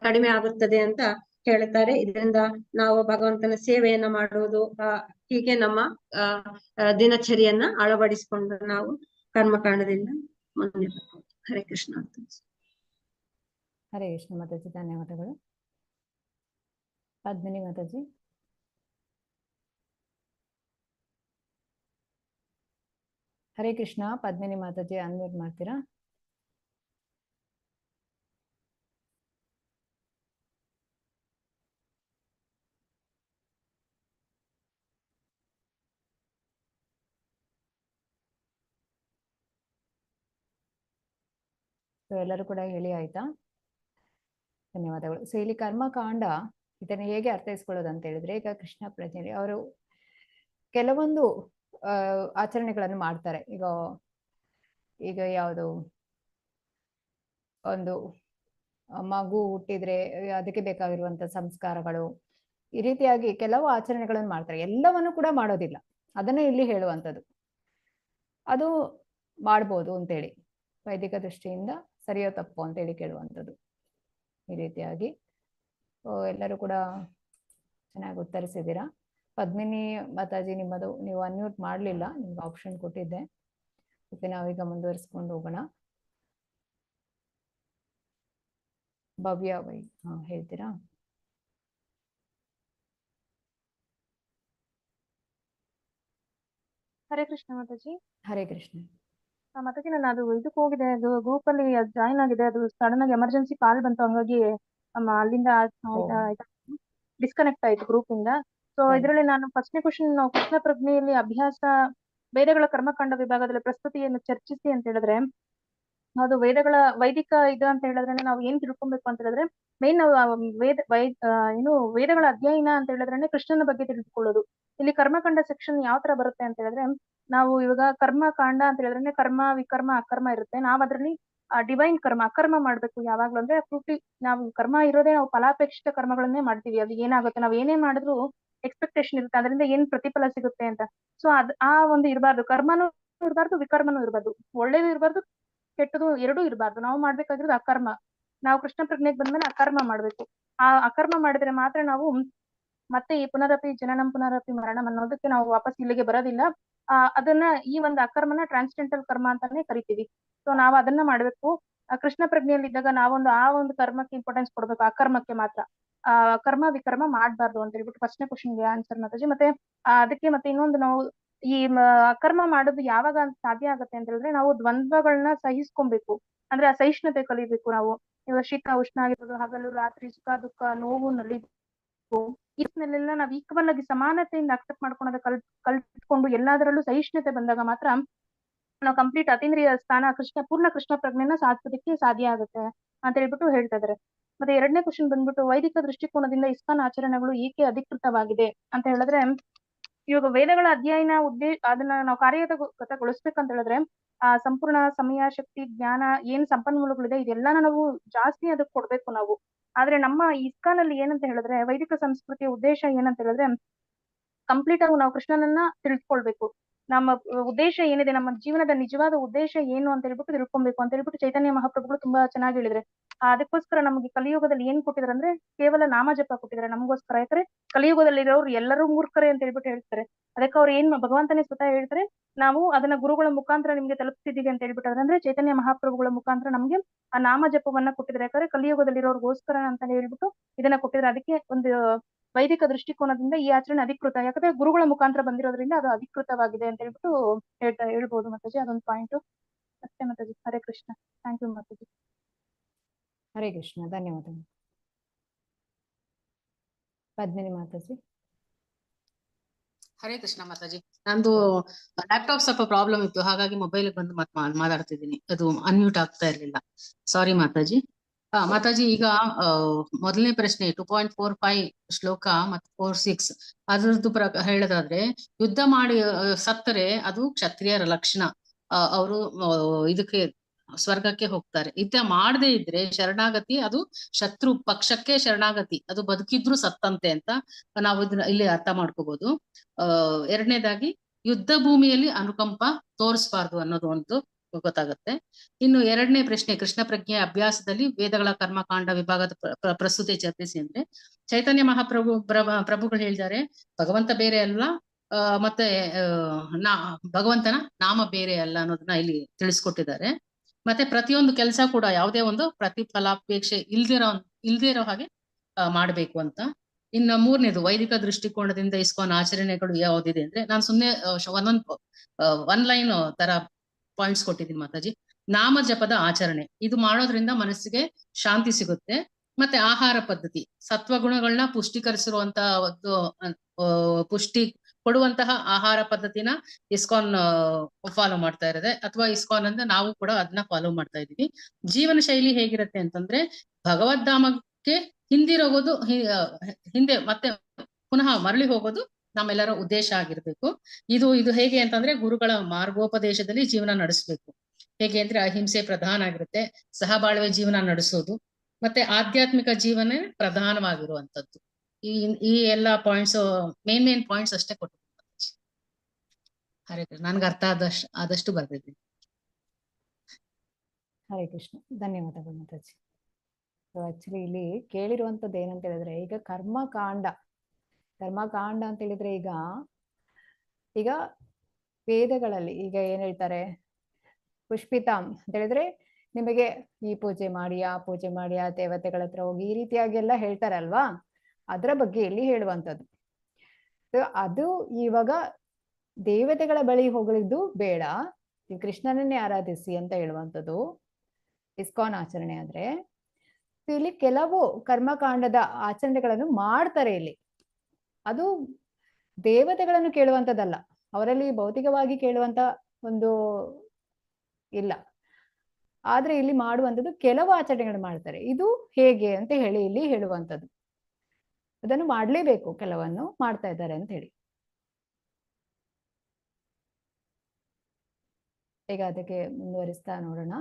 ಕಡಿಮೆ ಆಗುತ್ತದೆ ಅಂತ ಹೇಳ್ತಾರೆ. ಇದರಿಂದ ನಾವು ಭಗವಂತನ ಸೇವೆಯನ್ನ ಮಾಡುವುದು, ಹೀಗೆ ನಮ್ಮ ದಿನಚರಿಯನ್ನ ಅಳವಡಿಸಿಕೊಂಡು ನಾವು ಕರ್ಮಕಾಂಡದಿಂದ ಮುಂದೆ ಬರ್ಬೋದು. ಹರೇ ಕೃಷ್ಣ. ಹರೇ ಕೃಷ್ಣ ಮಾತಾಜಿ, ಧನ್ಯವಾದಗಳು. ಪದ್ಮಿನಿ ಮಾತಾಜಿ. ಹರೇ ಕೃಷ್ಣ. ಪದ್ಮಿನಿ ಮಾತಾಜಿ ಅನ್ಮ್ಯೂಟ್ ಮಾಡ್ತೀರಾ? ಎಲ್ಲರೂ ಕೂಡ ಹೇಳಿ ಆಯ್ತಾ? ಧನ್ಯವಾದಗಳು. ಸೊ ಇಲ್ಲಿ ಕರ್ಮಕಾಂಡ ಇದನ್ನು ಹೇಗೆ ಅರ್ಥೈಸ್ಕೊಳ್ಳೋದು ಅಂತ ಹೇಳಿದ್ರೆ, ಈಗ ಕೃಷ್ಣ ಪ್ರಜ್ಞೆ ಅವರು ಕೆಲವೊಂದು ಆಚರಣೆಗಳನ್ನು ಮಾಡ್ತಾರೆ. ಈಗ ಯಾವುದು ಒಂದು ಮಗು ಹುಟ್ಟಿದ್ರೆ ಅದಕ್ಕೆ ಬೇಕಾಗಿರುವಂತ ಸಂಸ್ಕಾರಗಳು, ಈ ರೀತಿಯಾಗಿ ಕೆಲವು ಆಚರಣೆಗಳನ್ನು ಮಾಡ್ತಾರೆ. ಎಲ್ಲವನ್ನು ಕೂಡ ಮಾಡೋದಿಲ್ಲ, ಅದನ್ನೇ ಇಲ್ಲಿ ಹೇಳುವಂಥದ್ದು. ಅದು ಮಾಡ್ಬೋದು ಅಂತೇಳಿ ವೈದಿಕ ದೃಷ್ಟಿಯಿಂದ ಸರಿಯೋ ತಪ್ಪು ಅಂತೇಳಿ ಕೇಳುವಂಥದ್ದು. ಈ ರೀತಿಯಾಗಿ ಎಲ್ಲರೂ ಕೂಡ ಚೆನ್ನಾಗಿ ಉತ್ತರಿಸಿದ್ದೀರಾ. ಪದ್ಮಿನಿ ಮಾತಾಜಿ, ನೀವು ಅನ್ಮ್ಯೂಟ್ ಮಾಡಲಿಲ್ಲ, ನಿಮ್ಗೆ ಆಪ್ಷನ್ ಕೊಟ್ಟಿದ್ದೆ. ಮತ್ತೆ ನಾವೀಗ ಮುಂದುವರಿಸ್ಕೊಂಡು ಹೋಗೋಣ. ಭವ್ಯ ಹೇಳ್ತೀರಾ? ಹರೇ ಕೃಷ್ಣ ಮಾತಾಜಿ. ಹರೇ ಕೃಷ್ಣ ಮಾತಾಜಿ, ನಾನು ಅದು ಇದಕ್ಕೆ ಹೋಗಿದೆ, ಅದು ಗ್ರೂಪ್ ಅಲ್ಲಿ ಜಾಯಿನ್ ಆಗಿದೆ, ಅದು ಸಡನ್ ಆಗಿ ಎಮರ್ಜೆನ್ಸಿ ಕಾಲ್ ಬಂತು, ಹಂಗಾಗಿ ಅಲ್ಲಿಂದ ಡಿಸ್ಕನೆಕ್ಟ್ ಆಯ್ತು ಗ್ರೂಪ್ ಇಂದ. ಸೊ ಇದರಲ್ಲಿ ನಾನು ಫಸ್ಟ್ನೇ ಕ್ವಶನ್, ನಾವು ಕೃಷ್ಣ ಪ್ರಜ್ಞೆಯಲ್ಲಿ ಅಭ್ಯಾಸ ವೇದಗಳ ಕರ್ಮಕಾಂಡ ವಿಭಾಗದಲ್ಲಿ ಪ್ರಸ್ತುತಿಯನ್ನು ಚರ್ಚಿಸಿ ಅಂತ ಹೇಳಿದ್ರೆ, ಅದು ವೈದಿಕ ಇದು ಅಂತ ಹೇಳಿದ್ರೆ ನಾವು ಏನ್ ತಿಳ್ಕೊಬೇಕು ಅಂತ ಹೇಳಿದ್ರೆ, ಮೇನ್ ನಾವು ವೇದಗಳ ಅಧ್ಯಯನ ಅಂತ ಹೇಳಿದ್ರೆ ಕೃಷ್ಣನ ಬಗ್ಗೆ ತಿಳಿದುಕೊಳ್ಳೋದು. ಇಲ್ಲಿ ಕರ್ಮಕಾಂಡ ಸೆಕ್ಷನ್ ಯಾವ ತರ ಬರುತ್ತೆ ಅಂತ ಹೇಳಿದ್ರೆ, ನಾವು ಇವಾಗ ಕರ್ಮಕಾಂಡ ಅಂತ ಹೇಳಿದ್ರೆ ಕರ್ಮ, ವಿಕರ್ಮ, ಅಕರ್ಮ ಇರುತ್ತೆ. ನಾವ್ ಅದ್ರಲ್ಲಿ ಡಿವೈನ್ ಕರ್ಮ, ಅಕರ್ಮ ಮಾಡ್ಬೇಕು ಯಾವಾಗ್ಲೂ. ಅಂದ್ರೆ ಪೂರ್ತಿ ನಾವು ಕರ್ಮ ಇರೋದೇ ನಾವು ಫಲಾಪೇಕ್ಷಿತ ಕರ್ಮಗಳನ್ನೇ ಮಾಡ್ತೀವಿ. ಅದು ಏನಾಗುತ್ತೆ, ನಾವ್ ಏನೇ ಮಾಡಿದ್ರು ಎಕ್ಸ್ಪೆಕ್ಟೇಷನ್ ಇರುತ್ತೆ, ಅದರಿಂದ ಏನ್ ಪ್ರತಿಫಲ ಸಿಗುತ್ತೆ ಅಂತ. ಸೊ ಆ ಒಂದು ಇರಬಾರ್ದು, ಕರ್ಮನೂ ಇರಬಾರ್ದು, ವಿಕರ್ಮನೂ ಇರಬಾರ್ದು, ಒಳ್ಳೇದು ಇರಬಾರ್ದು, ಕೆಟ್ಟದು ಎರಡೂ ಇರಬಾರ್ದು. ನಾವು ಮಾಡ್ಬೇಕಾಗಿರೋದು ಅಕರ್ಮ. ನಾವು ಕೃಷ್ಣ ಪ್ರಜ್ಞೆಗೆ ಬಂದ್ಮೇಲೆ ಅಕರ್ಮ ಮಾಡ್ಬೇಕು. ಆ ಅಕರ್ಮ ಮಾಡಿದ್ರೆ ಮಾತ್ರ ನಾವು ಮತ್ತೆ ಈ ಪುನರಪಿ ಜನನಂ ಪುನರಪಿ ಮರಣಂ ಅನ್ನೋದಕ್ಕೆ ನಾವು ವಾಪಸ್ ಇಲ್ಲಿಗೆ ಬರೋದಿಲ್ಲ. ಅದನ್ನ ಈ ಒಂದು ಅಕರ್ಮನ ಟ್ರಾನ್ಸ್ಜೆಂಟಲ್ ಕರ್ಮ ಅಂತಾನೆ ಕರಿತೀವಿ. ಸೊ ನಾವು ಅದನ್ನ ಮಾಡ್ಬೇಕು. ಕೃಷ್ಣ ಪ್ರಜ್ಞೆಯಲ್ಲಿ ಇದ್ದಾಗ ನಾವೊಂದು ಆ ಒಂದು ಕರ್ಮಕ್ಕೆ ಇಂಪಾರ್ಟೆನ್ಸ್ ಕೊಡ್ಬೇಕು, ಅಕರ್ಮಕ್ಕೆ ಮಾತ್ರ. ಕರ್ಮ ವಿಕರ್ಮ ಮಾಡ್ಬಾರ್ದು ಅಂತ ಹೇಳ್ಬಿಟ್ಟು ಫಸ್ಟ್ನೇ ಕ್ವಶನ್ಗೆ ಆನ್ಸರ್ ಮಾತಾಜಿ. ಮತ್ತೆ ಅದಕ್ಕೆ ಮತ್ತೆ ಇನ್ನೊಂದು, ನಾವು ಈ ಅಕರ್ಮ ಮಾಡೋದು ಯಾವಾಗ ಸಾಧ್ಯ ಆಗುತ್ತೆ ಅಂತ ಹೇಳಿದ್ರೆ, ನಾವು ದ್ವಂದ್ವಗಳನ್ನ ಸಹಿಸ್ಕೊಬೇಕು. ಅಂದ್ರೆ ಆ ಸಹಿಷ್ಣುತೆ ಕಲಿಬೇಕು ನಾವು. ಇವಾಗ ಶೀತ ಉಷ್ಣ ಆಗಿರ್ಬೋದು, ಹಗಲು ರಾತ್ರಿ, ಸುಖ ದುಃಖ, ನೋವು ನಲಿವು, ಇದನ್ನೆಲ್ಲ ನಾವು ಈಕ್ವಲ್ ಆಗಿ ಸಮಾನತೆಯಿಂದ ಅಕ್ಸೆಪ್ಟ್ ಮಾಡ್ಕೊಳೋದ ಕಲ್ತ್ಕೊಂಡು ಎಲ್ಲದರಲ್ಲೂ ಸಹಿಷ್ಣುತೆ ಬಂದಾಗ ಮಾತ್ರ ನಾವು ಕಂಪ್ಲೀಟ್ ಅತೀಂದ್ರಿಯ ಸ್ಥಾನ ಪೂರ್ಣ ಕೃಷ್ಣ ಪ್ರಜ್ಞೆನ ಸಾಧಿಸೋದಕ್ಕೆ ಸಾಧ್ಯ ಆಗುತ್ತೆ ಅಂತ ಹೇಳ್ಬಿಟ್ಟು ಹೇಳ್ತಾ ಇದಾರೆ. ಮತ್ತೆ ಎರಡನೇ ಕ್ವಶನ್ ಬಂದ್ಬಿಟ್ಟು, ವೈದಿಕ ದೃಷ್ಟಿಕೋನದಿಂದ ಇಸ್ಕಾನ್ ಆಚರಣೆಗಳು ಏಕೆ ಅಧಿಕೃತವಾಗಿದೆ ಅಂತ ಹೇಳಿದ್ರೆ, ಇವಾಗ ವೇದಗಳ ಅಧ್ಯಯನ ಅದನ್ನ ನಾವು ಕಾರ್ಯಗತಗೊಳಿಸ್ಬೇಕಂತ ಹೇಳಿದ್ರೆ ಸಂಪೂರ್ಣ ಸಮಯ, ಶಕ್ತಿ, ಜ್ಞಾನ, ಏನ್ ಸಂಪನ್ಮೂಲಗಳಿದೆ ಇದೆಲ್ಲಾನ ನಾವು ಜಾಸ್ತಿ ಅದಕ್ಕೆ ಕೊಡ್ಬೇಕು ನಾವು. ಆದ್ರೆ ನಮ್ಮ ಇಸ್ಕಾನ್ ಅಲ್ಲಿ ಏನಂತ ಹೇಳಿದ್ರೆ, ವೈದಿಕ ಸಂಸ್ಕೃತಿಯ ಉದ್ದೇಶ ಏನಂತ ಹೇಳಿದ್ರೆ, ಕಂಪ್ಲೀಟ್ ಆಗಿ ನಾವು ಕೃಷ್ಣನನ್ನ ತಿಳ್ಕೊಳ್ಬೇಕು. ನಮ್ಮ ಉದ್ದೇಶ ಏನಿದೆ, ನಮ್ಮ ಜೀವನದ ನಿಜವಾದ ಉದ್ದೇಶ ಏನು ಅಂತ ಹೇಳ್ಬಿಟ್ಟು ತಿಳ್ಕೊಬೇಕು ಅಂತ ಹೇಳ್ಬಿಟ್ಟು ಚೈತನ್ಯ ಮಹಾಪ್ರಭುಗಳು ತುಂಬಾ ಚೆನ್ನಾಗಿ ಹೇಳಿದ್ರೆ. ಅದಕ್ಕೋಸ್ಕರ ನಮಗೆ ಕಲಿಯುಗದಲ್ಲಿ ಏನ್ ಕೊಟ್ಟಿದ್ದಾರೆ ಅಂದ್ರೆ ಕೇವಲ ನಾಮ ಜಪ ಕೊಟ್ಟಿದ್ದಾರೆ ನಮಗೋಸ್ಕರ. ಯಾಕಂದ್ರೆ ಕಲಿಯುಗದಲ್ಲಿ ಇರೋರು ಎಲ್ಲರೂ ಮೂರ್ಖರೇ ಅಂತ ಹೇಳ್ಬಿಟ್ಟು ಹೇಳ್ತಾರೆ. ಅದಕ್ಕೆ ಅವ್ರು ಭಗವಂತನೇ ಸ್ವತಃ ಹೇಳ್ತಾರೆ, ನಾವು ಅದನ್ನ ಗುರುಗಳ ಮುಖಾಂತರ ನಿಮ್ಗೆ ತಲುಪಿಸಿದೀವಿ ಅಂತ ಹೇಳ್ಬಿಟ್ಟು. ಅಂದ್ರೆ ಚೈತನ್ಯ ಮಹಾಪ್ರಭುಗಳ ಮುಖಾಂತರ ನಮ್ಗೆ ಆ ನಾಮ ಜಪವನ್ನ ಕೊಟ್ಟಿದ್ದಾರೆ. ಯಾಕಂದ್ರೆ ಕಲಿಯುಗದಲ್ಲಿ ಇರೋರ್ಗೋಸ್ಕರ ಅಂತ ಹೇಳ್ಬಿಟ್ಟು ಇದನ್ನ ಕೊಟ್ಟಿದ್ದಾರೆ. ಅದಕ್ಕೆ ಒಂದು ವೈದಿಕ ದೃಷ್ಟಿಕೋನದಿಂದ ಈ ಆಚರಣೆ ಅಧಿಕೃತ. ಯಾಕಂದ್ರೆ ಗುರುಗಳ ಮುಖಾಂತರ ಬಂದಿರೋದ್ರಿಂದ ಅದು ಅಧಿಕೃತವಾಗಿದೆ ಅಂತ ಹೇಳ್ಬಿಟ್ಟು ಹೇಳ್ಬೋದು ಮಾತಾಜಿ. ಅದೊಂದು ಪಾಯಿಂಟ್ ಅಷ್ಟೇ ಮಾತಾಜಿ. ಹರೇ ಕೃಷ್ಣ. Thank you Mataji. ಹರೇ ಕೃಷ್ಣ, ಧನ್ಯವಾದಗಳು. ಪದ್ಮಿನಿ ಮಾತಾಜಿ. ಹರೇ ಕೃಷ್ಣ ಮಾತಾಜಿ. ನಂದು ಲ್ಯಾಪ್ಟಾಪ್ ಸ್ವಲ್ಪ ಪ್ರಾಬ್ಲಮ್ ಇತ್ತು, ಹಾಗಾಗಿ ಮೊಬೈಲ್ ಬಂದು ಮಾತಾಡ್ತಿದ್ದೀನಿ. ಅದು ಅನ್ಮ್ಯೂಟ್ ಆಗ್ತಾ ಇರ್ಲಿಲ್ಲ, ಸಾರಿ ಮಾತಾಜಿ. ಮಾತಾಜಿ, ಈಗ ಮೊದಲನೇ ಪ್ರಶ್ನೆ 2.45 ಶ್ಲೋಕ ಮತ್ತು 4.6 ಅದ್ರದ್ದು ಹೇಳೋದಾದ್ರೆ, ಯುದ್ಧ ಮಾಡಿ ಸತ್ತರೆ ಅದು ಕ್ಷತ್ರಿಯರ ಲಕ್ಷಣ, ಅವರು ಇದಕ್ಕೆ ಸ್ವರ್ಗಕ್ಕೆ ಹೋಗ್ತಾರೆ. ಯುದ್ಧ ಮಾಡದೇ ಇದ್ರೆ ಶರಣಾಗತಿ, ಅದು ಶತ್ರು ಪಕ್ಷಕ್ಕೆ ಶರಣಾಗತಿ, ಅದು ಬದುಕಿದ್ರು ಸತ್ತಂತೆ ಅಂತ ನಾವು ಇದನ್ನ ಇಲ್ಲಿ ಅರ್ಥ ಮಾಡ್ಕೋಬಹುದು. ಎರಡನೇದಾಗಿ ಯುದ್ಧ ಭೂಮಿಯಲ್ಲಿ ಅನುಕಂಪ ತೋರಿಸಬಾರ್ದು ಅನ್ನೋದು ಒಂದು ಗೊತ್ತಾಗುತ್ತೆ. ಇನ್ನು ಎರಡನೇ ಪ್ರಶ್ನೆ, ಕೃಷ್ಣ ಪ್ರಜ್ಞೆ ಅಭ್ಯಾಸದಲ್ಲಿ ವೇದಗಳ ಕರ್ಮಕಾಂಡ ವಿಭಾಗದ ಪ್ರಸ್ತುತಿ ಚರ್ಚಿಸಿ ಅಂದ್ರೆ, ಚೈತನ್ಯ ಪ್ರಭುಗಳು ಹೇಳಿದ್ದಾರೆ ಭಗವಂತ ಬೇರೆ ಅಲ್ಲ, ಮತ್ತೆ ಭಗವಂತನ ನಾಮ ಬೇರೆ ಅಲ್ಲ ಅನ್ನೋದನ್ನ ಇಲ್ಲಿ ತಿಳಿಸ್ಕೊಟ್ಟಿದ್ದಾರೆ. ಮತ್ತೆ ಪ್ರತಿಯೊಂದು ಕೆಲಸ ಕೂಡ ಯಾವುದೇ ಒಂದು ಪ್ರತಿಫಲಾಪೇಕ್ಷೆ ಇಲ್ದಿರೋ ಹಾಗೆ ಮಾಡ್ಬೇಕು ಅಂತ. ಇನ್ನು ಮೂರನೇದು, ವೈದಿಕ ದೃಷ್ಟಿಕೋನದಿಂದ ಇಸ್ಕಾನ್ ಆಚರಣೆಗಳು ಯಾವ್ದಿದೆ ಅಂದ್ರೆ, ನಾನು ಸುಮ್ನೆ ಒನ್ ಲೈನ್ ತರ ಪಾಯಿಂಟ್ಸ್ ಕೊಟ್ಟಿದ್ದೀನಿ ಮಾತಾಜಿ. ನಾಮ ಜಪದ ಆಚರಣೆ, ಇದು ಮಾಡೋದ್ರಿಂದ ಮನಸ್ಸಿಗೆ ಶಾಂತಿ ಸಿಗುತ್ತೆ. ಮತ್ತೆ ಆಹಾರ ಪದ್ಧತಿ, ಸತ್ವಗುಣಗಳನ್ನ ಪುಷ್ಟೀಕರಿಸಿರುವಂತ ಒಂದು ಪುಷ್ಟಿ ಕೊಡುವಂತಹ ಆಹಾರ ಪದ್ಧತಿನ ಇಸ್ಕಾನ್ ಫಾಲೋ ಮಾಡ್ತಾ ಇರೋದೆ, ಅಥವಾ ಇಸ್ಕಾನ್ ಅಂದ್ರೆ ನಾವು ಕೂಡ ಅದನ್ನ ಫಾಲೋ ಮಾಡ್ತಾ ಇದೀವಿ. ಜೀವನ ಶೈಲಿ ಹೇಗಿರುತ್ತೆ ಅಂತಂದ್ರೆ, ಭಗವದ್ಧಾಮಕ್ಕೆ ಹಿಂದಿರೋಗೋದು, ಹಿಂದೆ ಮತ್ತೆ ಪುನಃ ಮರಳಿ ಹೋಗೋದು ನಮ್ಮೆಲ್ಲರ ಉದ್ದೇಶ ಆಗಿರ್ಬೇಕು. ಇದು ಹೇಗೆ ಅಂತಂದ್ರೆ, ಗುರುಗಳ ಮಾರ್ಗೋಪದೇಶದಲ್ಲಿ ಜೀವನ ನಡೆಸಬೇಕು. ಹೇಗೆ ಅಂದ್ರೆ, ಅಹಿಂಸೆ ಪ್ರಧಾನ ಆಗಿರುತ್ತೆ, ಸಹಬಾಳ್ವೆ ಜೀವನ ನಡೆಸೋದು, ಮತ್ತೆ ಆಧ್ಯಾತ್ಮಿಕ ಜೀವನ ಪ್ರಧಾನವಾಗಿರುವಂತದ್ದು. ಈ ಎಲ್ಲಾ ಪಾಯಿಂಟ್ಸ್ ಮೇನ್ ಪಾಯಿಂಟ್ಸ್ ಅಷ್ಟೇ ಕೊಟ್ಟಿದ್ದೀನಿ. ಹರೇ ಕೃಷ್ಣ, ನನ್ಗೆ ಅರ್ಥ ಆದಷ್ಟು ಬರ್ದಿದ್ದೀನಿ. ಹರೇ ಕೃಷ್ಣ, ಧನ್ಯವಾದಗಳು ಮಾತಾಜಿ. ಆಕ್ಚುಲಿ ಇಲ್ಲಿ ಕೇಳಿರುವಂತದ್ದು ಏನಂತ ಹೇಳಿದ್ರೆ, ಈಗ ಕರ್ಮಕಾಂಡ ಅಂತ ಹೇಳಿದ್ರೆ, ಈಗ ವೇದಗಳಲ್ಲಿ ಈಗ ಏನ್ ಹೇಳ್ತಾರೆ, ಪುಷ್ಪಿತಾಂ ಅಂತ ಹೇಳಿದ್ರೆ ನಿಮಗೆ ಈ ಪೂಜೆ ಮಾಡಿ, ಆ ಪೂಜೆ ಮಾಡಿ, ಆ ದೇವತೆಗಳ ಹತ್ರ ಹೋಗಿ, ಈ ರೀತಿಯಾಗಿ ಎಲ್ಲ ಹೇಳ್ತಾರಲ್ವಾ, ಅದರ ಬಗ್ಗೆ ಇಲ್ಲಿ ಹೇಳುವಂಥದ್ದು. ಅದು ಇವಾಗ ದೇವತೆಗಳ ಬಳಿ ಹೋಗಲಿದ್ದು ಬೇಡ, ಈ ಕೃಷ್ಣನನ್ನೇ ಆರಾಧಿಸಿ ಅಂತ ಹೇಳುವಂಥದ್ದು ಇಸ್ಕಾನ್ ಆಚರಣೆ. ಆದ್ರೆ ಇಲ್ಲಿ ಕೆಲವು ಕರ್ಮಕಾಂಡದ ಆಚರಣೆಗಳನ್ನು ಮಾಡ್ತಾರೆ ಇಲ್ಲಿ. ಅದು ದೇವತೆಗಳನ್ನು ಕೇಳುವಂಥದ್ದಲ್ಲ, ಅವರಲ್ಲಿ ಭೌತಿಕವಾಗಿ ಕೇಳುವಂತ ಒಂದು ಇಲ್ಲ. ಆದ್ರೆ ಇಲ್ಲಿ ಮಾಡುವಂಥದ್ದು ಕೆಲವು ಆಚರಣೆಗಳು ಮಾಡ್ತಾರೆ. ಇದು ಹೇಗೆ ಅಂತ ಹೇಳಿ ಇಲ್ಲಿ ಹೇಳುವಂಥದ್ದು, ಅದನ್ನು ಮಾಡ್ಲೇಬೇಕು, ಕೆಲವನ್ನು ಮಾಡ್ತಾ ಇದ್ದಾರೆ ಅಂತ ಹೇಳಿ. ಈಗ ಅದಕ್ಕೆ ಮುಂದುವರಿಸ್ತಾ ನೋಡೋಣ.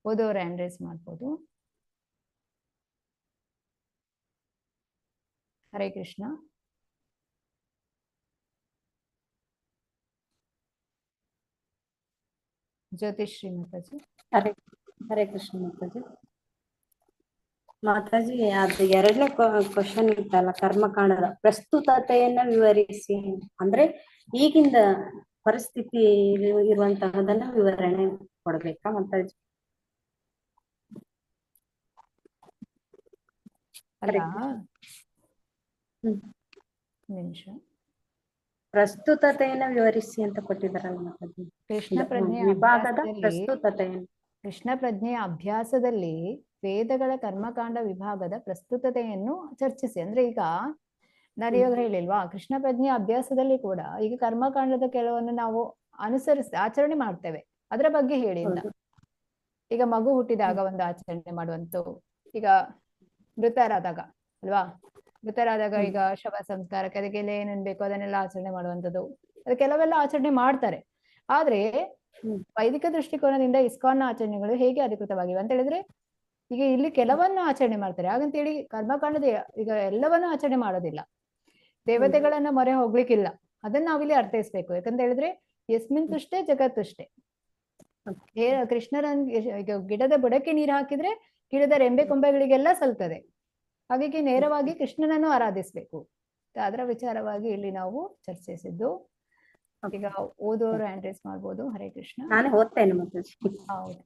ಓದೋರು ಹ್ಯಾಂಡ್ ರೈಸ್ ಮಾಡ್ಬೋದು. ಹರೇ ಕೃಷ್ಣ. ಜ್ಯೋತಿಶ್ರೀ ಮಾತಾಜಿ. ಹರೇ ಕೃಷ್ಣ ಮಾತಾಜಿ. ಮಾತಾಜಿ, ಅದು ಎರಡನೇ ಕ್ವಶನ್ ಇತ್ತಲ್ಲ, ಕರ್ಮಕಾಂಡದ ಪ್ರಸ್ತುತತೆಯನ್ನ ವಿವರಿಸಿ ಅಂದ್ರೆ, ಈಗಿಂದ ಪರಿಸ್ಥಿತಿ ಇರುವಂತಹದನ್ನ ವಿವರಣೆ ಕೊಡ್ಬೇಕಾ ಮಾತಾಜಿ? ಅಲ್ಲ, ನಿಮಿಷ. ಪ್ರಸ್ತುತತೆಯನ್ನ ವಿವರಿಸಿ ಅಂತ ಕೊಟ್ಟಿದ್ದಾರಲ್ಲ ಮಾತಾಜಿ, ಕೃಷ್ಣ ಪ್ರಜ್ಞೆಯ ವಿಭಾಗದ ಪ್ರಸ್ತುತತೆಯನ್ನು. ಕೃಷ್ಣ ಪ್ರಜ್ಞೆಯ ಅಭ್ಯಾಸದಲ್ಲಿ ವೇದಗಳ ಕರ್ಮಕಾಂಡ ವಿಭಾಗದ ಪ್ರಸ್ತುತತೆಯನ್ನು ಚರ್ಚಿಸಿ. ಅಂದ್ರೆ ಈಗ ನಾನು ಇವಾಗ ಹೇಳಿಲ್ವಾ, ಕೃಷ್ಣ ಪ್ರಜ್ಞೆಯ ಅಭ್ಯಾಸದಲ್ಲಿ ಕೂಡ ಈಗ ಕರ್ಮಕಾಂಡದ ಕೆಲವನ್ನು ನಾವು ಆಚರಣೆ ಮಾಡ್ತೇವೆ, ಅದರ ಬಗ್ಗೆ ಹೇಳಿ ಅಂತ. ಈಗ ಮಗು ಹುಟ್ಟಿದಾಗ ಒಂದು ಆಚರಣೆ ಮಾಡುವಂತ, ಈಗ ಮೃತರಾದಾಗ ಅಲ್ವಾ, ಮೃತರಾದಾಗ ಈಗ ಶವ ಸಂಸ್ಕಾರಕ್ಕೆ ಅದಕ್ಕೆಲ್ಲ ಏನೇನ್ ಬೇಕು ಅದನ್ನೆಲ್ಲ ಆಚರಣೆ ಮಾಡುವಂಥದ್ದು, ಅದು ಕೆಲವೆಲ್ಲ ಆಚರಣೆ ಮಾಡ್ತಾರೆ. ಆದ್ರೆ ವೈದಿಕ ದೃಷ್ಟಿಕೋನದಿಂದ ಇಸ್ಕಾನ್ನ ಆಚರಣೆಗಳು ಹೇಗೆ ಅಧಿಕೃತವಾಗಿವೆ ಅಂತ ಹೇಳಿದ್ರೆ, ಈಗ ಇಲ್ಲಿ ಕೆಲವನ್ನು ಆಚರಣೆ ಮಾಡ್ತಾರೆ, ಹಾಗಂತೇಳಿ ಕರ್ಮಕಾಂಡದ ಈಗ ಎಲ್ಲವನ್ನೂ ಆಚರಣೆ ಮಾಡೋದಿಲ್ಲ. ದೇವತೆಗಳನ್ನ ಮೊರೆ ಹೋಗ್ಲಿಕ್ಕಿಲ್ಲ, ಅದನ್ನ ನಾವಿಲ್ಲಿ ಅರ್ಥೈಸ್ಬೇಕು. ಯಾಕಂತ ಹೇಳಿದ್ರೆ ಯಸ್ಮಿನ್ ತುಷ್ಟೇ ಜಗತ್ತುಷ್ಟೇ. ಈಗ ಗಿಡದ ಬುಡಕ್ಕೆ ನೀರು ಹಾಕಿದ್ರೆ ಗಿಡದ ರೆಂಬೆ ಕೊಂಬೆಗಳಿಗೆಲ್ಲ ಸಲ್ತದೆ. ಹಾಗಾಗಿ ನೇರವಾಗಿ ಕೃಷ್ಣನನ್ನು ಆರಾಧಿಸ್ಬೇಕು. ಅದರ ವಿಚಾರವಾಗಿ ಇಲ್ಲಿ ನಾವು ಚರ್ಚಿಸಿದ್ದು. ಈಗ ಓದೋರು ಹ್ಯಾಂಡ್ ರೈಸ್ ಮಾಡ್ಬೋದು. ಹರೇ ಕೃಷ್ಣ. ನಾನು ಓದ್ತೇನೆ ಮಾತಾಜಿ. ಹೌದು.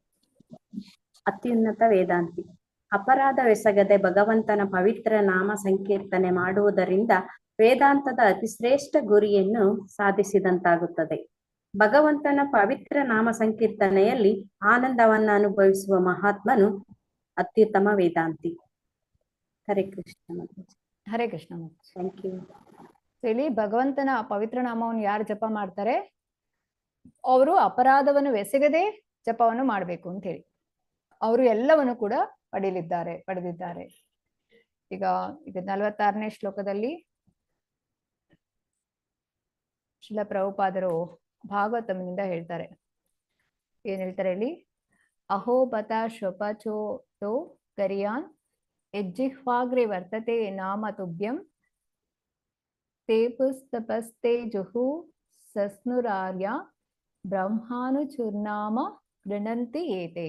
ಅತ್ಯುನ್ನತ ವೇದಾಂತಿ. ಅಪರಾಧವೆಸಗದೆ ಭಗವಂತನ ಪವಿತ್ರ ನಾಮ ಸಂಕೀರ್ತನೆ ಮಾಡುವುದರಿಂದ ವೇದಾಂತದ ಅತಿಶ್ರೇಷ್ಠ ಗುರಿಯನ್ನು ಸಾಧಿಸಿದಂತಾಗುತ್ತದೆ. ಭಗವಂತನ ಪವಿತ್ರ ನಾಮ ಸಂಕೀರ್ತನೆಯಲ್ಲಿ ಆನಂದವನ್ನು ಅನುಭವಿಸುವ ಮಹಾತ್ಮನು ಅತ್ಯುತ್ತಮ ವೇದಾಂತಿ. ಹರೇ ಕೃಷ್ಣ. ಹರೇ ಕೃಷ್ಣ. Thank you. ಇಲ್ಲಿ ಭಗವಂತನ ಪವಿತ್ರ ನಾಮವನ್ನು ಯಾರು ಜಪ ಮಾಡ್ತಾರೆ ಅವರು ಅಪರಾಧವನ್ನು ಎಸಗದೆ ಜಪವನ್ನು ಮಾಡ್ಬೇಕು ಅಂತ ಹೇಳಿ ಅವರು ಎಲ್ಲವನ್ನು ಕೂಡ ಪಡೆದಿದ್ದಾರೆ. ಈಗ 46ನೇ ಶ್ಲೋಕದಲ್ಲಿ ಶ್ರೀಲ ಪ್ರಭುಪಾದರು ಭಾಗವತಂನಿಂದ ಹೇಳ್ತಾರೆ. ಏನ್ ಹೇಳ್ತಾರೆ ಇಲ್ಲಿ? ಅಹೋಬತ ಶ್ವಪಚೋ ಕರಿಯಾನ್ ಯಜ್ಜಿಹ್ವಾಗ್ರೆ ವರ್ತತೆ ನಾಮ ತುಭ್ಯಂ ತೇಪುಸ್ತಪಸ್ತೆ ಜುಹು ಸಸ್ನುರಾರ್ಯ ಬ್ರಹ್ಮಾನುಚೂರ್ನಾಮ ಗೃಣಂತಿ ಏತೆ.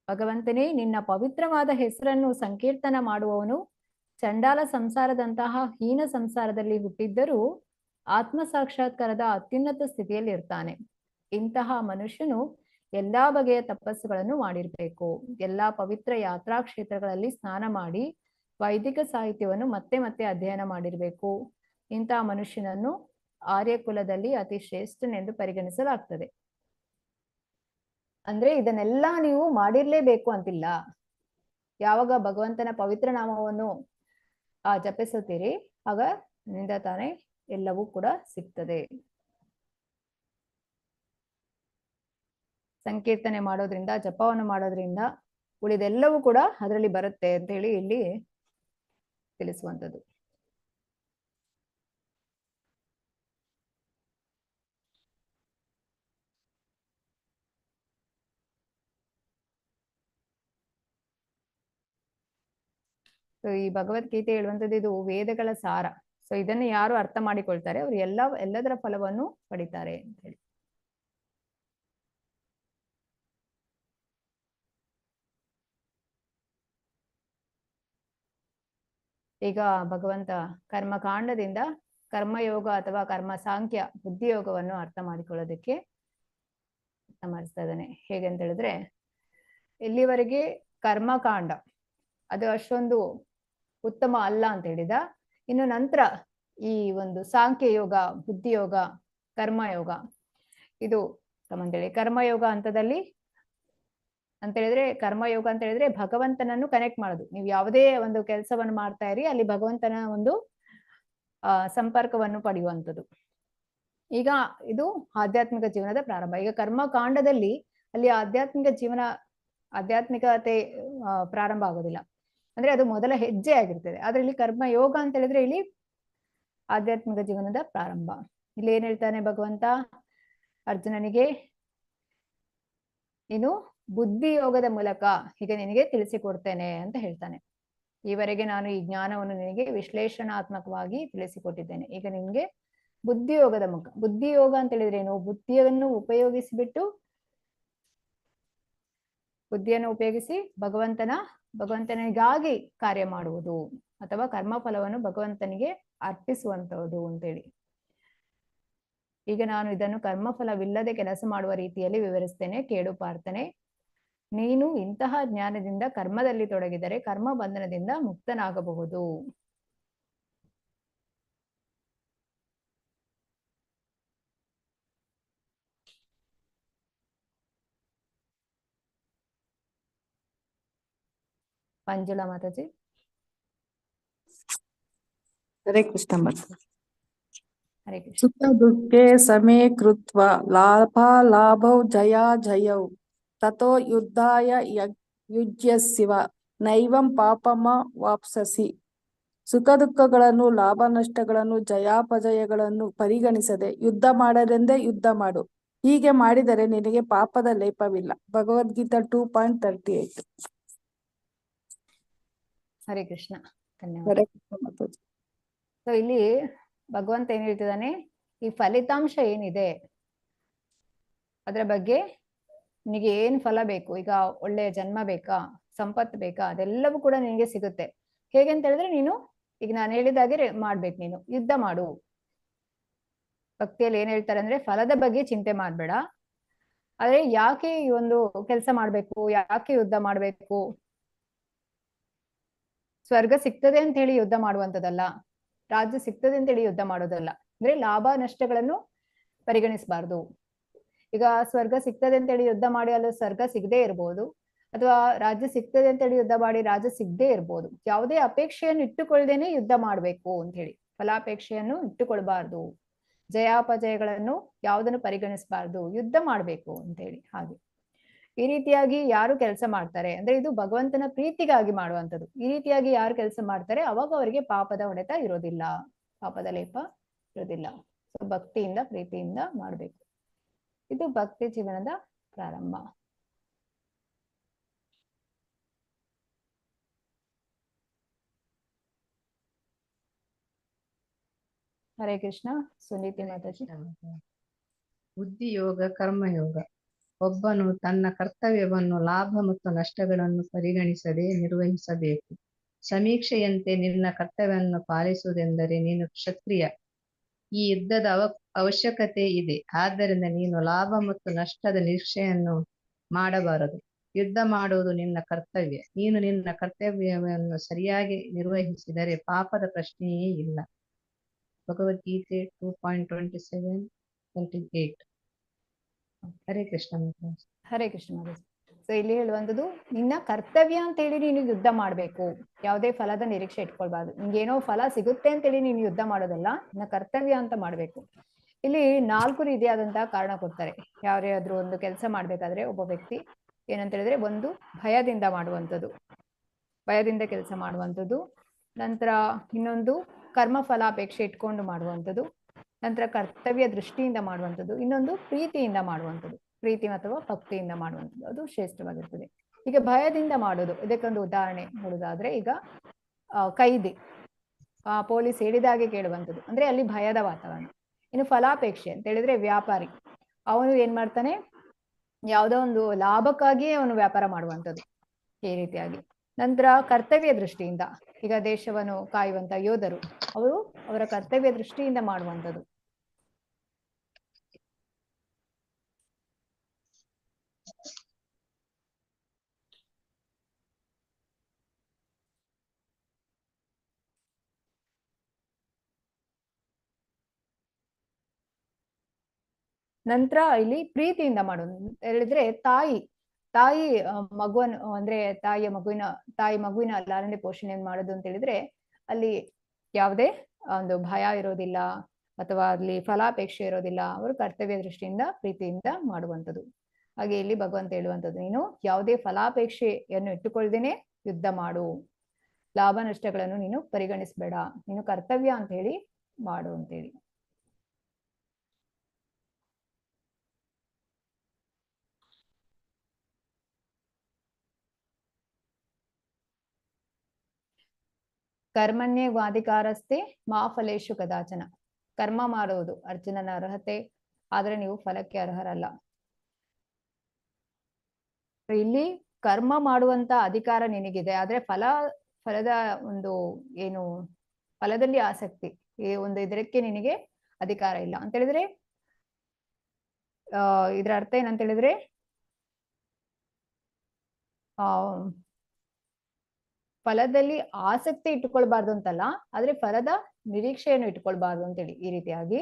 ಭಗವಂತನೇ, ನಿನ್ನ ಪವಿತ್ರವಾದ ಹೆಸರನ್ನು ಸಂಕೀರ್ತನ ಮಾಡುವವನು ಚಂಡಾಲ ಸಂಸಾರದಂತಹ ಹೀನ ಸಂಸಾರದಲ್ಲಿ ಹುಟ್ಟಿದ್ದರೂ ಆತ್ಮ ಸಾಕ್ಷಾತ್ಕಾರದ ಅತ್ಯುನ್ನತ ಸ್ಥಿತಿಯಲ್ಲಿ ಇರ್ತಾನೆ. ಇಂತಹ ಮನುಷ್ಯನು ಎಲ್ಲಾ ಬಗೆಯ ತಪಸ್ಸುಗಳನ್ನು ಮಾಡಿರ್ಬೇಕು. ಎಲ್ಲಾ ಪವಿತ್ರ ಯಾತ್ರಾ ಕ್ಷೇತ್ರಗಳಲ್ಲಿ ಸ್ನಾನ ಮಾಡಿ ವೈದಿಕ ಸಾಹಿತ್ಯವನ್ನು ಮತ್ತೆ ಮತ್ತೆ ಅಧ್ಯಯನ ಮಾಡಿರ್ಬೇಕು. ಇಂತಹ ಮನುಷ್ಯನನ್ನು ಆರ್ಯ ಕುಲದಲ್ಲಿ ಅತಿ ಶ್ರೇಷ್ಠನೆಂದು ಪರಿಗಣಿಸಲಾಗ್ತದೆ. ಅಂದ್ರೆ ಇದನ್ನೆಲ್ಲ ನೀವು ಮಾಡಿರ್ಲೇಬೇಕು ಅಂತಿಲ್ಲ. ಯಾವಾಗ ಭಗವಂತನ ಪವಿತ್ರ ನಾಮವನ್ನು ಜಪಿಸುತ್ತೀರಿ ಆಗ ನಿಂದ ತಾನೇ ಎಲ್ಲವೂ ಕೂಡ ಸಿಗ್ತದೆ. ಸಂಕೀರ್ತನೆ ಮಾಡೋದ್ರಿಂದ, ಜಪವನ್ನು ಮಾಡೋದ್ರಿಂದ ಉಳಿದೆಲ್ಲವೂ ಕೂಡ ಅದರಲ್ಲಿ ಬರುತ್ತೆ ಅಂತ ಹೇಳಿ ಇಲ್ಲಿ ತಿಳಿಸುವಂಥದ್ದು. ಸೊ ಈ ಭಗವದ್ಗೀತೆ ಹೇಳುವಂಥದ್ದು ಇದು ವೇದಗಳ ಸಾರ. ಸೊ ಇದನ್ನು ಯಾರು ಅರ್ಥ ಮಾಡಿಕೊಳ್ತಾರೆ ಅವರು ಎಲ್ಲದರ ಫಲವನ್ನು ಪಡಿತಾರೆ ಅಂತ ಹೇಳಿ. ಈಗ ಭಗವಂತ ಕರ್ಮಕಾಂಡದಿಂದ ಕರ್ಮಯೋಗ ಅಥವಾ ಕರ್ಮ ಸಾಂಖ್ಯ ಬುದ್ಧಿಯೋಗವನ್ನು ಅರ್ಥ ಮಾಡಿಕೊಳ್ಳೋದಕ್ಕೆ ಸಮರ್ಥಿಸ್ತಾ ಇದ್ದಾನೆ. ಹೇಗೆ ಅಂತ ಹೇಳಿದ್ರೆ, ಇಲ್ಲಿವರೆಗೆ ಕರ್ಮಕಾಂಡ ಅದು ಅಷ್ಟೊಂದು ಉತ್ತಮ ಅಲ್ಲ ಅಂತ ಹೇಳಿದ. ಇನ್ನು ನಂತರ ಈ ಒಂದು ಸಾಂಖ್ಯ ಯೋಗ, ಬುದ್ಧಿಯೋಗ, ಕರ್ಮಯೋಗ ಇದು ಅಂತೇಳಿ ಕರ್ಮಯೋಗ ಹಂತದಲ್ಲಿ ಅಂತ ಹೇಳಿದ್ರೆ ಭಗವಂತನನ್ನು ಕನೆಕ್ಟ್ ಮಾಡೋದು. ನೀವು ಯಾವುದೇ ಒಂದು ಕೆಲಸವನ್ನು ಮಾಡ್ತಾ ಇರಿ ಅಲ್ಲಿ ಭಗವಂತನ ಒಂದು ಸಂಪರ್ಕವನ್ನು ಪಡೆಯುವಂಥದ್ದು. ಈಗ ಇದು ಆಧ್ಯಾತ್ಮಿಕ ಜೀವನದ ಪ್ರಾರಂಭ. ಈಗ ಕರ್ಮಕಾಂಡದಲ್ಲಿ ಅಲ್ಲಿ ಆಧ್ಯಾತ್ಮಿಕತೆ ಪ್ರಾರಂಭ ಆಗೋದಿಲ್ಲ. ಅಂದ್ರೆ ಅದು ಮೊದಲ ಹೆಜ್ಜೆ ಆಗಿರ್ತದೆ. ಆದ್ರೆ ಇಲ್ಲಿ ಕರ್ಮಯೋಗ ಅಂತ ಹೇಳಿದ್ರೆ ಇಲ್ಲಿ ಆಧ್ಯಾತ್ಮಿಕ ಜೀವನದ ಪ್ರಾರಂಭ. ಇಲ್ಲಿ ಏನ್ ಹೇಳ್ತಾನೆ ಭಗವಂತ ಅರ್ಜುನನಿಗೆ, ನೀನು ಬುದ್ಧಿಯೋಗದ ಮೂಲಕ ಈಗ ನಿನಗೆ ತಿಳಿಸಿಕೊಡ್ತೇನೆ ಅಂತ ಹೇಳ್ತಾನೆ. ಈವರೆಗೆ ನಾನು ಈ ಜ್ಞಾನವನ್ನು ನಿನಗೆ ವಿಶ್ಲೇಷಣಾತ್ಮಕವಾಗಿ ತಿಳಿಸಿಕೊಟ್ಟಿದ್ದೇನೆ. ಈಗ ನಿನ್ಗೆ ಬುದ್ಧಿಯೋಗದ ಮುಖ. ಬುದ್ಧಿಯೋಗ ಅಂತ ಹೇಳಿದ್ರೆ ಏನು? ಬುದ್ಧಿಯನ್ನು ಉಪಯೋಗಿಸಿ ಭಗವಂತನಿಗಾಗಿ ಕಾರ್ಯ ಮಾಡುವುದು ಅಥವಾ ಕರ್ಮಫಲವನ್ನು ಭಗವಂತನಿಗೆ ಅರ್ಪಿಸುವಂತದ್ದು ಅಂತೇಳಿ. ಈಗ ನಾನು ಇದನ್ನು ಕರ್ಮಫಲವಿಲ್ಲದೆ ಕೆಲಸ ಮಾಡುವ ರೀತಿಯಲ್ಲಿ ವಿವರಿಸ್ತೇನೆ, ಕೇಳು ಪ್ರಾರ್ಥನೆ. ನೀನು ಇಂತಹ ಜ್ಞಾನದಿಂದ ಕರ್ಮದಲ್ಲಿ ತೊಡಗಿದರೆ ಕರ್ಮ ಬಂಧನದಿಂದ ಮುಕ್ತನಾಗಬಹುದು. ಮಂಜುಳಾ ಮಾತಾಜಿ. ಹರೇ ಕೃಷ್ಣ ಮಾತಾಜಿ. ಹರೇ ಕೃಷ್ಣ. ಸುಖ ದುಃಖೇ ಸಮೇ ಕೃತ್ವ ಲಾಭಾಲಾಭೌ ಜಯಾಜಯೌ ತಥೋ ಯುದ್ಧಾಯ ಯುಜ್ಯಸ್ವ ನೈವಂ ಪಾಪಮ ವಾಪ್ಸಸಿ. ಸುಖ ದುಃಖಗಳನ್ನು, ಲಾಭ ನಷ್ಟಗಳನ್ನು, ಜಯಾಪಜಯಗಳನ್ನು ಪರಿಗಣಿಸದೆ ಯುದ್ಧ ಮಾಡಲೆಂದೇ ಯುದ್ಧ ಮಾಡು. ಹೀಗೆ ಮಾಡಿದರೆ ನಿನಗೆ ಪಾಪದ ಲೇಪವಿಲ್ಲ. ಭಗವದ್ಗೀತಾ 2.38. ಹರೇ ಕೃಷ್ಣ. ಧನ್ಯವಾದ. ಹರೇ ಕೃಷ್ಣ ಮಾತಾಜಿ. ಸೊ ಇಲ್ಲಿ ಭಗವಂತ ಏನ್ ಹೇಳ್ತಿದ್ದಾನೆ? ಈ ಫಲಿತಾಂಶ ಏನಿದೆ ಅದರ ಬಗ್ಗೆ ನಿನಗೆ ಏನ್ ಫಲ ಬೇಕು, ಈಗ ಒಳ್ಳೆಯ ಜನ್ಮ ಬೇಕಾ, ಸಂಪತ್ತು ಬೇಕಾ, ಅದೆಲ್ಲವೂ ಕೂಡ ನಿನಗೆ ಸಿಗುತ್ತೆ. ಹೇಗೆ ಅಂತ ಹೇಳಿದ್ರೆ ನೀನು ಈಗ ನಾನು ಹೇಳಿದಾಗೆ ಮಾಡ್ಬೇಕು. ನೀನು ಯುದ್ಧ ಮಾಡು. ಭಕ್ತಿಯಲ್ಲಿ ಏನ್ ಹೇಳ್ತಾರೆ ಅಂದ್ರೆ ಫಲದ ಬಗ್ಗೆ ಚಿಂತೆ ಮಾಡ್ಬೇಡ, ಆದ್ರೆ ಯಾಕೆ ಈ ಒಂದು ಕೆಲಸ ಮಾಡ್ಬೇಕು, ಯಾಕೆ ಯುದ್ಧ ಮಾಡ್ಬೇಕು, ಸ್ವರ್ಗ ಸಿಗ್ತದೆ ಅಂತ ಹೇಳಿ ಯುದ್ಧ ಮಾಡುವಂತದಲ್ಲ, ರಾಜ್ಯ ಸಿಗ್ತದೆ ಅಂತ ಹೇಳಿ ಯುದ್ಧ ಮಾಡೋದಲ್ಲ. ಅಂದ್ರೆ ಲಾಭ ನಷ್ಟಗಳನ್ನು ಪರಿಗಣಿಸಬಾರ್ದು. ಈಗ ಸ್ವರ್ಗ ಸಿಗ್ತದೆ ಅಂತ ಹೇಳಿ ಯುದ್ಧ ಮಾಡಿ ಅಲ್ಲಿ ಸ್ವರ್ಗ ಸಿಗದೆ ಇರ್ಬೋದು, ಅಥವಾ ರಾಜ್ಯ ಸಿಗ್ತದೆ ಅಂತ ಹೇಳಿ ಯುದ್ಧ ಮಾಡಿ ರಾಜ್ಯ ಸಿಗದೆ ಇರ್ಬೋದು. ಯಾವುದೇ ಅಪೇಕ್ಷೆಯನ್ನು ಇಟ್ಟುಕೊಳ್ಳದೇನೆ ಯುದ್ಧ ಮಾಡ್ಬೇಕು ಅಂತ ಹೇಳಿ, ಫಲಾಪೇಕ್ಷೆಯನ್ನು ಇಟ್ಟುಕೊಳ್ಬಾರ್ದು, ಜಯಾಪಜಯಗಳನ್ನು ಯಾವುದನ್ನು ಪರಿಗಣಿಸಬಾರ್ದು, ಯುದ್ಧ ಮಾಡ್ಬೇಕು ಅಂತ ಹೇಳಿ. ಹಾಗೆ ಈ ರೀತಿಯಾಗಿ ಯಾರು ಕೆಲಸ ಮಾಡ್ತಾರೆ ಅಂದ್ರೆ ಇದು ಭಗವಂತನ ಪ್ರೀತಿಗಾಗಿ ಮಾಡುವಂಥದ್ದು. ಈ ರೀತಿಯಾಗಿ ಯಾರು ಕೆಲಸ ಮಾಡ್ತಾರೆ ಅವಾಗ ಅವರಿಗೆ ಪಾಪದ ಹೊಡೆತ ಇರೋದಿಲ್ಲ, ಪಾಪದ ಲೇಪ ಇರೋದಿಲ್ಲ. ಸೊ ಭಕ್ತಿಯಿಂದ ಪ್ರೀತಿಯಿಂದ ಮಾಡ್ಬೇಕು. ಇದು ಭಕ್ತಿ ಜೀವನದ ಪ್ರಾರಂಭ. ಹರೇ ಕೃಷ್ಣ. ಸುನೀತಿ ಮಾತಾಜಿ. ಬುದ್ಧಿಯೋಗ, ಕರ್ಮಯೋಗ. ಒಬ್ಬನು ತನ್ನ ಕರ್ತವ್ಯವನ್ನು ಲಾಭ ಮತ್ತು ನಷ್ಟಗಳನ್ನು ಪರಿಗಣಿಸದೆ ನಿರ್ವಹಿಸಬೇಕು. ಸಮೀಕ್ಷೆಯಂತೆ ನಿನ್ನ ಕರ್ತವ್ಯವನ್ನು ಪಾಲಿಸುವುದೆಂದರೆ ನೀನು ಕ್ಷತ್ರಿಯ. ಈ ಯುದ್ಧದ ಅವಶ್ಯಕತೆ ಇದೆ, ಆದ್ದರಿಂದ ನೀನು ಲಾಭ ಮತ್ತು ನಷ್ಟದ ನಿರೀಕ್ಷೆಯನ್ನು ಮಾಡಬಾರದು. ಯುದ್ಧ ಮಾಡುವುದು ನಿನ್ನ ಕರ್ತವ್ಯ. ನೀನು ನಿನ್ನ ಕರ್ತವ್ಯವನ್ನು ಸರಿಯಾಗಿ ನಿರ್ವಹಿಸಿದರೆ ಪಾಪದ ಪ್ರಶ್ನೆಯೇ ಇಲ್ಲ. ಭಗವದ್ಗೀತೆ 2.27-28. ಹರೇ ಕೃಷ್ಣ. ಹರೇ ಕೃಷ್ಣ ಮಹಾರಾಜ್. ಸೊ ಇಲ್ಲಿ ಹೇಳುವಂಥದ್ದು ನಿನ್ನ ಕರ್ತವ್ಯ ಅಂತ ಹೇಳಿ ನೀನು ಯುದ್ಧ ಮಾಡ್ಬೇಕು, ಯಾವುದೇ ಫಲದ ನಿರೀಕ್ಷೆ ಇಟ್ಕೊಳ್ಬಾರ್ದು. ನಿಂಗೇನೋ ಫಲ ಸಿಗುತ್ತೆ ಅಂತೇಳಿ ನೀನು ಯುದ್ಧ ಮಾಡೋದಲ್ಲ, ನಿನ್ನ ಕರ್ತವ್ಯ ಅಂತ ಮಾಡ್ಬೇಕು. ಇಲ್ಲಿ 4 ರೀತಿಯಾದಂತಹ ಕಾರಣ ಕೊಡ್ತಾರೆ. ಯಾವ್ಯಾದ್ರೂ ಒಂದು ಕೆಲಸ ಮಾಡ್ಬೇಕಾದ್ರೆ ಒಬ್ಬ ವ್ಯಕ್ತಿ ಏನಂತ ಹೇಳಿದ್ರೆ, ಒಂದು ಭಯದಿಂದ ಮಾಡುವಂಥದ್ದು, ಭಯದಿಂದ ಕೆಲಸ ಮಾಡುವಂಥದ್ದು. ನಂತರ ಇನ್ನೊಂದು ಕರ್ಮ ಫಲಾಪೇಕ್ಷೆ ಇಟ್ಕೊಂಡು ಮಾಡುವಂಥದ್ದು. ನಂತರ ಕರ್ತವ್ಯ ದೃಷ್ಟಿಯಿಂದ ಮಾಡುವಂಥದ್ದು. ಇನ್ನೊಂದು ಪ್ರೀತಿಯಿಂದ ಮಾಡುವಂಥದ್ದು, ಪ್ರೀತಿ ಅಥವಾ ಭಕ್ತಿಯಿಂದ ಮಾಡುವಂಥದ್ದು, ಅದು ಶ್ರೇಷ್ಠವಾಗಿರ್ತದೆ. ಈಗ ಭಯದಿಂದ ಮಾಡೋದು, ಇದಕ್ಕೊಂದು ಉದಾಹರಣೆ ನೋಡುದಾದ್ರೆ, ಈಗ ಕೈದಿ ಪೊಲೀಸ್ ಹೇಳಿದಾಗೆ ಕೇಳುವಂಥದ್ದು, ಅಂದ್ರೆ ಅಲ್ಲಿ ಭಯದ ವಾತಾವರಣ. ಇನ್ನು ಫಲಾಪೇಕ್ಷೆ ಅಂತ ಹೇಳಿದ್ರೆ ವ್ಯಾಪಾರಿ, ಅವನು ಏನ್ ಮಾಡ್ತಾನೆ, ಯಾವುದೋ ಒಂದು ಲಾಭಕ್ಕಾಗಿಯೇ ಅವನು ವ್ಯಾಪಾರ ಮಾಡುವಂಥದ್ದು, ಈ ರೀತಿಯಾಗಿ. ನಂತರ ಕರ್ತವ್ಯ ದೃಷ್ಟಿಯಿಂದ, ಈಗ ದೇಶವನ್ನು ಕಾಯುವಂತ ಯೋಧರು, ಅವರು ಅವರ ಕರ್ತವ್ಯ ದೃಷ್ಟಿಯಿಂದ ಮಾಡುವಂಥದ್ದು. ನಂತರ ಇಲ್ಲಿ ಪ್ರೀತಿಯಿಂದ ಮಾಡೋದು ಹೇಳಿದ್ರೆ ತಾಯಿ ಮಗುವನ್ನು ಅಂದ್ರೆ ತಾಯಿ ಮಗುವಿನ ಲಾಲನೆ ಪೋಷಣೆಯನ್ನು ಮಾಡೋದು ಅಂತ ಹೇಳಿದ್ರೆ ಅಲ್ಲಿ ಯಾವುದೇ ಒಂದು ಭಯ ಇರೋದಿಲ್ಲ ಅಥವಾ ಅಲ್ಲಿ ಫಲಾಪೇಕ್ಷೆ ಇರೋದಿಲ್ಲ. ಅವರು ಕರ್ತವ್ಯ ದೃಷ್ಟಿಯಿಂದ ಪ್ರೀತಿಯಿಂದ ಮಾಡುವಂಥದ್ದು. ಹಾಗೆ ಇಲ್ಲಿ ಭಗವಂತ ಹೇಳುವಂಥದ್ದು, ನೀನು ಯಾವುದೇ ಫಲಾಪೇಕ್ಷೆಯನ್ನು ಇಟ್ಟುಕೊಳ್ಳದೇನೆ ಯುದ್ಧ ಮಾಡು, ಲಾಭ ನಷ್ಟಗಳನ್ನು ನೀನು ಪರಿಗಣಿಸಬೇಡ, ನೀನು ಕರ್ತವ್ಯ ಅಂತ ಹೇಳಿ ಮಾಡು ಅಂತೇಳಿ. ಕರ್ಮಣ್ಯೇ ವಾಧಿಕಾರಸ್ಥೆ ಮಾ ಫಲೇಶು ಕದಾಚನ. ಕರ್ಮ ಮಾಡುವುದು ಅರ್ಜುನನ ಅರ್ಹತೆ, ಆದ್ರೆ ನೀವು ಫಲಕ್ಕೆ ಅರ್ಹರಲ್ಲ. ಇಲ್ಲಿ ಕರ್ಮ ಮಾಡುವಂತ ಅಧಿಕಾರ ನಿನಗಿದೆ, ಆದ್ರೆ ಫಲದ ಒಂದು ಏನು ಫಲದಲ್ಲಿ ಆಸಕ್ತಿ ಈ ಒಂದು ಇದಕ್ಕೆ ನಿನಗೆ ಅಧಿಕಾರ ಇಲ್ಲ ಅಂತ ಹೇಳಿದ್ರೆ, ಇದರ ಅರ್ಥ ಏನಂತ ಹೇಳಿದ್ರೆ, ಫಲದಲ್ಲಿ ಆಸಕ್ತಿ ಇಟ್ಕೊಳ್ಬಾರ್ದು ಅಂತಲ್ಲ, ಆದ್ರೆ ಫಲದ ನಿರೀಕ್ಷೆಯನ್ನು ಇಟ್ಕೊಳ್ಬಾರ್ದು ಅಂತೇಳಿ. ಈ ರೀತಿಯಾಗಿ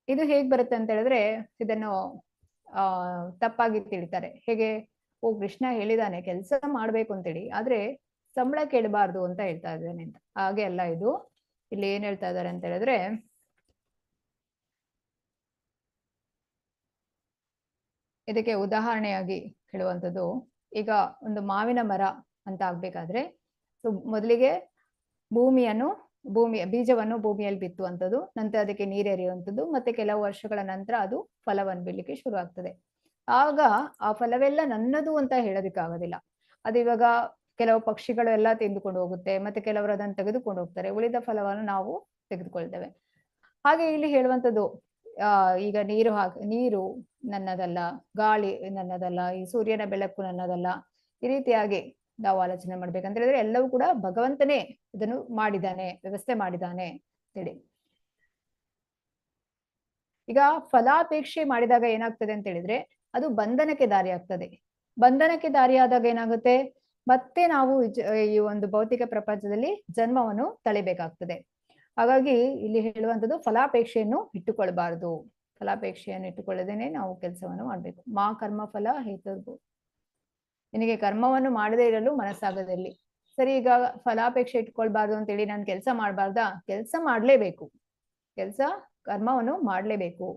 ಇದು ಹೇಗ್ ಬರುತ್ತೆ ಅಂತ ಹೇಳಿದ್ರೆ, ಇದನ್ನು ತಪ್ಪಾಗಿ ತಿಳಿತಾರೆ. ಹೇಗೆ, ಕೃಷ್ಣ ಹೇಳಿದಾನೆ ಕೆಲಸ ಮಾಡ್ಬೇಕು ಅಂತೇಳಿ, ಆದ್ರೆ ಸಂಬಳ ಕೇಳಬಾರ್ದು ಅಂತ ಹೇಳ್ತಾ ಇದ್ದಾನೆ ಅಂತ. ಹಾಗೆ ಅಲ್ಲ, ಇದು ಇಲ್ಲಿ ಏನ್ ಹೇಳ್ತಾ ಇದ್ದಾರೆ ಅಂತ ಹೇಳಿದ್ರೆ, ಇದಕ್ಕೆ ಉದಾಹರಣೆಯಾಗಿ ಹೇಳುವಂಥದ್ದು, ಈಗ ಒಂದು ಮಾವಿನ ಮರ ಅಂತ ಆಗ್ಬೇಕಾದ್ರೆ ಮೊದಲಿಗೆ ಬೀಜವನ್ನು ಭೂಮಿಯಲ್ಲಿ ಬಿತ್ತುವಂಥದ್ದು, ನಂತರ ಅದಕ್ಕೆ ನೀರೆರೆಯುವಂಥದ್ದು, ಮತ್ತೆ ಕೆಲವು ವರ್ಷಗಳ ನಂತರ ಅದು ಫಲವನ್ನು ಬಿಡ್ಲಿಕ್ಕೆ ಶುರು ಆಗ್ತದೆ. ಆಗ ಆ ಫಲವೆಲ್ಲ ನನ್ನದು ಅಂತ ಹೇಳೋದಕ್ಕಾಗೋದಿಲ್ಲ. ಅದು ಇವಾಗ ಕೆಲವು ಪಕ್ಷಿಗಳು ಎಲ್ಲ ತೆಗೆದುಕೊಂಡು ಹೋಗುತ್ತೆ, ಮತ್ತೆ ಕೆಲವರು ಅದನ್ನು ತೆಗೆದುಕೊಂಡು ಹೋಗ್ತಾರೆ, ಉಳಿದ ಫಲವನ್ನು ನಾವು ತೆಗೆದುಕೊಳ್ತೇವೆ. ಹಾಗೆ ಇಲ್ಲಿ ಹೇಳುವಂಥದ್ದು ಈಗ ನೀರು ನನ್ನದಲ್ಲ, ಗಾಳಿ ನನ್ನದಲ್ಲ, ಈ ಸೂರ್ಯನ ಬೆಳಕು ನನ್ನದಲ್ಲ. ಈ ರೀತಿಯಾಗಿ ನಾವು ಆಲೋಚನೆ ಮಾಡ್ಬೇಕಂತ ಹೇಳಿದ್ರೆ ಎಲ್ಲವೂ ಕೂಡ ಭಗವಂತನೇ ಇದನ್ನು ಮಾಡಿದ್ದಾನೆ, ವ್ಯವಸ್ಥೆ ಮಾಡಿದ್ದಾನೆ ಹೇಳಿ. ಈಗ ಫಲಾಪೇಕ್ಷೆ ಮಾಡಿದಾಗ ಏನಾಗ್ತದೆ ಅಂತ ಹೇಳಿದ್ರೆ ಅದು ಬಂಧನಕ್ಕೆ ದಾರಿ ಆಗ್ತದೆ. ಬಂಧನಕ್ಕೆ ದಾರಿಯಾದಾಗ ಏನಾಗುತ್ತೆ, ಮತ್ತೆ ನಾವು ಈ ಒಂದು ಭೌತಿಕ ಪ್ರಪಂಚದಲ್ಲಿ ಜನ್ಮವನ್ನು ತಳಿಬೇಕಾಗ್ತದೆ. ಹಾಗಾಗಿ ಇಲ್ಲಿ ಹೇಳುವಂಥದ್ದು ಫಲಾಪೇಕ್ಷೆಯನ್ನು ಇಟ್ಟುಕೊಳ್ಬಾರ್ದು. ಫಲಾಪೇಕ್ಷೆಯನ್ನು ಇಟ್ಟುಕೊಳ್ಳದೇನೆ ನಾವು ಕೆಲಸವನ್ನು ಮಾಡ್ಬೇಕು. ಮಾ ಕರ್ಮ ಫಲ ಹೇತುರ್ಭು. ನಿನಗೆ ಕರ್ಮವನ್ನು ಮಾಡದೇ ಇರಲು ಮನಸ್ಸಾಗದಲ್ಲಿ. ಸರಿ, ಈಗ ಫಲಾಪೇಕ್ಷೆ ಇಟ್ಕೊಳ್ಬಾರ್ದು ಅಂತೇಳಿ ನಾನು ಕೆಲಸ ಮಾಡ್ಬಾರ್ದಾ? ಕೆಲಸ ಮಾಡ್ಲೇಬೇಕು. ಕರ್ಮವನ್ನು ಮಾಡ್ಲೇಬೇಕು.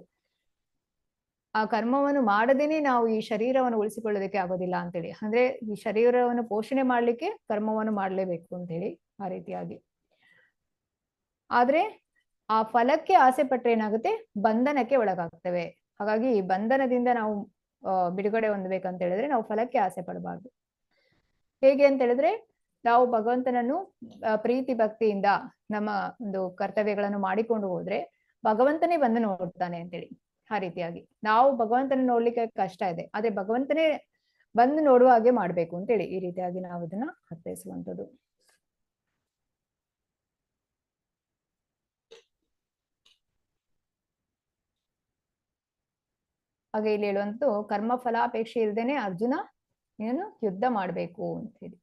ಆ ಕರ್ಮವನ್ನು ಮಾಡದೇನೆ ನಾವು ಈ ಶರೀರವನ್ನು ಉಳಿಸಿಕೊಳ್ಳೋದಕ್ಕೆ ಆಗೋದಿಲ್ಲ ಅಂತೇಳಿ, ಅಂದ್ರೆ ಈ ಶರೀರವನ್ನು ಪೋಷಣೆ ಮಾಡ್ಲಿಕ್ಕೆ ಕರ್ಮವನ್ನು ಮಾಡ್ಲೇಬೇಕು ಅಂತೇಳಿ ಆ ರೀತಿಯಾಗಿ. ಆದ್ರೆ ಆ ಫಲಕ್ಕೆ ಆಸೆ ಪಟ್ರೆ ಏನಾಗುತ್ತೆ, ಬಂಧನಕ್ಕೆ ಒಳಗಾಗ್ತೇವೆ. ಹಾಗಾಗಿ ಈ ಬಂಧನದಿಂದ ನಾವು ಬಿಡುಗಡೆ ಹೊಂದಬೇಕಂತ ಹೇಳಿದ್ರೆ ನಾವು ಫಲಕ್ಕೆ ಆಸೆ ಪಡಬಾರ್ದು. ಹೇಗೆ ಅಂತ ಹೇಳಿದ್ರೆ ನಾವು ಭಗವಂತನನ್ನು ಪ್ರೀತಿ ಭಕ್ತಿಯಿಂದ ನಮ್ಮ ಒಂದು ಕರ್ತವ್ಯಗಳನ್ನು ಮಾಡಿಕೊಂಡು ಹೋದ್ರೆ ಭಗವಂತನೇ ಬಂದು ನೋಡ್ತಾನೆ ಅಂತೇಳಿ. ಆ ರೀತಿಯಾಗಿ ನಾವು ಭಗವಂತನ ನೋಡ್ಲಿಕ್ಕೆ ಕಷ್ಟ ಇದೆ, ಆದ್ರೆ ಭಗವಂತನೇ ಬಂದು ನೋಡುವ ಹಾಗೆ ಮಾಡ್ಬೇಕು ಅಂತೇಳಿ ಈ ರೀತಿಯಾಗಿ ನಾವು ಇದನ್ನ ಅರ್ಥೈಸುವಂಥದ್ದು. ಹಾಗೆ ಇಲ್ಲಿ ಹೇಳುವಂತದ್ದು ಕರ್ಮ ಫಲಾಪೇಕ್ಷೆ ಇಲ್ದೇನೆ ಅರ್ಜುನ ನೀನು ಯುದ್ಧ ಮಾಡ್ಬೇಕು ಅಂತ ಹೇಳಿ.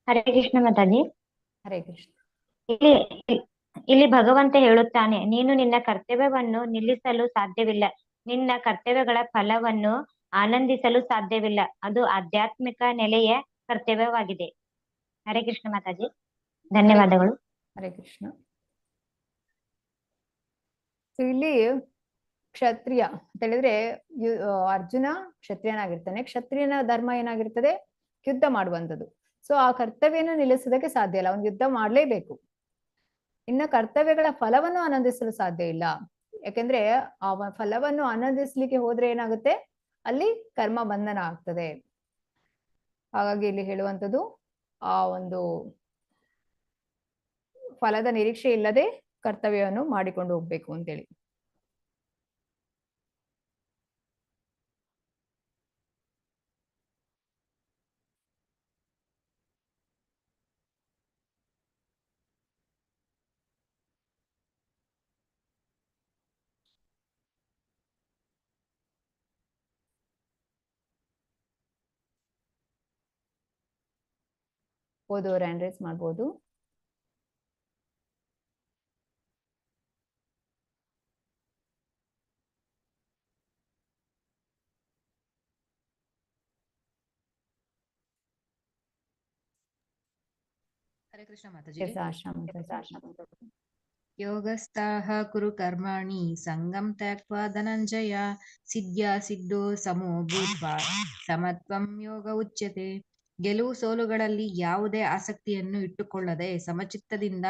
ಹರೇ ಕೃಷ್ಣ ಮಾತಾಜಿ. ಹರೇ ಕೃಷ್ಣ. ಇಲ್ಲಿ ಭಗವಂತ ಹೇಳುತ್ತಾನೆ, ನೀನು ನಿನ್ನ ಕರ್ತವ್ಯವನ್ನು ನಿಲ್ಲಿಸಲು ಸಾಧ್ಯವಿಲ್ಲ, ನಿನ್ನ ಕರ್ತವ್ಯಗಳ ಫಲವನ್ನು ಆನಂದಿಸಲು ಸಾಧ್ಯವಿಲ್ಲ. ಅದು ಆಧ್ಯಾತ್ಮಿಕ ನೆಲೆಯ ಕರ್ತವ್ಯವಾಗಿದೆ. ಹರೇ ಕೃಷ್ಣ ಮಾತಾಜಿ, ಧನ್ಯವಾದಗಳು. ಹರೇ ಕೃಷ್ಣ. ಇಲ್ಲಿ ಕ್ಷತ್ರಿಯ ಅಂತ ಹೇಳಿದ್ರೆ ಅರ್ಜುನ ಕ್ಷತ್ರಿಯನಾಗಿರ್ತಾನೆ. ಕ್ಷತ್ರಿಯನ ಧರ್ಮ ಏನಾಗಿರ್ತದೆ, ಯುದ್ಧ ಮಾಡುವಂಥದ್ದು. ಸೊ ಆ ಕರ್ತವ್ಯನ ನಿಲ್ಲಿಸೋದಕ್ಕೆ ಸಾಧ್ಯ ಇಲ್ಲ, ಅವ್ನು ಯುದ್ಧ ಮಾಡ್ಲೇಬೇಕು. ಇನ್ನ ಕರ್ತವ್ಯಗಳ ಫಲವನ್ನು ಆನಂದಿಸಲು ಸಾಧ್ಯ ಇಲ್ಲ. ಯಾಕೆಂದ್ರೆ ಆ ಫಲವನ್ನು ಆನಂದಿಸ್ಲಿಕ್ಕೆ ಹೋದ್ರೆ ಏನಾಗುತ್ತೆ, ಅಲ್ಲಿ ಕರ್ಮ ಬಂಧನ ಆಗ್ತದೆ. ಹಾಗಾಗಿ ಇಲ್ಲಿ ಹೇಳುವಂಥದ್ದು ಆ ಒಂದು ಫಲದ ನಿರೀಕ್ಷೆ ಇಲ್ಲದೆ ಕರ್ತವ್ಯವನ್ನು ಮಾಡಿಕೊಂಡು ಹೋಗ್ಬೇಕು ಅಂತೇಳಿ. ಓದೋರು ಹ್ಯಾಂಡ್ ರೈಸ್ ಮಾಡ್ಬೋದು. ಹರೇ ಕೃಷ್ಣ ಮಾತಾಜಿ. ಯೋಗಸ್ಥಾಃ ಕುರು ಕರ್ಮಾಣಿ ಸಂಗಂ ತ್ಯಕ್ವಾ ಧನಂಜಯ ಸಿದ್ಧ್ಯಾ ಸಿದ್ಧೋ ಸಮೋ ಭೂತ್ವಾ ಸಮತ್ವಂ ಯೋಗ ಉಚ್ಯತೆ. ಗೆಲುವು ಸೋಲುಗಳಲ್ಲಿ ಯಾವುದೇ ಆಸಕ್ತಿಯನ್ನು ಇಟ್ಟುಕೊಳ್ಳದೆ ಸಮಚಿತ್ತದಿಂದ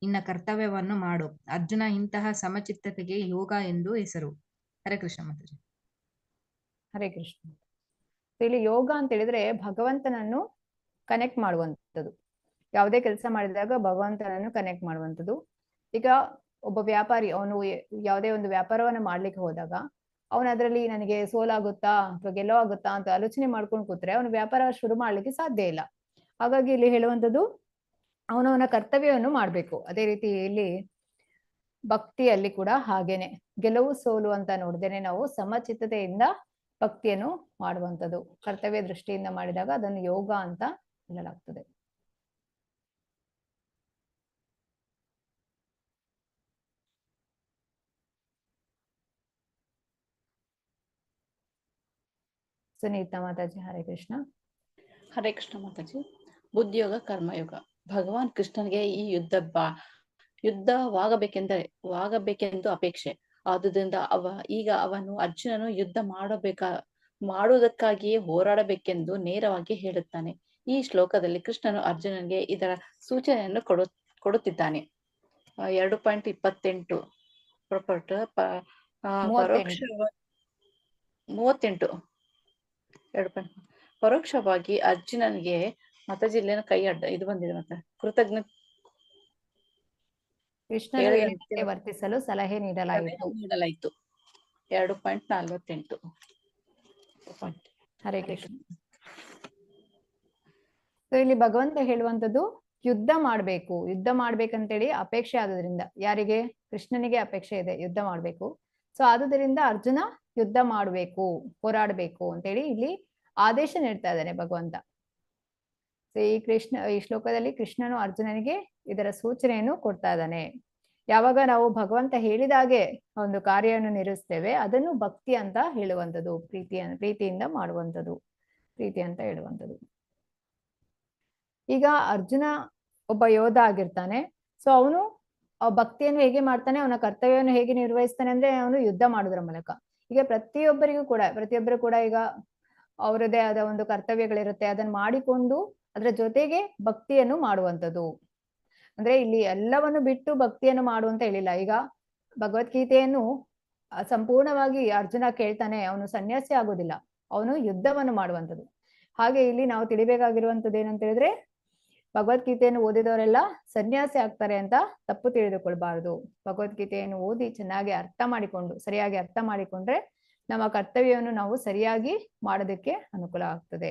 ನಿನ್ನ ಕರ್ತವ್ಯವನ್ನು ಮಾಡು. ಅರ್ಜುನ, ಇಂತಹ ಸಮಚಿತ್ತತೆಗೆ ಯೋಗ ಎಂದು ಹೆಸರು. ಹರೇ ಕೃಷ್ಣ ಮಾತಾಜಿ. ಹರೇ ಕೃಷ್ಣ. ಇಲ್ಲಿ ಯೋಗ ಅಂತ ಹೇಳಿದ್ರೆ ಭಗವಂತನನ್ನು ಕನೆಕ್ಟ್ ಮಾಡುವಂಥದ್ದು. ಯಾವುದೇ ಕೆಲಸ ಮಾಡಿದಾಗ ಭಗವಂತನನ್ನು ಕನೆಕ್ಟ್ ಮಾಡುವಂಥದ್ದು. ಈಗ ಒಬ್ಬ ವ್ಯಾಪಾರಿ ಅವನು ಯಾವುದೇ ಒಂದು ವ್ಯಾಪಾರವನ್ನು ಮಾಡ್ಲಿಕ್ಕೆ ಹೋದಾಗ ಅವನು ಅದರಲ್ಲಿ ನನಗೆ ಸೋಲಾಗುತ್ತಾ ಅಥವಾ ಗೆಲ್ಲೋ ಆಗುತ್ತಾ ಅಂತ ಆಲೋಚನೆ ಮಾಡ್ಕೊಂಡು ಕೂತ್ರೆ ಅವನು ವ್ಯಾಪಾರ ಶುರು ಮಾಡ್ಲಿಕ್ಕೆ ಸಾಧ್ಯ ಇಲ್ಲ. ಹಾಗಾಗಿ ಇಲ್ಲಿ ಹೇಳುವಂಥದ್ದು ಅವನವನ ಕರ್ತವ್ಯವನ್ನು ಮಾಡ್ಬೇಕು. ಅದೇ ರೀತಿ ಇಲ್ಲಿ ಭಕ್ತಿಯಲ್ಲಿ ಕೂಡ ಹಾಗೇನೆ ಗೆಲುವು ಸೋಲು ಅಂತ ನೋಡ್ದೇನೆ ನಾವು ಸಮಚಿತ್ತತೆಯಿಂದ ಭಕ್ತಿಯನ್ನು ಮಾಡುವಂಥದ್ದು. ಕರ್ತವ್ಯ ದೃಷ್ಟಿಯಿಂದ ಮಾಡಿದಾಗ ಅದನ್ನು ಯೋಗ ಅಂತ ಹೇಳಲಾಗ್ತದೆ. ಸುನೀತಾ ಮಾತಾಜಿ. ಹರೇ ಕೃಷ್ಣ. ಹರೇ ಕೃಷ್ಣ ಮಾತಾಜಿ. ಬುದ್ಧಿಯೋಗ ಕರ್ಮಯೋಗ. ಭಗವಾನ್ ಕೃಷ್ಣನಿಗೆ ಈ ಯುದ್ಧವಾಗಬೇಕೆಂದು ಅಪೇಕ್ಷೆ. ಆದುದರಿಂದ ಈಗ ಅವನು ಅರ್ಜುನನು ಯುದ್ಧ ಮಾಡುವುದಕ್ಕಾಗಿಯೇ ಹೋರಾಡಬೇಕೆಂದು ನೇರವಾಗಿ ಹೇಳುತ್ತಾನೆ. ಈ ಶ್ಲೋಕದಲ್ಲಿ ಕೃಷ್ಣನು ಅರ್ಜುನನಿಗೆ ಇದರ ಸೂಚನೆಯನ್ನು ಕೊಡುತ್ತಿದ್ದಾನೆ. 2.28 ಪರೋಕ್ಷ 38 2 ಪಾಯಿಂಟ್. ಪರೋಕ್ಷವಾಗಿ ಅರ್ಜುನನಿಗೆ ಮಾತಾಜಿ ಇಲ್ಲೇನೋ ಕೈ ಅಡ್ಡ ಇದು ಬಂದಿದೆ ಮತ್ತೆ ಕೃತಜ್ಞ ಕೃಷ್ಣನು ಹೇಳಿ ಹೇಳಿದಂತೆ ವರ್ತಿಸಲು ಸಲಹೆ ನೀಡಲಾಯಿತು. 2.48. ಹರೇ ಕೃಷ್ಣ. ಸೊ ಇಲ್ಲಿ ಭಗವಂತ ಹೇಳುವಂತದ್ದು ಯುದ್ಧ ಮಾಡ್ಬೇಕಂತೇಳಿ ಅಪೇಕ್ಷೆ ಆದ್ರಿಂದ, ಯಾರಿಗೆ? ಕೃಷ್ಣನಿಗೆ ಅಪೇಕ್ಷೆ ಇದೆ ಯುದ್ಧ ಮಾಡ್ಬೇಕು. ಸೊ ಆದುದರಿಂದ ಅರ್ಜುನ ಯುದ್ಧ ಮಾಡ್ಬೇಕು, ಹೋರಾಡ್ಬೇಕು ಅಂತೇಳಿ ಇಲ್ಲಿ ಆದೇಶ ನೀಡ್ತಾ ಇದ್ದಾನೆ ಭಗವಂತ. ಸೊ ಈ ಶ್ಲೋಕದಲ್ಲಿ ಕೃಷ್ಣನು ಅರ್ಜುನನಿಗೆ ಇದರ ಸೂಚನೆಯನ್ನು ಕೊಡ್ತಾ ಇದ್ದಾನೆ. ಯಾವಾಗ ನಾವು ಭಗವಂತ ಹೇಳಿದಾಗೆ ಒಂದು ಕಾರ್ಯವನ್ನು ನಿರ್ವಹಿಸ್ತೇವೆ ಅದನ್ನು ಭಕ್ತಿ ಅಂತ ಹೇಳುವಂಥದ್ದು, ಪ್ರೀತಿಯಿಂದ ಮಾಡುವಂಥದ್ದು, ಪ್ರೀತಿ ಅಂತ ಹೇಳುವಂಥದ್ದು. ಈಗ ಅರ್ಜುನ ಒಬ್ಬ ಯೋಧ ಆಗಿರ್ತಾನೆ. ಸೊ ಅವನು ಭಕ್ತಿಯನ್ನು ಹೇಗೆ ಮಾಡ್ತಾನೆ, ಅವನ ಕರ್ತವ್ಯವನ್ನು ಹೇಗೆ ನಿರ್ವಹಿಸ್ತಾನೆ ಅಂದ್ರೆ ಅವನು ಯುದ್ಧ ಮಾಡೋದ್ರ ಮೂಲಕ. ಈಗ ಪ್ರತಿಯೊಬ್ಬರು ಕೂಡ ಈಗ ಅವರದೇ ಆದ ಒಂದು ಕರ್ತವ್ಯಗಳಿರುತ್ತೆ, ಅದನ್ನ ಮಾಡಿಕೊಂಡು ಅದರ ಜೊತೆಗೆ ಭಕ್ತಿಯನ್ನು ಮಾಡುವಂಥದ್ದು. ಅಂದ್ರೆ ಇಲ್ಲಿ ಎಲ್ಲವನ್ನು ಬಿಟ್ಟು ಭಕ್ತಿಯನ್ನು ಮಾಡುವಂತ ಹೇಳಿಲ್ಲ. ಈಗ ಭಗವದ್ಗೀತೆಯನ್ನು ಸಂಪೂರ್ಣವಾಗಿ ಅರ್ಜುನ ಕೇಳ್ತಾನೆ, ಅವನು ಸನ್ಯಾಸಿ ಆಗೋದಿಲ್ಲ, ಅವನು ಯುದ್ಧವನ್ನು ಮಾಡುವಂಥದ್ದು. ಹಾಗೆ ಇಲ್ಲಿ ನಾವು ತಿಳಿಬೇಕಾಗಿರುವಂಥದ್ದು ಏನಂತ ಹೇಳಿದ್ರೆ, ಭಗವದ್ಗೀತೆಯನ್ನು ಓದಿದವರೆಲ್ಲ ಸನ್ಯಾಸಿ ಆಗ್ತಾರೆ ಅಂತ ತಪ್ಪು ತಿಳಿದುಕೊಳ್ಬಾರ್ದು. ಭಗವದ್ಗೀತೆಯನ್ನು ಓದಿ ಚೆನ್ನಾಗಿ ಸರಿಯಾಗಿ ಅರ್ಥ ಮಾಡಿಕೊಂಡ್ರೆ ನಮ್ಮ ಕರ್ತವ್ಯವನ್ನು ನಾವು ಸರಿಯಾಗಿ ಮಾಡೋದಕ್ಕೆ ಅನುಕೂಲ ಆಗ್ತದೆ.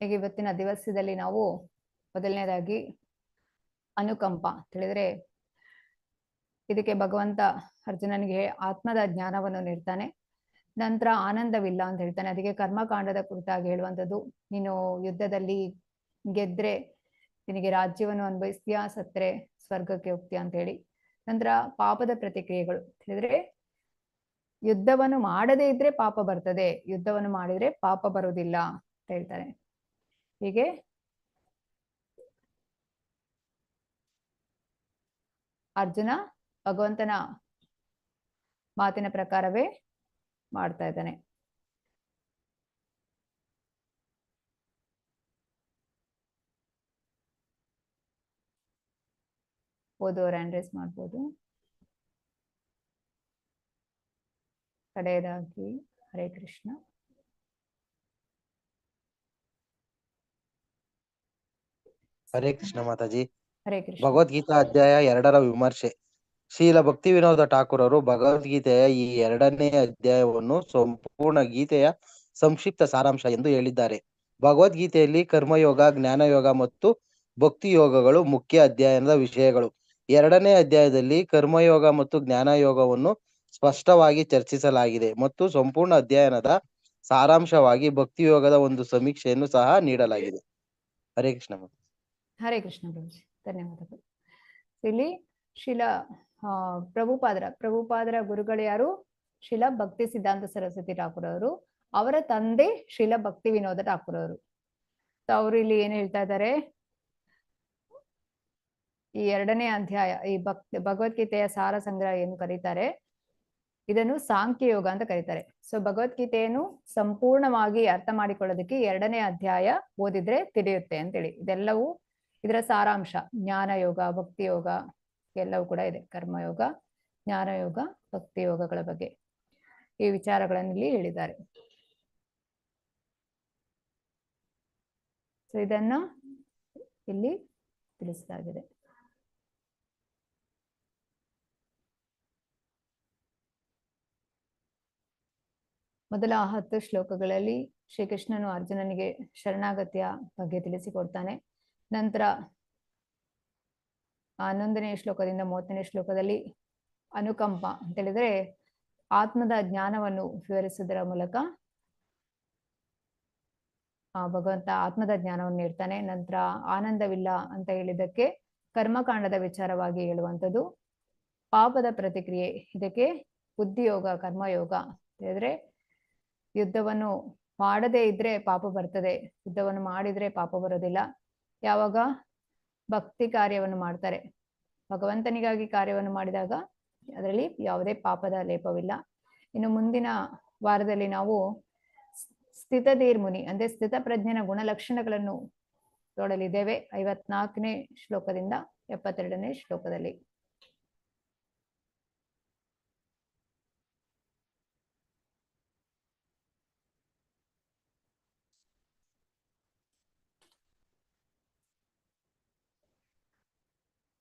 ಈಗ ಇವತ್ತಿನ ದಿವಸದಲ್ಲಿ ನಾವು ಮೊದಲನೇದಾಗಿ ಅನುಕಂಪ ತಿಳಿದ್ರೆ, ಇದಕ್ಕೆ ಭಗವಂತ ಅರ್ಜುನನಿಗೆ ಆತ್ಮದ ಜ್ಞಾನವನ್ನು ನೀಡ್ತಾನೆ. ನಂತರ ಆನಂದವಿಲ್ಲ ಅಂತ ಹೇಳ್ತಾನೆ. ಅದಕ್ಕೆ ಕರ್ಮಕಾಂಡದ ಕುರಿತಾಗಿ ಹೇಳುವಂಥದ್ದು, ನೀನು ಯುದ್ಧದಲ್ಲಿ ಗೆದ್ರೆ ನಿನಗೆ ರಾಜ್ಯವನ್ನು ಅನುಭವಿಸ್ತೀಯಾ, ಸತ್ರೆ ಸ್ವರ್ಗಕ್ಕೆ ಹೋಗ್ತೀಯಾ ಅಂತ ಹೇಳಿ. ನಂತರ ಪಾಪದ ಪ್ರತಿಕ್ರಿಯೆಗಳು ತಿಳಿದ್ರೆ, ಯುದ್ಧವನ್ನು ಮಾಡದೇ ಇದ್ರೆ ಪಾಪ ಬರ್ತದೆ, ಯುದ್ಧವನ್ನು ಮಾಡಿದ್ರೆ ಪಾಪ ಬರುವುದಿಲ್ಲ ಅಂತ ಹೇಳ್ತಾರೆ. ಹೀಗೆ ಅರ್ಜುನ ಭಗವಂತನ ಮಾತಿನ ಪ್ರಕಾರವೇ ಮಾಡ್ತಾ ಇದ್ದಾನೆ. ಓದೋರು ಹ್ಯಾಂಡ್ ರೈಸ್ ಮಾಡ್ಬೋದು. ಕಡೆಯದಾಗಿ ಹರೇ ಕೃಷ್ಣ. ಹರೇ ಕೃಷ್ಣ ಮಾತಾಜಿ. ಹರೇ ಕೃಷ್ಣ. ಭಗವದ್ಗೀತಾ ಅಧ್ಯಾಯ 2ರ ವಿಮರ್ಶೆ. ಶ್ರೀಲ ಭಕ್ತಿ ವಿನೋದ ಠಾಕೂರರು ಭಗವದ್ಗೀತೆಯ ಈ 2ನೇ ಅಧ್ಯಾಯವನ್ನು ಸಂಪೂರ್ಣ ಗೀತೆಯ ಸಂಕ್ಷಿಪ್ತ ಸಾರಾಂಶ ಎಂದು ಹೇಳಿದ್ದಾರೆ. ಭಗವದ್ಗೀತೆಯಲ್ಲಿ ಕರ್ಮಯೋಗ, ಜ್ಞಾನಯೋಗ ಮತ್ತು ಭಕ್ತಿ ಯೋಗಗಳು ಮುಖ್ಯ ಅಧ್ಯಯನದ ವಿಷಯಗಳು. 2ನೇ ಅಧ್ಯಾಯದಲ್ಲಿ ಕರ್ಮಯೋಗ ಮತ್ತು ಜ್ಞಾನಯೋಗವನ್ನು ಸ್ಪಷ್ಟವಾಗಿ ಚರ್ಚಿಸಲಾಗಿದೆ ಮತ್ತು ಸಂಪೂರ್ಣ ಅಧ್ಯಯನದ ಸಾರಾಂಶವಾಗಿ ಭಕ್ತಿ ಯೋಗದ ಒಂದು ಸಮೀಕ್ಷೆಯನ್ನು ಸಹ ನೀಡಲಾಗಿದೆ. ಹರೇ ಕೃಷ್ಣ. ಹರೇ ಕೃಷ್ಣ ಪ್ರಭುಜಿ, ಧನ್ಯವಾದಗಳು. ಇಲ್ಲಿ ಶಿಲ ಪ್ರಭುಪಾದರ ಗುರುಗಳು ಯಾರು? ಶಿಲ ಭಕ್ತಿ ಸಿದ್ಧಾಂತ ಸರಸ್ವತಿ ಠಾಕೂರ್ ಅವರು. ಅವರ ತಂದೆ ಶಿಲ ಭಕ್ತಿ ವಿನೋದ ಠಾಕೂರ್ ಅವರು. ಅವರು ಇಲ್ಲಿ ಏನ್ ಹೇಳ್ತಾ ಇದ್ದಾರೆ, ಈ 2ನೇ ಅಧ್ಯಾಯ, ಈ ಭಗವದ್ಗೀತೆಯ ಸಾರ ಸಂಗ್ರಹ ಏನು ಕರೀತಾರೆ, ಇದನ್ನು ಸಾಂಖ್ಯ ಯೋಗ ಅಂತ ಕರೀತಾರೆ. ಸೊ ಭಗವದ್ಗೀತೆಯನ್ನು ಸಂಪೂರ್ಣವಾಗಿ ಅರ್ಥ ಮಾಡಿಕೊಳ್ಳೋದಕ್ಕೆ 2ನೇ ಅಧ್ಯಾಯ ಓದಿದ್ರೆ ತಿಳಿಯುತ್ತೆ ಅಂತೇಳಿ. ಇದೆಲ್ಲವೂ ಇದರ ಸಾರಾಂಶ. ಜ್ಞಾನ ಯೋಗ, ಭಕ್ತಿ ಯೋಗ ಎಲ್ಲವೂ ಕೂಡ ಇದೆ. ಕರ್ಮಯೋಗ, ಜ್ಞಾನಯೋಗ, ಭಕ್ತಿ ಯೋಗಗಳ ಬಗ್ಗೆ ಈ ವಿಚಾರಗಳನ್ನು ಇಲ್ಲಿ ಹೇಳಿದ್ದಾರೆ. ಸೊ ಇದನ್ನ ಇಲ್ಲಿ ತಿಳಿಸಲಾಗಿದೆ. ಮೊದಲ 10 ಶ್ಲೋಕಗಳಲ್ಲಿ ಶ್ರೀಕೃಷ್ಣನು ಅರ್ಜುನನಿಗೆ ಶರಣಾಗತಿಯ ಬಗ್ಗೆ ತಿಳಿಸಿಕೊಡ್ತಾನೆ. ನಂತರ 11ನೇ ಶ್ಲೋಕದಿಂದ 30ನೇ ಶ್ಲೋಕದಲ್ಲಿ ಅನುಕಂಪ ಅಂತ ಹೇಳಿದ್ರೆ ಆತ್ಮದ ಜ್ಞಾನವನ್ನು ವಿವರಿಸುವುದರ ಮೂಲಕ ಭಗವಂತ ಆತ್ಮದ ಜ್ಞಾನವನ್ನು ನೀಡ್ತಾನೆ. ನಂತರ ಆನಂದವಿಲ್ಲ ಅಂತ ಹೇಳಿದ್ದಕ್ಕೆ ಕರ್ಮಕಾಂಡದ ವಿಚಾರವಾಗಿ ಹೇಳುವಂಥದ್ದು. ಪಾಪದ ಪ್ರತಿಕ್ರಿಯೆ, ಇದಕ್ಕೆ ಬುದ್ಧಿಯೋಗ, ಕರ್ಮಯೋಗ ಹೇಳಿದ್ರೆ ಯುದ್ಧವನ್ನು ಮಾಡದೇ ಇದ್ರೆ ಪಾಪ ಬರ್ತದೆ, ಯುದ್ಧವನ್ನು ಮಾಡಿದ್ರೆ ಪಾಪ ಬರೋದಿಲ್ಲ. ಯಾವಾಗ ಭಕ್ತಿ ಕಾರ್ಯವನ್ನು ಮಾಡ್ತಾರೆ, ಭಗವಂತನಿಗಾಗಿ ಕಾರ್ಯವನ್ನು ಮಾಡಿದಾಗ ಅದರಲ್ಲಿ ಯಾವುದೇ ಪಾಪದ ಲೇಪವಿಲ್ಲ. ಇನ್ನು ಮುಂದಿನ ವಾರದಲ್ಲಿ ನಾವು ಸ್ಥಿತಧೀರ್ ಮುನಿ ಅಂದ್ರೆ ಸ್ಥಿತ ಪ್ರಜ್ಞನ ಗುಣಲಕ್ಷಣಗಳನ್ನು ನೋಡಲಿದ್ದೇವೆ 54ನೇ ಶ್ಲೋಕದಿಂದ 72ನೇ ಶ್ಲೋಕದಲ್ಲಿ.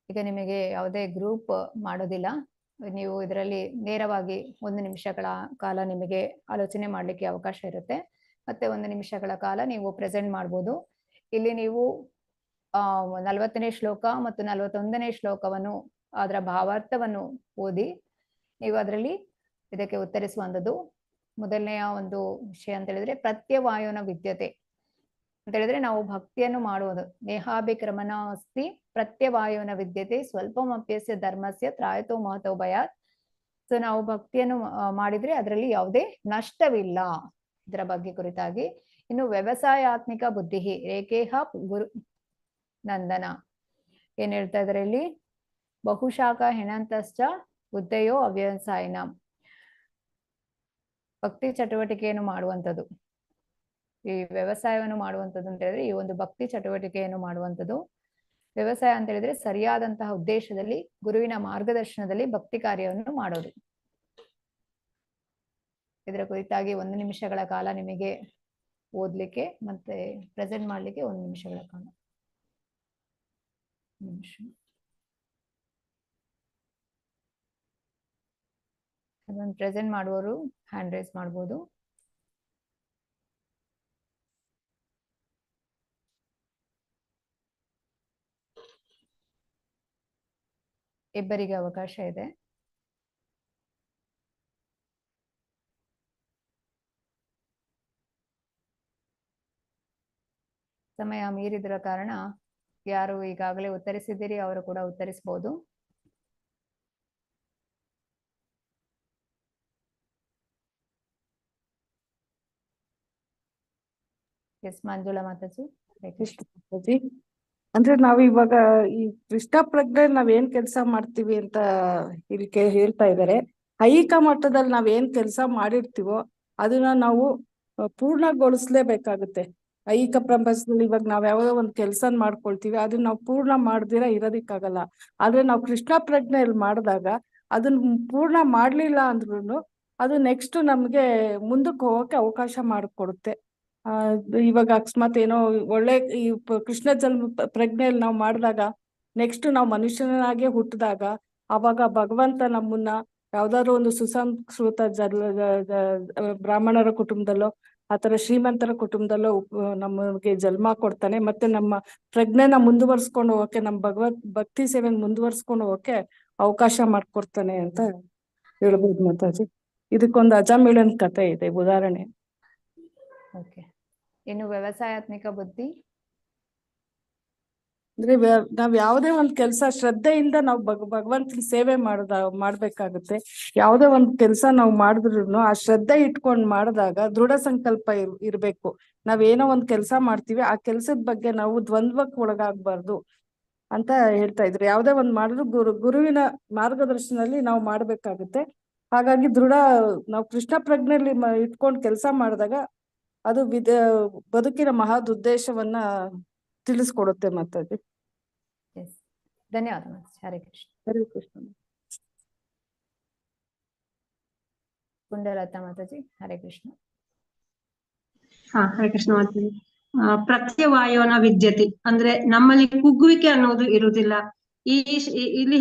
ಈಗ ನಿಮಗೆ ಯಾವುದೇ ಗ್ರೂಪ್ ಮಾಡೋದಿಲ್ಲ, ನೀವು ಇದರಲ್ಲಿ ನೇರವಾಗಿ 1 ನಿಮಿಷಗಳ ಕಾಲ ನಿಮಗೆ ಆಲೋಚನೆ ಮಾಡಲಿಕ್ಕೆ ಅವಕಾಶ ಇರುತ್ತೆ. ಮತ್ತೆ 1 ನಿಮಿಷಗಳ ಕಾಲ ನೀವು ಪ್ರೆಸೆಂಟ್ ಮಾಡ್ಬೋದು. ಇಲ್ಲಿ ನೀವು 40ನೇ ಶ್ಲೋಕ ಮತ್ತು 41ನೇ ಶ್ಲೋಕವನ್ನು ಅದರ ಭಾವಾರ್ಥವನ್ನು ಓದಿ ನೀವು ಅದರಲ್ಲಿ ಇದಕ್ಕೆ ಉತ್ತರಿಸುವಂಥದ್ದು. ಮೊದಲನೆಯ ಒಂದು ವಿಷಯ ಅಂತ ಹೇಳಿದ್ರೆ ಪ್ರತ್ಯವಾಯೋನ ವಿದ್ಯತೆ ಅಂತ ಹೇಳಿದ್ರೆ ನಾವು ಭಕ್ತಿಯನ್ನು ಮಾಡುವುದು. ನೇಹಾಭಿಕ್ರಮಣ ಅಸ್ತಿ ಪ್ರತ್ಯವಾಯೋನ ವಿದ್ಯತೆ ಸ್ವಲ್ಪಮಪ್ಯಸ್ಯ ಧರ್ಮಸ್ಯ ತ್ರಾಯತೋ ಮಹತೋ ಭಯಾತ್. ಸೊ ನಾವು ಭಕ್ತಿಯನ್ನು ಮಾಡಿದ್ರೆ ಅದರಲ್ಲಿ ಯಾವುದೇ ನಷ್ಟವಿಲ್ಲ, ಇದರ ಬಗ್ಗೆ ಕುರಿತಾಗಿ. ಇನ್ನು ವ್ಯವಸಾಯಾತ್ಮಿಕ ಬುದ್ಧಿ ರೇಖೇಹ ಗುರು ನಂದನ ಏನ್ ಹೇಳ್ತಾ ಇದಾರೆ ಇಲ್ಲಿ, ಬಹುಶಾಖ ಹೆಣಂತಶ್ಚ ಬುದ್ಧಯೋ ಅವ್ಯವಸಾಯನ. ಭಕ್ತಿ ಚಟುವಟಿಕೆಯನ್ನು ಮಾಡುವಂಥದ್ದು, ಈ ವ್ಯವಸಾಯವನ್ನು ಮಾಡುವಂಥದ್ದು ಅಂತ ಹೇಳಿದ್ರೆ ಈ ಒಂದು ಭಕ್ತಿ ಚಟುವಟಿಕೆಯನ್ನು ಮಾಡುವಂಥದ್ದು. ವ್ಯವಸಾಯ ಅಂತ ಹೇಳಿದ್ರೆ ಸರಿಯಾದಂತಹ ಉದ್ದೇಶದಲ್ಲಿ ಗುರುವಿನ ಮಾರ್ಗದರ್ಶನದಲ್ಲಿ ಭಕ್ತಿ ಕಾರ್ಯವನ್ನು ಮಾಡೋದು. ಇದರ ಕುರಿತಾಗಿ 1 ನಿಮಿಷಗಳ ಕಾಲ ನಿಮಗೆ ಓದ್ಲಿಕ್ಕೆ ಮತ್ತೆ ಪ್ರೆಸೆಂಟ್ ಮಾಡ್ಲಿಕ್ಕೆ 1 ನಿಮಿಷಗಳ ಕಾಲ. ಅದನ್ನು ಪ್ರೆಸೆಂಟ್ ಮಾಡುವವರು ಹ್ಯಾಂಡ್ ರೈಸ್ ಮಾಡ್ಬೋದು. ಇಬ್ಬರಿಗೆ ಅವಕಾಶ ಇದೆ. ಸಮಯ ಮೀರಿದ್ರ ಕಾರಣ ಯಾರು ಈಗಾಗಲೇ ಉತ್ತರಿಸಿದ್ದೀರಿ ಅವರು ಕೂಡ ಉತ್ತರಿಸಬಹುದು. ಎಸ್ ಮಂಜುಳಾ ಮಾತಾಜಿ. ಅಂದ್ರೆ ನಾವ್ ಇವಾಗ ಈ ಕೃಷ್ಣ ಪ್ರಜ್ಞೆ ನಾವೇನ್ ಕೆಲಸ ಮಾಡ್ತೀವಿ ಅಂತ ಇಲ್ಲಿ ಹೇಳ್ತಾ ಇದ್ದಾರೆ. ಐಹಿಕ ಮಟ್ಟದಲ್ಲಿ ನಾವೇನ್ ಕೆಲಸ ಮಾಡಿರ್ತೀವೋ ಅದನ್ನ ನಾವು ಪೂರ್ಣಗೊಳಿಸ್ಲೇಬೇಕಾಗುತ್ತೆ. ಐಹಿಕ ಪ್ರಪಂಚದಲ್ಲಿ ಇವಾಗ ನಾವ್ ಯಾವ್ದೋ ಒಂದ್ ಕೆಲ್ಸ ಮಾಡ್ಕೊಳ್ತೀವಿ, ಅದನ್ನ ನಾವು ಪೂರ್ಣ ಮಾಡ್ದಿರ ಇರೋದಿಕ್ಕಾಗಲ್ಲ. ಆದ್ರೆ ನಾವು ಕೃಷ್ಣ ಪ್ರಜ್ಞೆಯಲ್ಲಿ ಮಾಡಿದಾಗ ಅದನ್ನ ಪೂರ್ಣ ಮಾಡ್ಲಿಲ್ಲ ಅಂದ್ರೂ ಅದು ನೆಕ್ಸ್ಟ್ ನಮ್ಗೆ ಮುಂದಕ್ಕೆ ಹೋಗಕ್ಕೆ ಅವಕಾಶ ಮಾಡಿಕೊಡುತ್ತೆ. ಇವಾಗ ಅಕಸ್ಮಾತ್ ಏನೋ ಒಳ್ಳೆ ಈ ಕೃಷ್ಣ ಜನ್ಮ ಪ್ರಜ್ಞೆಯಲ್ಲಿ ನಾವು ಮಾಡಿದಾಗ ನೆಕ್ಸ್ಟ್ ನಾವು ಮನುಷ್ಯನಾಗೆ ಹುಟ್ಟಿದಾಗ ಅವಾಗ ಭಗವಂತ ನಮ್ಮನ್ನ ಯಾವ್ದಾದ್ರು ಒಂದು ಸುಸಂಸ್ಕೃತ ಬ್ರಾಹ್ಮಣರ ಕುಟುಂಬದಲ್ಲೋ ಆತರ ಶ್ರೀಮಂತರ ಕುಟುಂಬದಲ್ಲೋ ನಮಗೆ ಜನ್ಮ ಕೊಡ್ತಾನೆ. ಮತ್ತೆ ನಮ್ಮ ಪ್ರಜ್ಞೆನ ಮುಂದುವರ್ಸ್ಕೊಂಡು ಹೋಗಕ್ಕೆ, ನಮ್ಮ ಭಕ್ತಿ ಸೇವೆನ ಮುಂದುವರ್ಸ್ಕೊಂಡು ಹೋಗಕ್ಕೆ ಅವಕಾಶ ಮಾಡ್ಕೊಡ್ತಾನೆ ಅಂತ ಹೇಳ್ಬೋದು ಮಾತಾಜಿ. ಇದಕ್ಕೊಂದು ಅಜಾಮಿಳನ್ ಕಥೆ ಇದೆ, ಉದಾಹರಣೆ. ಓಕೆ, ಇನ್ನು ವ್ಯವಸಾಯಾತ್ಮಿಕ ಬುದ್ಧಿ ಅಂದ್ರೆ ನಾವ್ ಯಾವ್ದೇ ಒಂದ್ ಕೆಲ್ಸ ಶ್ರದ್ಧೆಯಿಂದ ನಾವು ಭಗವಂತನ ಸೇವೆ ಮಾಡ್ಬೇಕಾಗುತ್ತೆ. ಯಾವ್ದೇ ಒಂದ್ ಕೆಲ್ಸ ನಾವು ಮಾಡಿದ್ರು ಆ ಶ್ರದ್ಧೆ ಇಟ್ಕೊಂಡ್ ಮಾಡಿದಾಗ ದೃಢ ಸಂಕಲ್ಪ ಇರ್ಬೇಕು. ನಾವೇನೋ ಒಂದ್ ಕೆಲ್ಸ ಮಾಡ್ತೀವಿ, ಆ ಕೆಲ್ಸದ ಬಗ್ಗೆ ನಾವು ದ್ವಂದ್ವಕ್ಕೆ ಒಳಗಾಗಬಾರ್ದು ಅಂತ ಹೇಳ್ತಾ ಇದ್ರು. ಯಾವ್ದೇ ಒಂದ್ ಮಾಡಿದ್ರು ಗುರುವಿನ ಮಾರ್ಗದರ್ಶನದಲ್ಲಿ ನಾವು ಮಾಡ್ಬೇಕಾಗುತ್ತೆ. ಹಾಗಾಗಿ ನಾವು ಕೃಷ್ಣ ಪ್ರಜ್ಞೆಯಲ್ಲಿ ಇಟ್ಕೊಂಡ್ ಕೆಲಸ ಮಾಡಿದಾಗ ಅದು ಬದುಕಿನ ಮಹದುದ್ದೇಶವನ್ನ ತಿಳಿಸ್ಕೊಡುತ್ತೆ ಮಾತಾಜಿ. ಧನ್ಯವಾದ ಹರೇ ಕೃಷ್ಣ. ಹರೇ ಕೃಷ್ಣ. ಪುಂಡಲತಾ ಮಾತಾಜಿ. ಹರೇ ಕೃಷ್ಣ. ಹರೇ ಕೃಷ್ಣ ಮಾತಾಜಿ. ಪ್ರತ್ಯವಾಯೋನ ವಿದ್ಯತೆ ಅಂದ್ರೆ ನಮ್ಮಲ್ಲಿ ಕುಗ್ಗುವಿಕೆ ಅನ್ನೋದು ಇರುವುದಿಲ್ಲ. ಇಲ್ಲಿ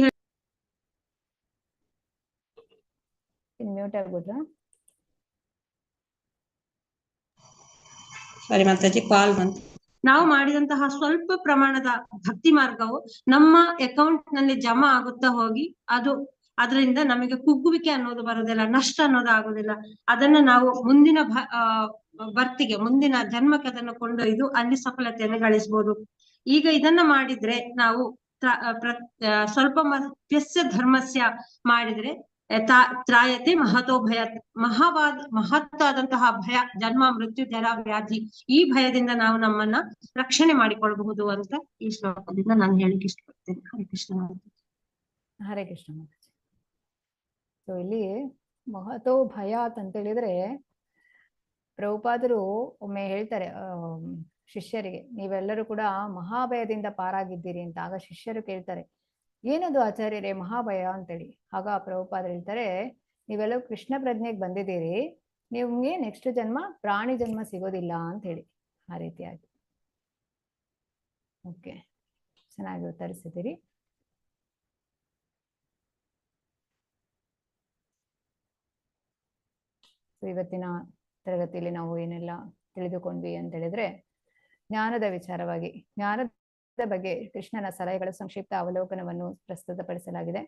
ಮ್ಯೂಟ್ ಆಗ್ಬೋದಾ? ಸರಿ ಮಾತಾಜಿ, ಕಾಲ್ ಬಂತು. ನಾವು ಮಾಡಿದಂತಹ ಸ್ವಲ್ಪ ಪ್ರಮಾಣದ ಭಕ್ತಿ ಮಾರ್ಗವು ನಮ್ಮ ಅಕೌಂಟ್ ನಲ್ಲಿ ಜಮಾ ಆಗುತ್ತಾ ಹೋಗಿ ಅದರಿಂದ ನಮಗೆ ಕುಗ್ಗುವಿಕೆ ಅನ್ನೋದು ಬರೋದಿಲ್ಲ, ನಷ್ಟ ಅನ್ನೋದು ಆಗೋದಿಲ್ಲ. ಅದನ್ನ ನಾವು ಮುಂದಿನ ಮುಂದಿನ ಜನ್ಮಕ್ಕೆ ಅದನ್ನು ಕೊಂಡೊಯ್ದು ಅಲ್ಲಿ ಸಫಲತೆಯನ್ನು ಗಳಿಸಬಹುದು. ಈಗ ಇದನ್ನ ಮಾಡಿದ್ರೆ ನಾವು ಸ್ವಲ್ಪ ಪ್ಯಸ್ಯ ಧರ್ಮಸ್ಯ ಮಾಡಿದ್ರೆ ತ್ರಾಯತೆ ಮಹತೋ ಭಯ, ಮಹತ್ತಾದಂತಹ ಭಯ, ಜನ್ಮ ಮೃತ್ಯು ಜರ ವ್ಯಾಧಿ, ಈ ಭಯದಿಂದ ನಾವು ನಮ್ಮನ್ನ ರಕ್ಷಣೆ ಮಾಡಿಕೊಳ್ಳಬಹುದು ಅಂತ ಈ ಶ್ಲೋಕದಿಂದ ನಾನು ಹೇಳಿಕ್ಕೆ ಇಷ್ಟಪಡ್ತೇನೆ. ಹರೇ ಕೃಷ್ಣ. ಹರೇ ಕೃಷ್ಣ. ಸೊ ಇಲ್ಲಿ ಮಹತೋ ಭಯಾತ್ ಅಂತ ಹೇಳಿದ್ರೆ ಪ್ರಭುಪಾದರು ಒಮ್ಮೆ ಹೇಳ್ತಾರೆ ಶಿಷ್ಯರಿಗೆ, ನೀವೆಲ್ಲರೂ ಕೂಡ ಮಹಾಭಯದಿಂದ ಪಾರಾಗಿದ್ದೀರಿ ಅಂತ. ಆಗ ಶಿಷ್ಯರು ಕೇಳ್ತಾರೆ, ಏನದು ಆಚಾರ್ಯರೇ ಮಹಾಭಯ ಅಂತೇಳಿ. ಆಗ ಪ್ರಭುಪಾದರು ಹೇಳ್ತಾರೆ, ನೀವೆಲ್ಲರೂ ಕೃಷ್ಣ ಪ್ರಜ್ಞೆಗೆ ಬಂದಿದ್ದೀರಿ, ನಿಮ್ಗೆ ನೆಕ್ಸ್ಟ್ ಜನ್ಮ ಪ್ರಾಣಿ ಜನ್ಮ ಸಿಗೋದಿಲ್ಲ ಅಂತ ಹೇಳಿ. ಆ ರೀತಿಯಾಗಿ ಓಕೆ, ಚೆನ್ನಾಗಿ ಉತ್ತರಿಸಿದ್ದೀರಿ. ಇವತ್ತಿನ ತರಗತಿಯಲ್ಲಿ ನಾವು ಏನೆಲ್ಲ ತಿಳಿದುಕೊಂಡ್ವಿ ಅಂತ ಹೇಳಿದ್ರೆ, ಜ್ಞಾನದ ವಿಚಾರವಾಗಿ, ಜ್ಞಾನದ ಬಗ್ಗೆ ಕೃಷ್ಣನ ಸಲಹೆಗಳ ಸಂಕ್ಷಿಪ್ತ ಅವಲೋಕನವನ್ನು ಪ್ರಸ್ತುತಪಡಿಸಲಾಗಿದೆ.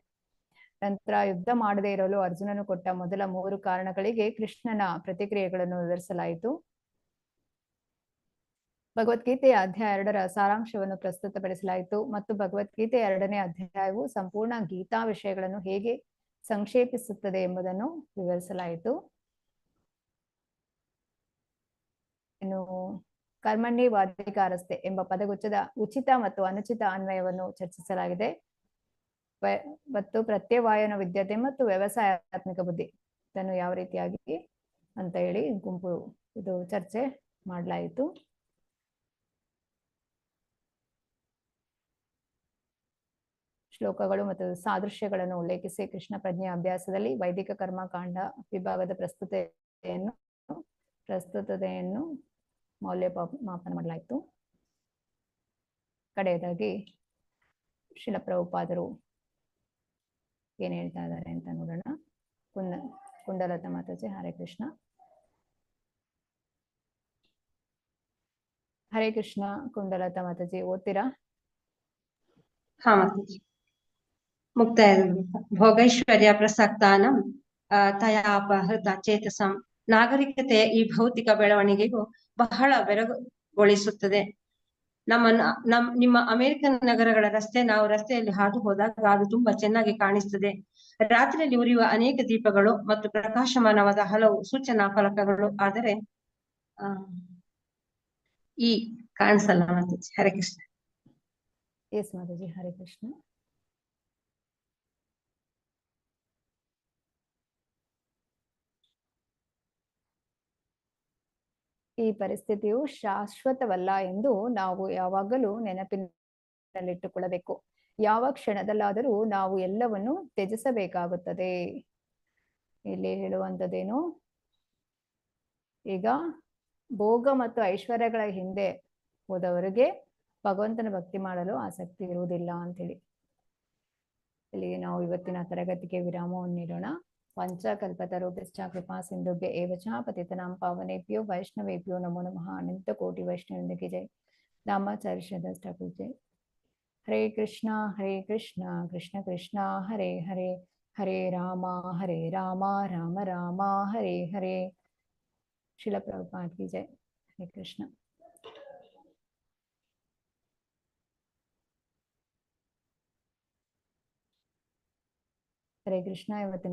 ನಂತರ ಯುದ್ಧ ಮಾಡದೇ ಇರಲು ಅರ್ಜುನನು ಕೊಟ್ಟ ಮೊದಲ 3 ಕಾರಣಗಳಿಗೆ ಕೃಷ್ಣನ ಪ್ರತಿಕ್ರಿಯೆಗಳನ್ನು ವಿವರಿಸಲಾಯಿತು. ಭಗವದ್ಗೀತೆಯ ಅಧ್ಯಾಯ 2ರ ಸಾರಾಂಶವನ್ನು ಪ್ರಸ್ತುತಪಡಿಸಲಾಯಿತು ಮತ್ತು ಭಗವದ್ಗೀತೆಯ 2ನೇ ಅಧ್ಯಾಯವು ಸಂಪೂರ್ಣ ಗೀತಾ ವಿಷಯಗಳನ್ನು ಹೇಗೆ ಸಂಕ್ಷೇಪಿಸುತ್ತದೆ ಎಂಬುದನ್ನು ವಿವರಿಸಲಾಯಿತು. ಇನ್ನು ಕರ್ಮಣ್ಯ ವಾಧಿಕಾರಸ್ಥೆ ಎಂಬ ಪದಗುಚ್ಛದ ಉಚಿತ ಮತ್ತು ಅನುಚಿತ ಅನ್ವಯವನ್ನು ಚರ್ಚಿಸಲಾಗಿದೆ. ಮತ್ತು ಪ್ರತ್ಯವಾಯನ ವಿದ್ಯತೆ ಮತ್ತು ವ್ಯವಸಾಯಾತ್ಮಕ ಬುದ್ಧಿ ಇದನ್ನು ಯಾವ ರೀತಿಯಾಗಿ ಅಂತ ಹೇಳಿ ಗುಂಪು ಇದು ಚರ್ಚೆ ಮಾಡಲಾಯಿತು. ಶ್ಲೋಕಗಳು ಮತ್ತು ಸಾದೃಶ್ಯಗಳನ್ನು ಉಲ್ಲೇಖಿಸಿ ಕೃಷ್ಣ ಪ್ರಜ್ಞೆಯ ಅಭ್ಯಾಸದಲ್ಲಿ ವೈದಿಕ ಕರ್ಮಕಾಂಡ ವಿಭಾಗದ ಪ್ರಸ್ತುತತೆಯನ್ನು ಮೌಲ್ಯಮಾಪನ ಮಾಡಲಾಯಿತು. ಕಡೆಯದಾಗಿ ಶ್ರೀಲ ಪ್ರಭುಪಾದರು ಏನ್ ಹೇಳ್ತಾ ಇದ್ದಾರೆ ಅಂತ ನೋಡೋಣ. ಕುಂಡಲತಾ ಮಾತಾಜಿ, ಹರೇ ಕೃಷ್ಣ. ಹರೇ ಕೃಷ್ಣ. ಕುಂಡಲತಾ ಮಾತಾಜಿ ಓದ್ತೀರಾ? ಹಾ ಮಾತಾಜಿ. ಮುಕ್ತಾಯ ಭೋಗೈಶ್ವರ್ಯ ಪ್ರಸಕ್ತಾನಂ ತಯಾಪಹೃತ ಚೇತಸಂ. ನಾಗರಿಕತೆಯ ಈ ಭೌತಿಕ ಬೆಳವಣಿಗೆಗೂ ಬಹಳ ಬೆರಗುಗೊಳಿಸುತ್ತದೆ. ನಿಮ್ಮ ಅಮೆರಿಕನ್ ನಗರಗಳ ರಸ್ತೆ, ನಾವು ರಸ್ತೆಯಲ್ಲಿ ಹಾದು ಹೋದಾಗ ಅದು ತುಂಬಾ ಚೆನ್ನಾಗಿ ಕಾಣಿಸ್ತದೆ. ರಾತ್ರಿಯಲ್ಲಿ ಉರಿಯುವ ಅನೇಕ ದೀಪಗಳು ಮತ್ತು ಪ್ರಕಾಶಮಾನವಾದ ಹಲವು ಸೂಚನಾ ಫಲಕಗಳು, ಆದರೆ ಈ ಕಾಣಿಸಲ್ಲ ಮಾತಾಜಿ. ಹರೇ ಕೃಷ್ಣ. ಎಸ್ ಮಾತಾಜಿ, ಹರೇ ಕೃಷ್ಣ. ಈ ಪರಿಸ್ಥಿತಿಯು ಶಾಶ್ವತವಲ್ಲ ಎಂದು ನಾವು ಯಾವಾಗಲೂ ನೆನಪಿನಲ್ಲಿಟ್ಟುಕೊಳ್ಳಬೇಕು. ಯಾವ ಕ್ಷಣದಲ್ಲಾದರೂ ನಾವು ಎಲ್ಲವನ್ನು ತ್ಯಜಿಸಬೇಕಾಗುತ್ತದೆ. ಇಲ್ಲಿ ಹೇಳುವಂಥದ್ದೇನು, ಈಗ ಭೋಗ ಮತ್ತು ಐಶ್ವರ್ಯಗಳ ಹಿಂದೆ ಹೋದವರಿಗೆ ಭಗವಂತನ ಭಕ್ತಿ ಮಾಡಲು ಆಸಕ್ತಿ ಇರುವುದಿಲ್ಲ ಅಂತೇಳಿ. ಇಲ್ಲಿ ನಾವು ಇವತ್ತಿನ ತರಗತಿಗೆ ವಿರಾಮವನ್ನು ನೀಡೋಣ. ಪಂಚಕಲ್ಪತರುಭ್ಯಶ್ಚ ಕೃಪಾ ಸಿಂಧುಭ್ಯ ಏವ ಚ ಪತಿತನಾಂ ಪಾವನೇಭ್ಯೋ ವೈಷ್ಣವೇಭ್ಯೋ ನಮೋ ನಮಃ. ಅನಂತ ಕೋಟಿ ವೈಷ್ಣವರಿಗೆ ಜೈ. ನಾಮಾಚಾರ್ಯ ಠಾಕೂರ್ ಜೈ. ಹರೇ ಕೃಷ್ಣ ಕೃಷ್ಣ ಕೃಷ್ಣ ಹರೇ ಹರೇ, ಹರೇ ರಾಮ ರಾಮ ರಾಮ ಹರೇ ಹರೇ. ಶ್ರೀಲ ಪ್ರಭುಪಾದ ಕಿ ಜೈ. ಹರೇ ಕೃಷ್ಣ. ಹರೇ ಕೃಷ್ಣ. ಇವತ್ತಿನ